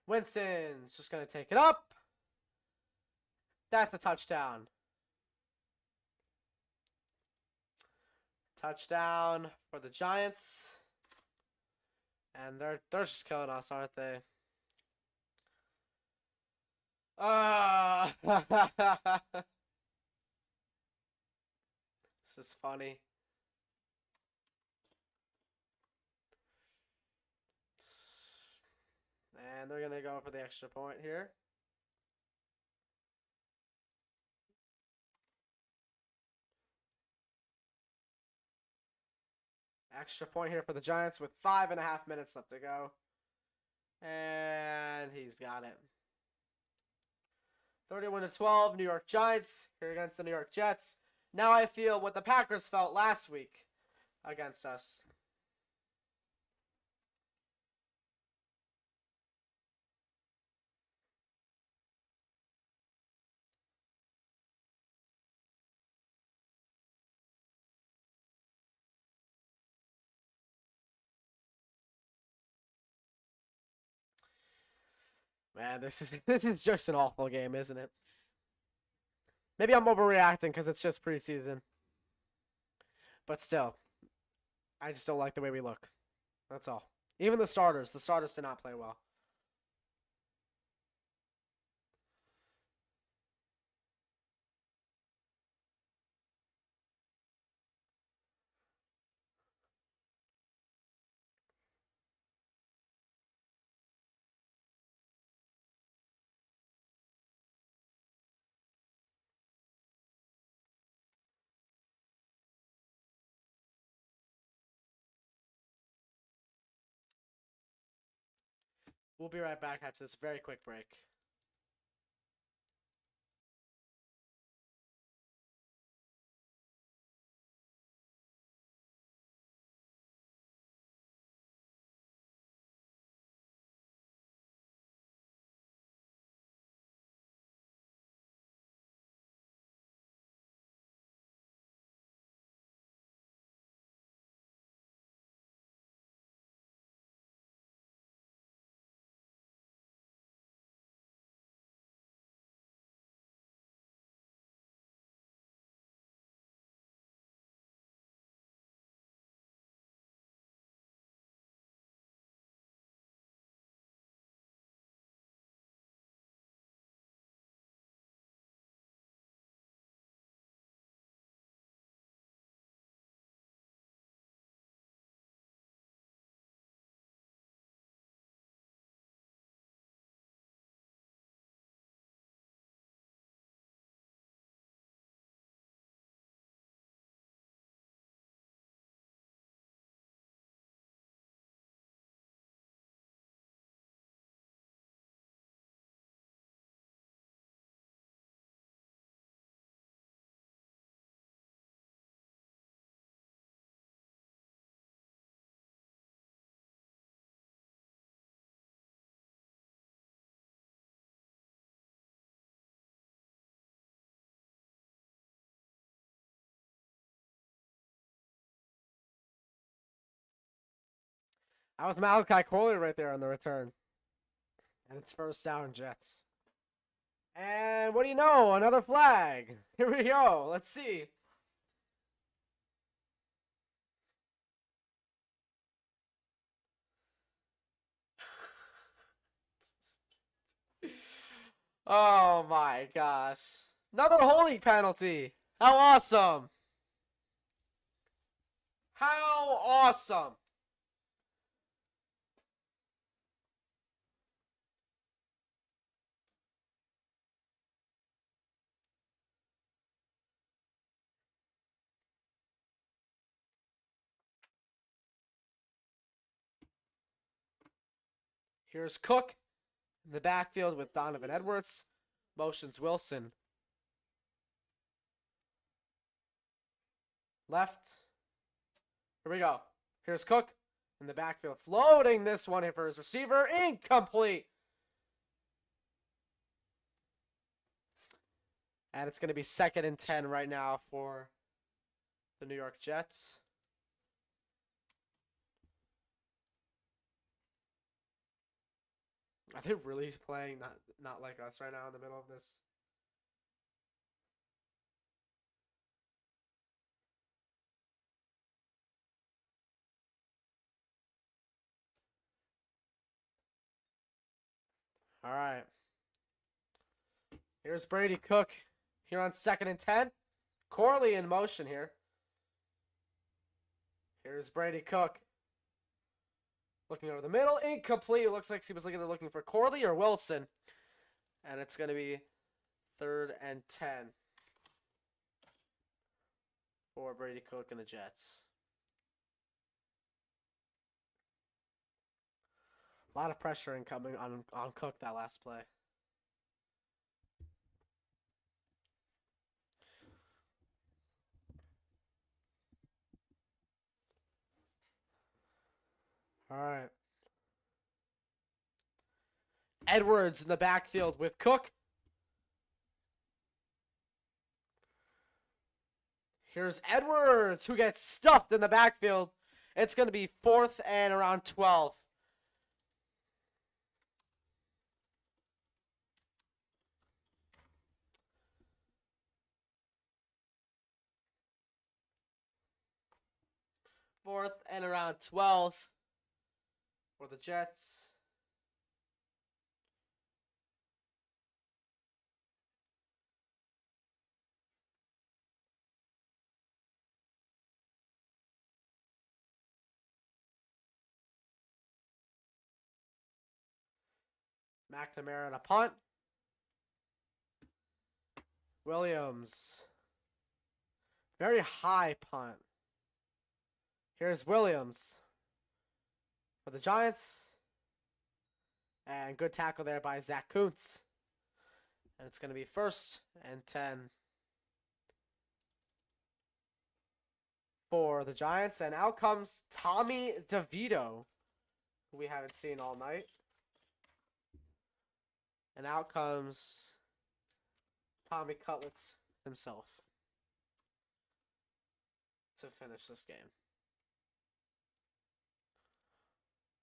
Winston's just going to take it up. That's a touchdown. Touchdown for the Giants. And they're just killing us, aren't they? This is funny. And they're going to go for the extra point here. Extra point here for the Giants with 5.5 minutes left to go. And he's got it. 31-12, New York Giants here against the New York Jets. Now I feel what the Packers felt last week against us. Man, this is just an awful game, isn't it? Maybe I'm overreacting because it's just preseason. But still, I just don't like the way we look. That's all. Even the starters did not play well. We'll be right back after this very quick break. That was Malachi Corley right there on the return. And it's first down, Jets. And what do you know? Another flag. Here we go. Let's see. Oh my gosh. Another holding penalty. How awesome. How awesome. Here's Cook in the backfield with Donovan Edwards. Motions Wilson. Left. Here we go. Here's Cook in the backfield. Floating this one for his receiver. Incomplete. And it's going to be 2nd and 10 right now for the New York Jets. Are they really playing not like us right now in the middle of this? All right. Here's Brady Cook here on 2nd and 10. Corley in motion here. Here's Brady Cook. Looking over the middle. Incomplete. It looks like he was looking for Corley or Wilson. And it's going to be 3rd and 10 for Brady Cook and the Jets. A lot of pressure incoming on Cook that last play. All right. Edwards in the backfield with Cook. Here's Edwards, who gets stuffed in the backfield. It's going to be 4th and around 12. Fourth and around 12 for the Jets. McNamara on a punt. Williams. Very high punt. Here's Williams for the Giants. And good tackle there by Zach Kuntz. And it's going to be 1st and 10 for the Giants. And out comes Tommy DeVito, who we haven't seen all night. And out comes Tommy Cutlets himself to finish this game.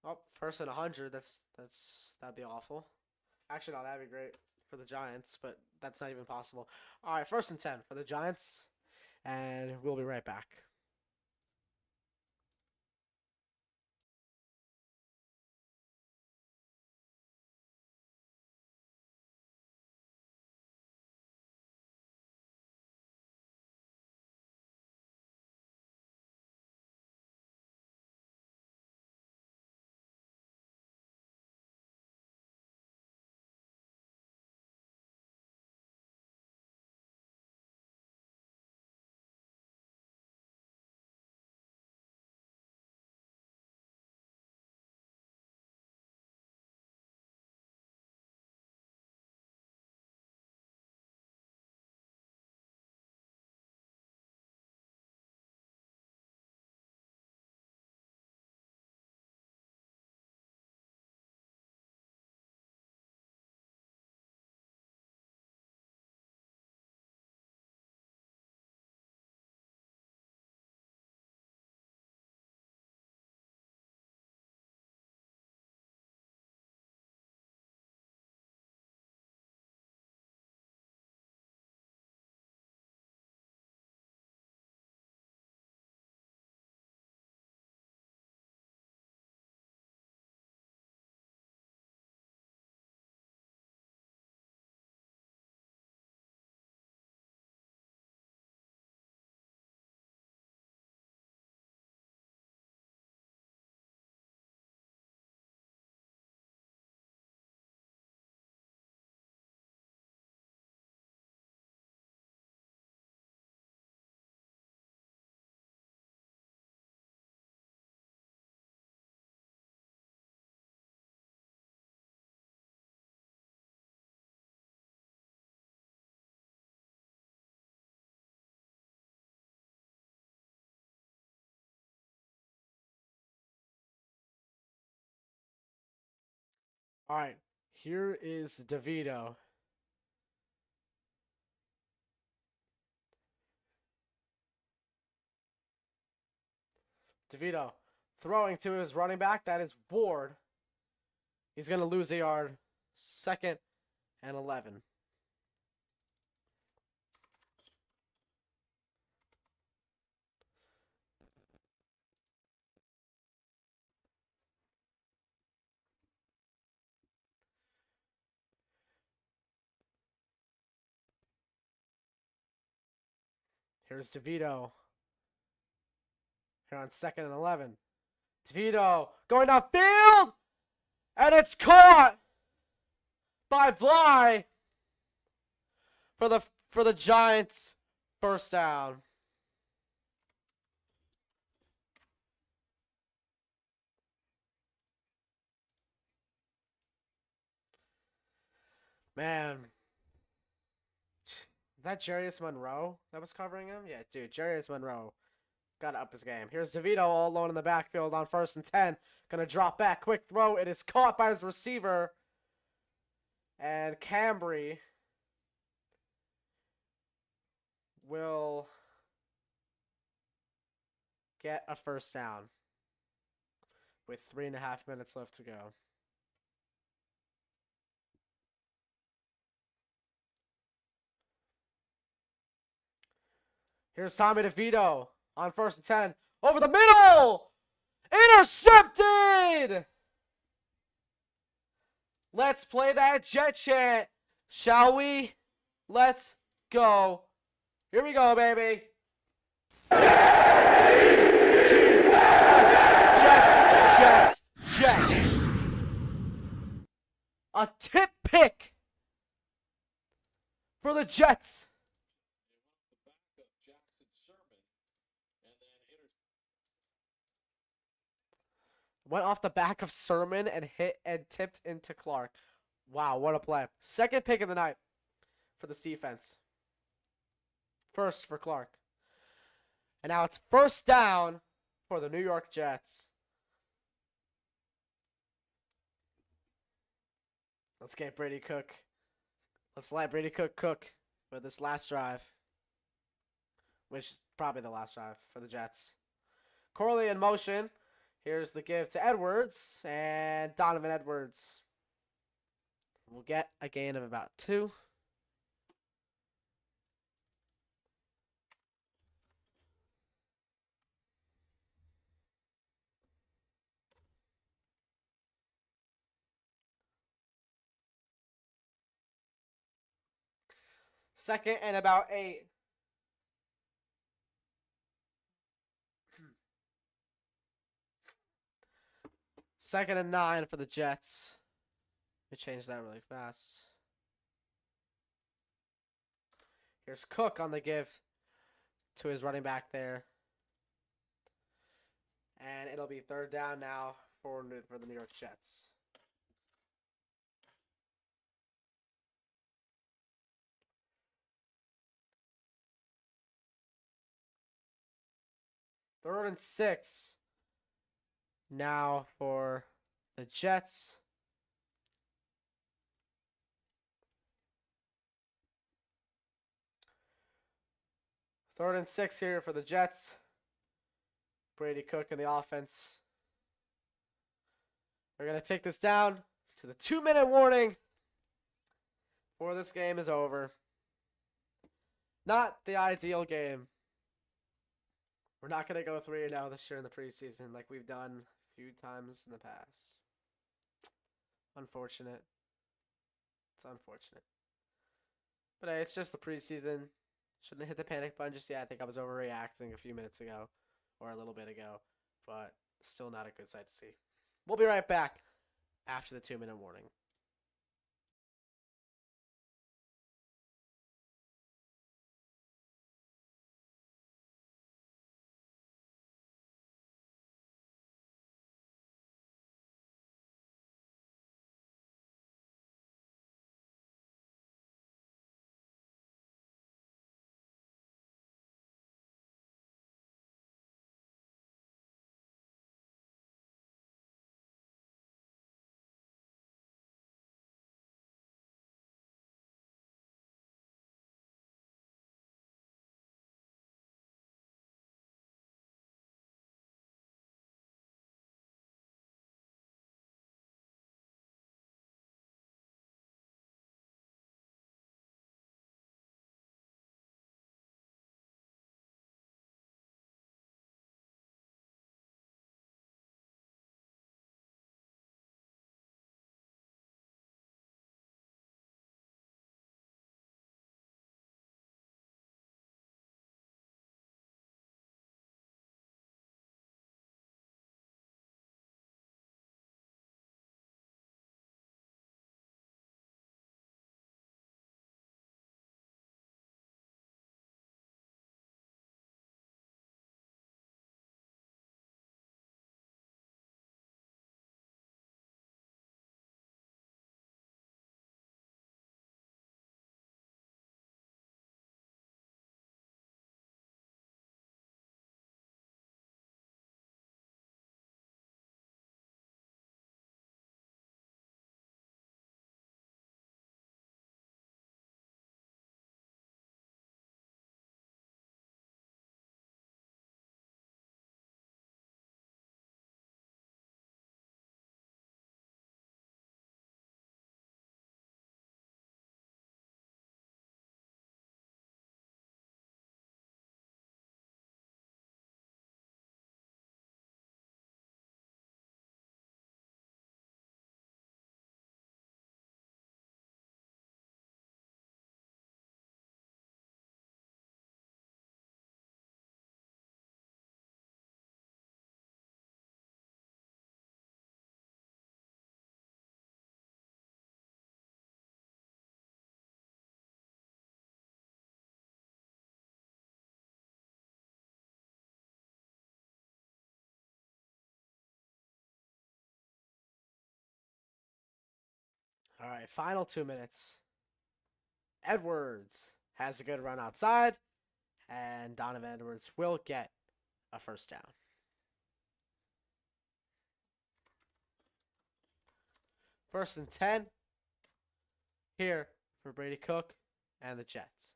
Oh, 1st and 100. That'd be awful. Actually, no, that'd be great for the Giants, but that's not even possible. All right, 1st and 10 for the Giants, and we'll be right back. All right, here is DeVito. DeVito throwing to his running back. That is Ward. He's going to lose a yard. 2nd and 11. Here's DeVito. Here on 2nd and 11. DeVito going downfield. And it's caught by Bly for the Giants' first down. Man. Is that Jarius Monroe that was covering him? Yeah, dude, Jarius Monroe got to up his game. Here's DeVito all alone in the backfield on 1st and 10. Gonna drop back. Quick throw. It is caught by his receiver. And Cambry will get a first down with 3.5 minutes left to go. Here's Tommy DeVito on 1st and 10. Over the middle! Intercepted! Let's play that Jet chant, shall we? Let's go. Here we go, baby. Jets. A tip pick for the Jets. Went off the back of Sermon and hit and tipped into Clark. Wow, what a play. 2nd pick of the night for this defense. 1st for Clark. And now it's 1st down for the New York Jets. Let's get Brady Cook. Let's let Brady Cook cook for this last drive. Which is probably the last drive for the Jets. Corley in motion. Here's the give to Edwards, and Donovan Edwards will get a gain of about 2. Second and about 8. 2nd and 9 for the Jets. Let me change that really fast. Here's Cook on the give to his running back there. And it'll be 3rd down now for the New York Jets. Third and 6 now for the Jets. Third and 6 here for the Jets. Brady Cook in the offense. They're going to take this down to the 2-minute warning before this game is over. Not the ideal game. We're not going to go 3-0 this year in the preseason like we've done a few times in the past. Unfortunate. It's unfortunate. But hey, it's just the preseason. Shouldn't have hit the panic button just yet. I think I was overreacting a few minutes ago, or a little bit ago, but still not a good sight to see. We'll be right back after the 2-minute warning. All right, final 2 minutes. Edwards has a good run outside, and Donovan Edwards will get a first down. First and 10 here for Brady Cook and the Jets.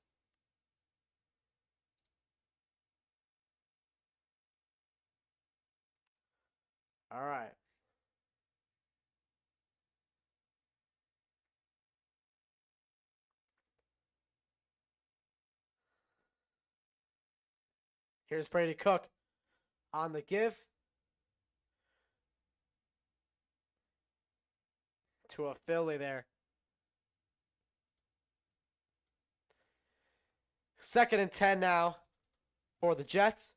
All right. Here's Brady Cook on the give to a Philly there. Second and 10 now for the Jets.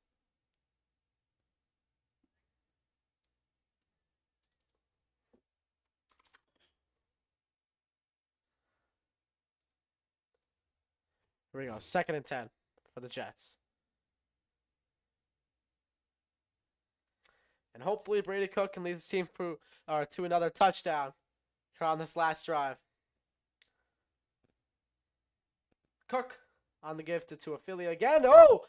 Here we go. Second and 10 for the Jets. And hopefully Brady Cook can lead his team to another touchdown here on this last drive. Cook on the give to Tuafili again. Oh!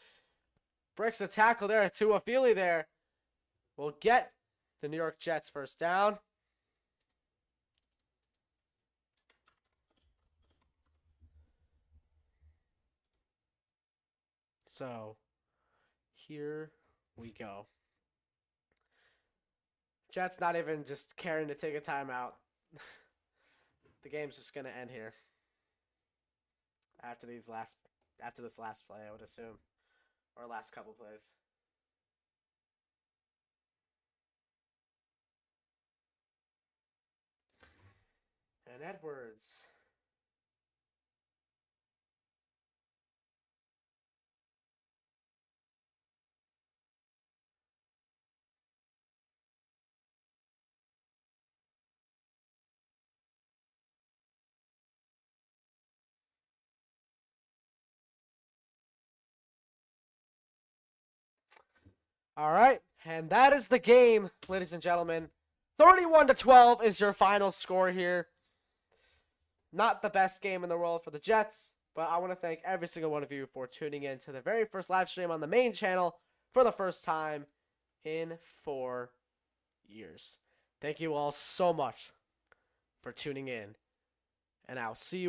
Breaks the tackle there. Tuafili there will get the New York Jets first down. So, here we go. Jets not even just caring to take a timeout. The game's just going to end here. After this last play, I would assume. Or last couple plays. And Edwards. All right, and that is the game, ladies and gentlemen. 31-12 is your final score here. Not the best game in the world for the Jets, but I want to thank every single one of you for tuning in to the very first live stream on the main channel for the first time in 4 years. Thank you all so much for tuning in, and I'll see you